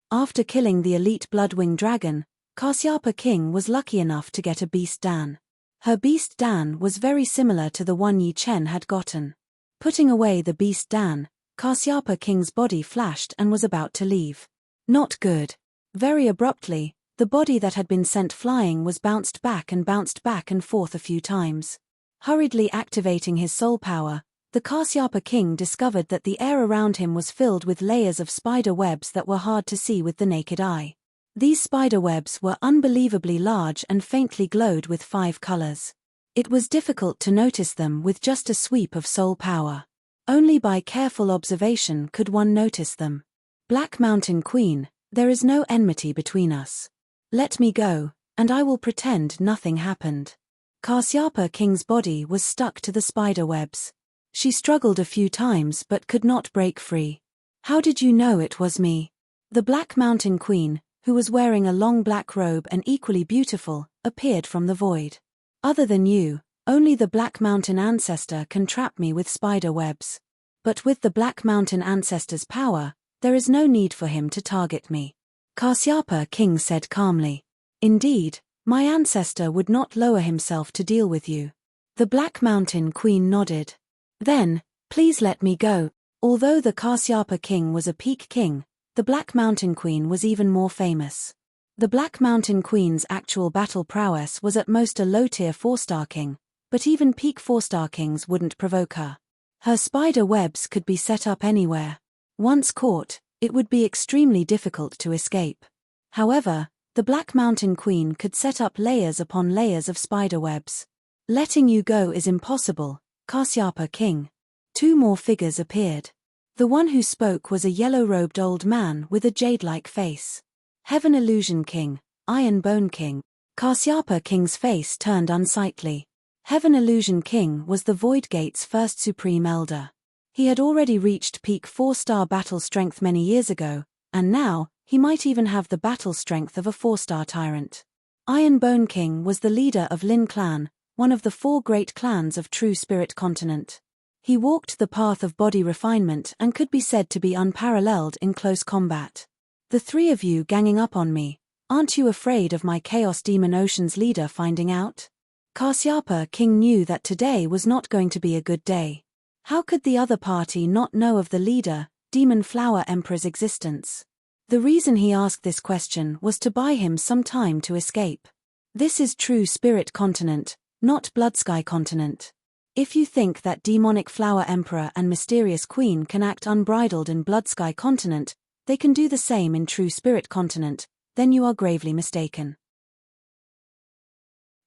After killing the elite Bloodwing dragon, Kashyapa King was lucky enough to get a beast Dan. Her beast Dan was very similar to the one Yi Chen had gotten. Putting away the beast Dan, Kashyapa King's body flashed and was about to leave. Not good. Very abruptly, the body that had been sent flying was bounced back and forth a few times. Hurriedly activating his soul power, the Kashyapa King discovered that the air around him was filled with layers of spider webs that were hard to see with the naked eye. These spider webs were unbelievably large and faintly glowed with 5 colors. It was difficult to notice them with just a sweep of soul power. Only by careful observation could one notice them. Black Mountain Queen, there is no enmity between us. Let me go, and I will pretend nothing happened. Kashyapa King's body was stuck to the spider webs. She struggled a few times but could not break free. How did you know it was me? The Black Mountain Queen, who was wearing a long black robe and equally beautiful, appeared from the void. Other than you, only the Black Mountain Ancestor can trap me with spider webs. But with the Black Mountain Ancestor's power, there is no need for him to target me. Kashyapa King said calmly. Indeed, my ancestor would not lower himself to deal with you. The Black Mountain Queen nodded. Then, please let me go. Although the Kashyapa King was a peak king, the Black Mountain Queen was even more famous. The Black Mountain Queen's actual battle prowess was at most a low-tier 4-star king, but even peak 4-star kings wouldn't provoke her. Her spider webs could be set up anywhere. Once caught, it would be extremely difficult to escape. However, the Black Mountain Queen could set up layers upon layers of spider webs. Letting you go is impossible, Kashyapa King. 2 more figures appeared. The one who spoke was a yellow-robed old man with a jade-like face. Heaven Illusion King, Iron Bone King. Kashyapa King's face turned unsightly. Heaven Illusion King was the Void Gate's first Supreme Elder. He had already reached peak 4-star battle strength many years ago, and now, he might even have the battle strength of a 4-star tyrant. Iron Bone King was the leader of Lin Clan, one of the 4 great clans of True Spirit Continent. He walked the path of body refinement and could be said to be unparalleled in close combat. The 3 of you ganging up on me, aren't you afraid of my Chaos Demon Ocean's leader finding out? Kashyapa King knew that today was not going to be a good day. How could the other party not know of the leader, Demon Flower Emperor's existence? The reason he asked this question was to buy him some time to escape. This is True Spirit Continent, not Bloodsky Continent. If you think that Demonic Flower Emperor and Mysterious Queen can act unbridled in Bloodsky Continent, they can do the same in True Spirit Continent, then you are gravely mistaken.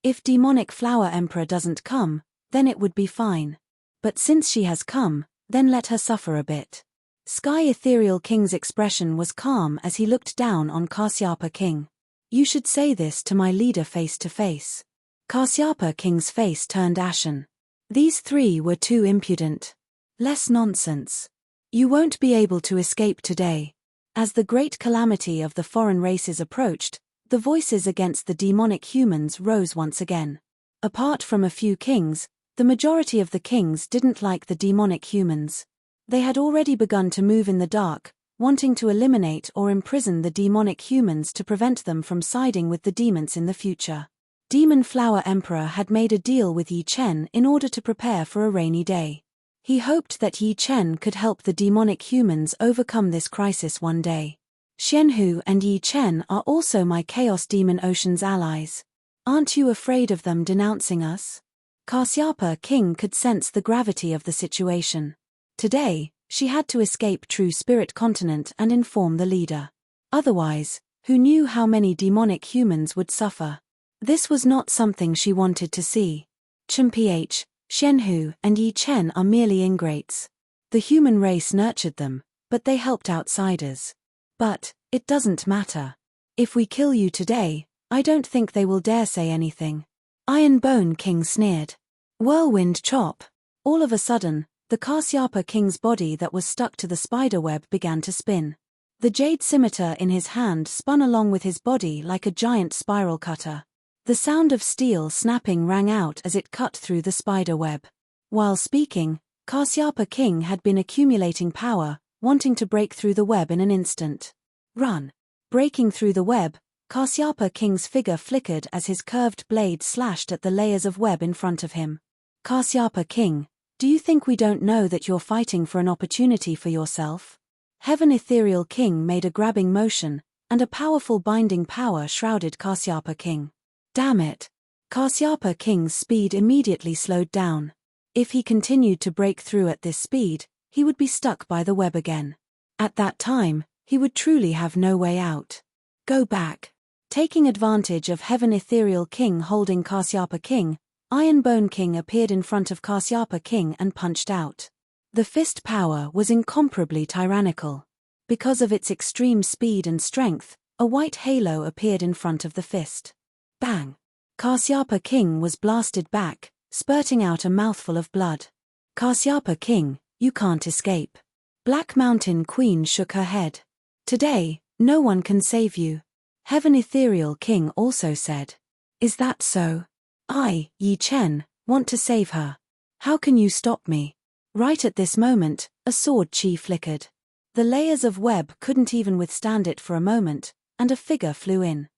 If Demonic Flower Emperor doesn't come, then it would be fine. But since she has come, then let her suffer a bit. Sky Ethereal King's expression was calm as he looked down on Kashyapa King. You should say this to my leader face to face. Kashyapa King's face turned ashen. These 3 were too impudent. Less nonsense. You won't be able to escape today. As the great calamity of the foreign races approached, the voices against the demonic humans rose once again. Apart from a few kings, the majority of the kings didn't like the demonic humans. They had already begun to move in the dark, wanting to eliminate or imprison the demonic humans to prevent them from siding with the demons in the future. Demon Flower Emperor had made a deal with Yi Chen in order to prepare for a rainy day. He hoped that Yi Chen could help the demonic humans overcome this crisis one day. Xianhu and Yi Chen are also my Chaos Demon Ocean's allies. Aren't you afraid of them denouncing us? Kashyapa King could sense the gravity of the situation. Today, she had to escape True Spirit Continent and inform the leader. Otherwise, who knew how many demonic humans would suffer? This was not something she wanted to see. Chen Ph, Xianhu, and Yi Chen are merely ingrates. The human race nurtured them, but they helped outsiders. But it doesn't matter. If we kill you today, I don't think they will dare say anything. Iron Bone King sneered. Whirlwind chop. All of a sudden, the Kasyapa King's body that was stuck to the spider web began to spin. The jade scimitar in his hand spun along with his body like a giant spiral cutter. The sound of steel snapping rang out as it cut through the spider web. While speaking, Kasyapa King had been accumulating power, wanting to break through the web in an instant. Run! Breaking through the web, Kasyapa King's figure flickered as his curved blade slashed at the layers of web in front of him. Kasyapa King, do you think we don't know that you're fighting for an opportunity for yourself? Heaven Ethereal King made a grabbing motion, and a powerful binding power shrouded Kasyapa King. Damn it! Kasyapa King's speed immediately slowed down. If he continued to break through at this speed, he would be stuck by the web again. At that time, he would truly have no way out. Go back. Taking advantage of Heaven Ethereal King holding Kasyapa King, Iron Bone King appeared in front of Kasyapa King and punched out. The fist power was incomparably tyrannical. Because of its extreme speed and strength, a white halo appeared in front of the fist. Bang! Kasyapa King was blasted back, spurting out a mouthful of blood. Kasyapa King, you can't escape. Black Mountain Queen shook her head. Today, no one can save you. Heaven Ethereal King also said. Is that so? I, Yi Chen, want to save her. How can you stop me? Right at this moment, a sword chi flickered. The layers of web couldn't even withstand it for a moment, and a figure flew in.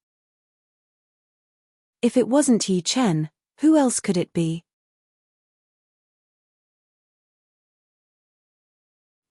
If it wasn't Yi Chen, who else could it be?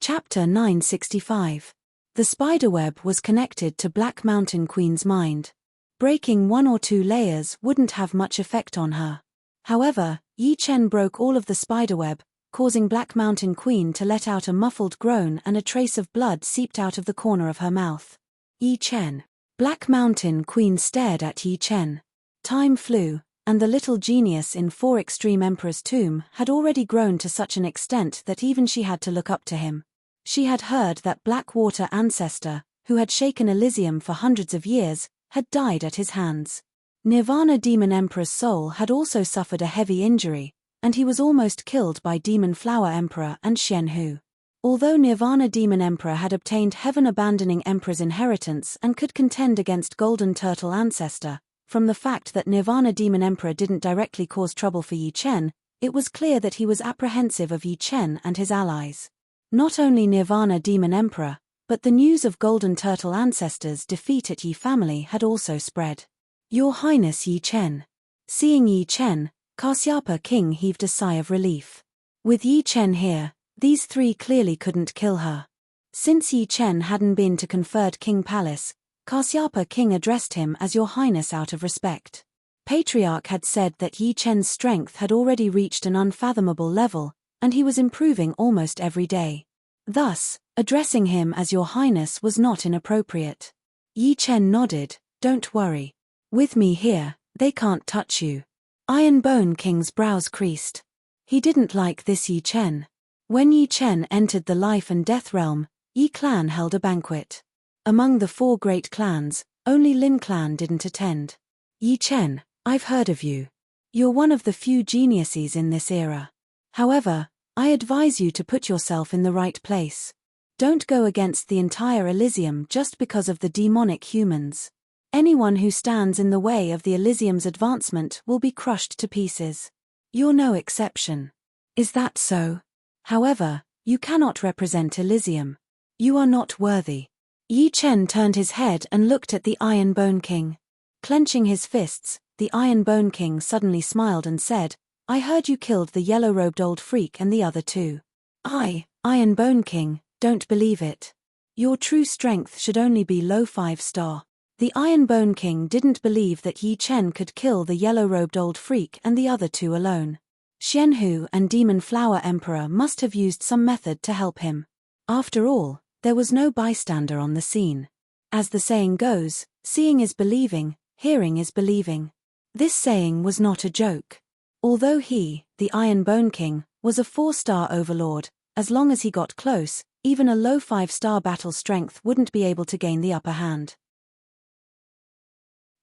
Chapter 965. The spiderweb was connected to Black Mountain Queen's mind. Breaking one or two layers wouldn't have much effect on her. However, Yi Chen broke all of the spiderweb, causing Black Mountain Queen to let out a muffled groan, and a trace of blood seeped out of the corner of her mouth. Yi Chen. Black Mountain Queen stared at Yi Chen. Time flew, and the little genius in 4 Extreme Emperor's tomb had already grown to such an extent that even she had to look up to him. She had heard that Blackwater ancestor, who had shaken Elysium for hundreds of years, had died at his hands. Nirvana Demon Emperor's soul had also suffered a heavy injury, and he was almost killed by Demon Flower Emperor and Xianhu. Although Nirvana Demon Emperor had obtained Heaven-abandoning Emperor's inheritance and could contend against Golden Turtle Ancestor, from the fact that Nirvana Demon Emperor didn't directly cause trouble for Yi Chen, it was clear that he was apprehensive of Yi Chen and his allies. Not only Nirvana Demon Emperor, but the news of Golden Turtle Ancestor's defeat at Yi family had also spread. Your Highness Yi Chen. Seeing Yi Chen, Kasyapa King heaved a sigh of relief. With Yi Chen here, these 3 clearly couldn't kill her. Since Yi Chen hadn't been to conferred King Palace, Kasyapa King addressed him as Your Highness out of respect. Patriarch had said that Yi Chen's strength had already reached an unfathomable level, and he was improving almost every day. Thus, addressing him as Your Highness was not inappropriate. Yi Chen nodded. Don't worry. With me here, they can't touch you. Iron Bone King's brows creased. He didn't like this Yi Chen. When Yi Chen entered the life and death realm, Yi clan held a banquet. Among the 4 great clans, only Lin clan didn't attend. Yi Chen, I've heard of you. You're one of the few geniuses in this era. However, I advise you to put yourself in the right place. Don't go against the entire Elysium just because of the demonic humans. Anyone who stands in the way of the Elysium's advancement will be crushed to pieces. You're no exception. Is that so? However, you cannot represent Elysium. You are not worthy. Yi Chen turned his head and looked at the Iron Bone King. Clenching his fists, the Iron Bone King suddenly smiled and said, I heard you killed the yellow-robed old freak and the other 2. I, Iron Bone King, don't believe it. Your true strength should only be low 5-star. The Iron Bone King didn't believe that Yi Chen could kill the yellow-robed old freak and the other 2 alone. Xianhu and Demon Flower Emperor must have used some method to help him. After all, there was no bystander on the scene. As the saying goes, seeing is believing, hearing is believing. This saying was not a joke. Although he, the Iron Bone King, was a 4-star overlord, as long as he got close, even a low 5-star battle strength wouldn't be able to gain the upper hand.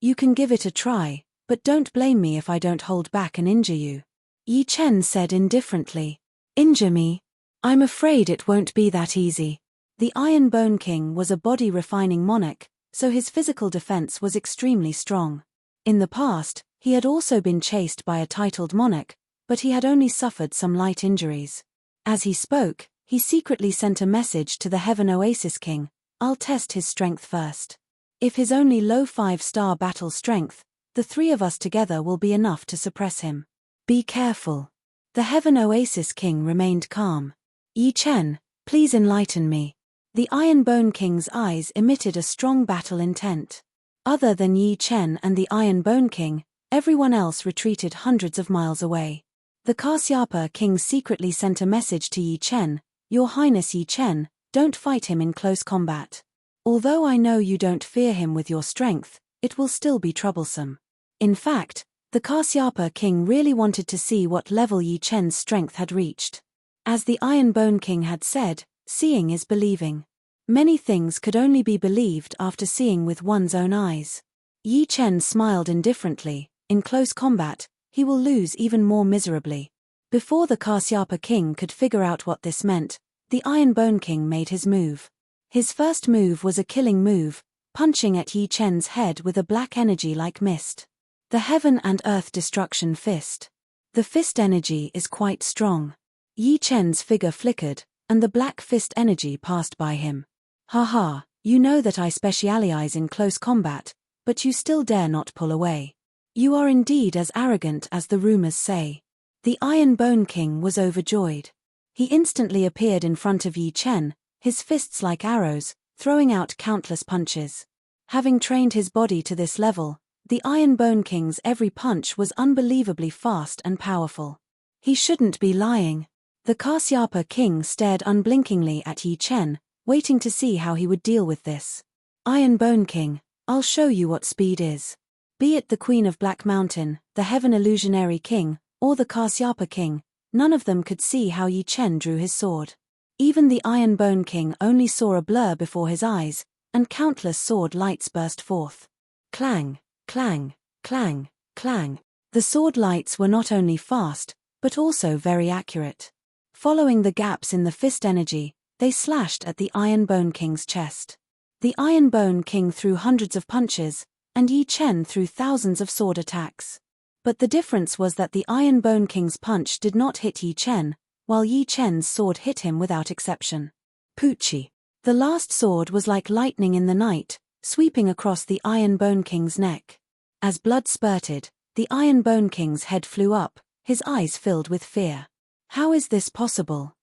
You can give it a try, but don't blame me if I don't hold back and injure you. Yi Chen said indifferently. Injure me? I'm afraid it won't be that easy. The Iron Bone King was a body-refining monarch, so his physical defense was extremely strong. In the past, he had also been chased by a titled monarch, but he had only suffered some light injuries. As he spoke, he secretly sent a message to the Heaven Oasis King, I'll test his strength first. If his only low 5-star battle strength, the 3 of us together will be enough to suppress him. Be careful. The Heaven Oasis King remained calm. Yi Chen, please enlighten me. The Iron Bone King's eyes emitted a strong battle intent. Other than Yi Chen and the Iron Bone King, everyone else retreated hundreds of miles away. The Kasyapa King secretly sent a message to Yi Chen, Your Highness Yi Chen, don't fight him in close combat. Although I know you don't fear him with your strength, it will still be troublesome. In fact, the Kasyapa King really wanted to see what level Yi Chen's strength had reached. As the Iron Bone King had said, seeing is believing. Many things could only be believed after seeing with one's own eyes. Yi Chen smiled indifferently. In close combat, he will lose even more miserably. Before the Kasyapa King could figure out what this meant, the Iron Bone King made his move. His first move was a killing move, punching at Yi Chen's head with a black energy like mist. The Heaven and Earth Destruction Fist. The fist energy is quite strong. Yi Chen's figure flickered, and the black fist energy passed by him. Haha, you know that I specialize in close combat, but you still dare not pull away. You are indeed as arrogant as the rumors say. The Iron Bone King was overjoyed. He instantly appeared in front of Yi Chen, his fists like arrows, throwing out countless punches. Having trained his body to this level, the Iron Bone King's every punch was unbelievably fast and powerful. He shouldn't be lying. The Kasyapa King stared unblinkingly at Yi Chen, waiting to see how he would deal with this. Iron Bone King, I'll show you what speed is. Be it the Queen of Black Mountain, the Heaven Illusionary King, or the Kasyapa King, none of them could see how Yi Chen drew his sword. Even the Iron Bone King only saw a blur before his eyes, and countless sword lights burst forth. Clang, clang, clang, clang. The sword lights were not only fast, but also very accurate. Following the gaps in the fist energy, they slashed at the Iron Bone King's chest. The Iron Bone King threw hundreds of punches, and Yi Chen threw thousands of sword attacks. But the difference was that the Iron Bone King's punch did not hit Yi Chen, while Yi Chen's sword hit him without exception. Poochie. The last sword was like lightning in the night, sweeping across the Iron Bone King's neck. As blood spurted, the Iron Bone King's head flew up, his eyes filled with fear. How is this possible?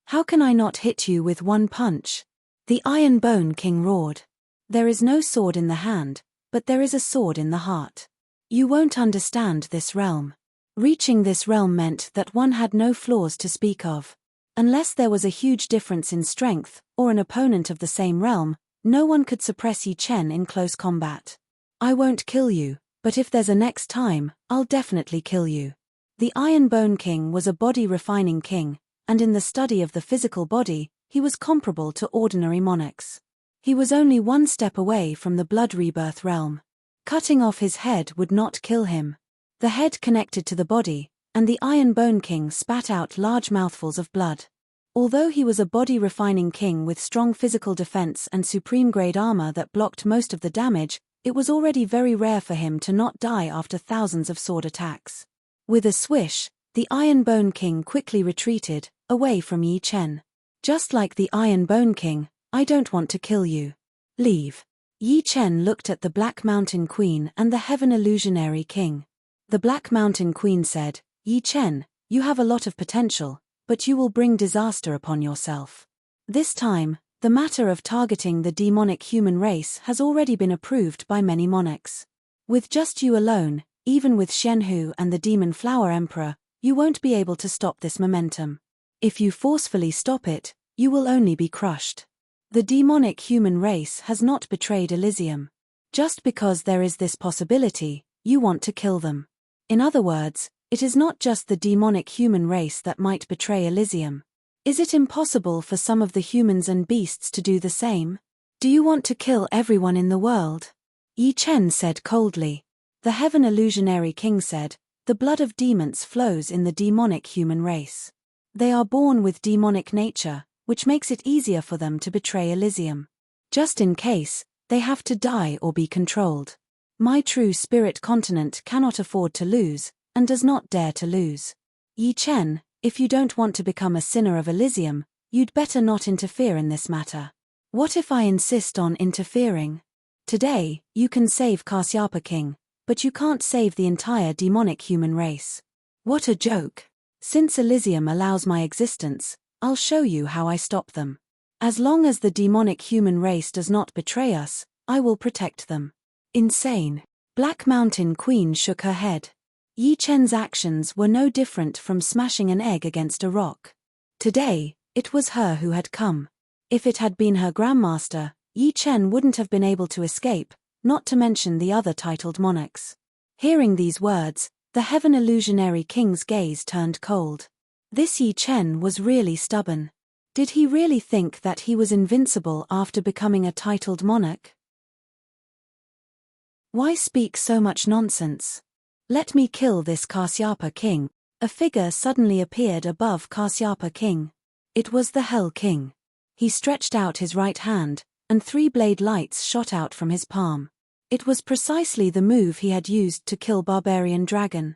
How can I not hit you with one punch? The Iron Bone King roared. There is no sword in the hand, but there is a sword in the heart. You won't understand this realm. Reaching this realm meant that one had no flaws to speak of. Unless there was a huge difference in strength, or an opponent of the same realm, no one could suppress Yi Chen in close combat. I won't kill you, but if there's a next time, I'll definitely kill you. The Iron Bone King was a body-refining king, and in the study of the physical body, he was comparable to ordinary monarchs. He was only one step away from the blood rebirth realm. Cutting off his head would not kill him. The head connected to the body, and the Iron Bone King spat out large mouthfuls of blood. Although he was a body-refining king with strong physical defense and supreme-grade armor that blocked most of the damage, it was already very rare for him to not die after thousands of sword attacks. With a swish, the Iron Bone King quickly retreated, away from Yi Chen. Just like the Iron Bone King, I don't want to kill you. Leave. Yi Chen looked at the Black Mountain Queen and the Heaven Illusionary King. The Black Mountain Queen said, Yi Chen, you have a lot of potential, but you will bring disaster upon yourself. This time, the matter of targeting the demonic human race has already been approved by many monarchs. With just you alone, even with Shenhu and the Demon Flower Emperor, you won't be able to stop this momentum. If you forcefully stop it, you will only be crushed. The demonic human race has not betrayed Elysium. Just because there is this possibility, you want to kill them. In other words, it is not just the demonic human race that might betray Elysium. Is it impossible for some of the humans and beasts to do the same? Do you want to kill everyone in the world? Yi Chen said coldly. The Heaven Illusionary King said, the blood of demons flows in the demonic human race. They are born with demonic nature, which makes it easier for them to betray Elysium. Just in case, they have to die or be controlled. My true spirit continent cannot afford to lose, and does not dare to lose. Yi Chen, if you don't want to become a sinner of Elysium, you'd better not interfere in this matter. What if I insist on interfering? Today, you can save Kasyapa King, but you can't save the entire demonic human race. What a joke. Since Elysium allows my existence, I'll show you how I stop them. As long as the demonic human race does not betray us, I will protect them. Insane. Black Mountain Queen shook her head. Yi Chen's actions were no different from smashing an egg against a rock. Today, it was her who had come. If it had been her grandmaster, Yi Chen wouldn't have been able to escape, not to mention the other titled monarchs. Hearing these words, the Heaven Illusionary King's gaze turned cold. This Yi Chen was really stubborn. Did he really think that he was invincible after becoming a titled monarch? Why speak so much nonsense? Let me kill this Kasyapa King. A figure suddenly appeared above Kasyapa King. It was the Hell King. He stretched out his right hand, and 3 blade lights shot out from his palm. It was precisely the move he had used to kill Barbarian Dragon.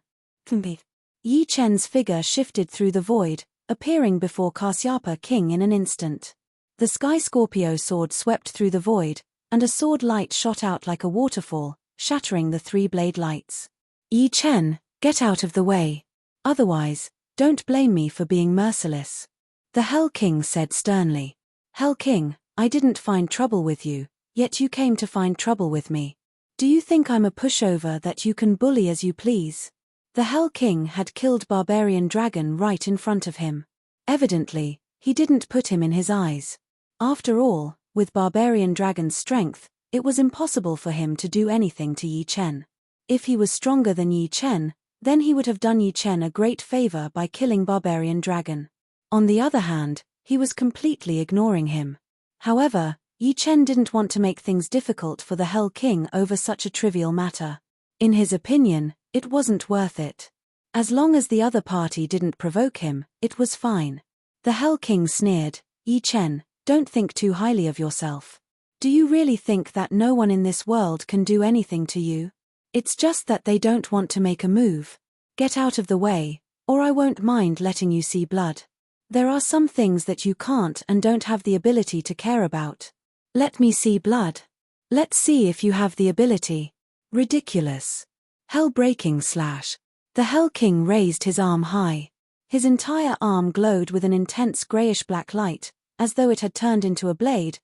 Yi Chen's figure shifted through the void, appearing before Kasyapa King in an instant. The Sky Scorpio sword swept through the void, and a sword light shot out like a waterfall, shattering the 3 blade lights. Yi Chen, get out of the way. Otherwise, don't blame me for being merciless. The Hell King said sternly. Hell King, I didn't find trouble with you, yet you came to find trouble with me. Do you think I'm a pushover that you can bully as you please? The Hell King had killed Barbarian Dragon right in front of him. Evidently, he didn't put him in his eyes. After all, with Barbarian Dragon's strength, it was impossible for him to do anything to Yi Chen. If he was stronger than Yi Chen, then he would have done Yi Chen a great favor by killing Barbarian Dragon. On the other hand, he was completely ignoring him. However, Yi Chen didn't want to make things difficult for the Hell King over such a trivial matter. In his opinion, it wasn't worth it. As long as the other party didn't provoke him, it was fine. The Hell King sneered, Yi Chen, don't think too highly of yourself. Do you really think that no one in this world can do anything to you? It's just that they don't want to make a move. Get out of the way, or I won't mind letting you see blood. There are some things that you can't and don't have the ability to care about. Let me see blood. Let's see if you have the ability. Ridiculous. Hell-breaking slash. The Hell King raised his arm high. His entire arm glowed with an intense grayish-black light, as though it had turned into a blade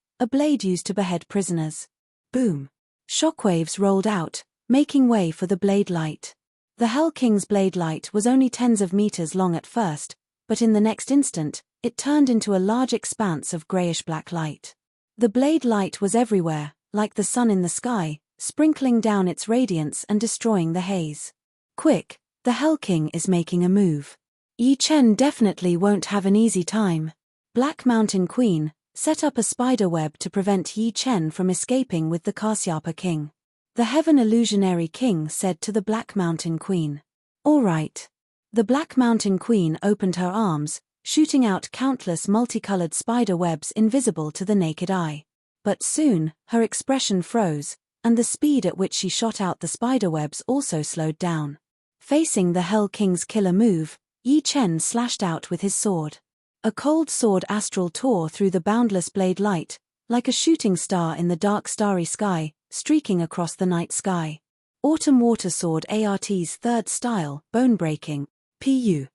used to behead prisoners. Boom. Shockwaves rolled out, making way for the blade light. The Hell King's blade light was only tens of meters long at first, but in the next instant, it turned into a large expanse of grayish-black light. The blade light was everywhere, like the sun in the sky, sprinkling down its radiance and destroying the haze. Quick, the Hell King is making a move. Yi Chen definitely won't have an easy time. Black Mountain Queen, set up a spider web to prevent Yi Chen from escaping with the Kasyapa King. The Heaven Illusionary King said to the Black Mountain Queen. All right. The Black Mountain Queen opened her arms, shooting out countless multicolored spider webs invisible to the naked eye. But soon, her expression froze, and the speed at which she shot out the spider webs also slowed down. Facing the Hell King's killer move, Yi Chen slashed out with his sword. A cold sword astral tore through the boundless blade light, like a shooting star in the dark starry sky, streaking across the night sky. Autumn Water Sword ART's third style, bone-breaking, PU.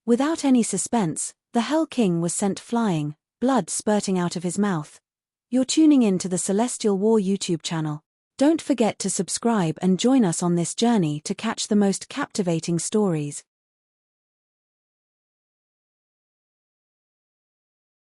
Without any suspense, the Hell King was sent flying, blood spurting out of his mouth. You're tuning in to the Celestial War YouTube channel. Don't forget to subscribe and join us on this journey to catch the most captivating stories.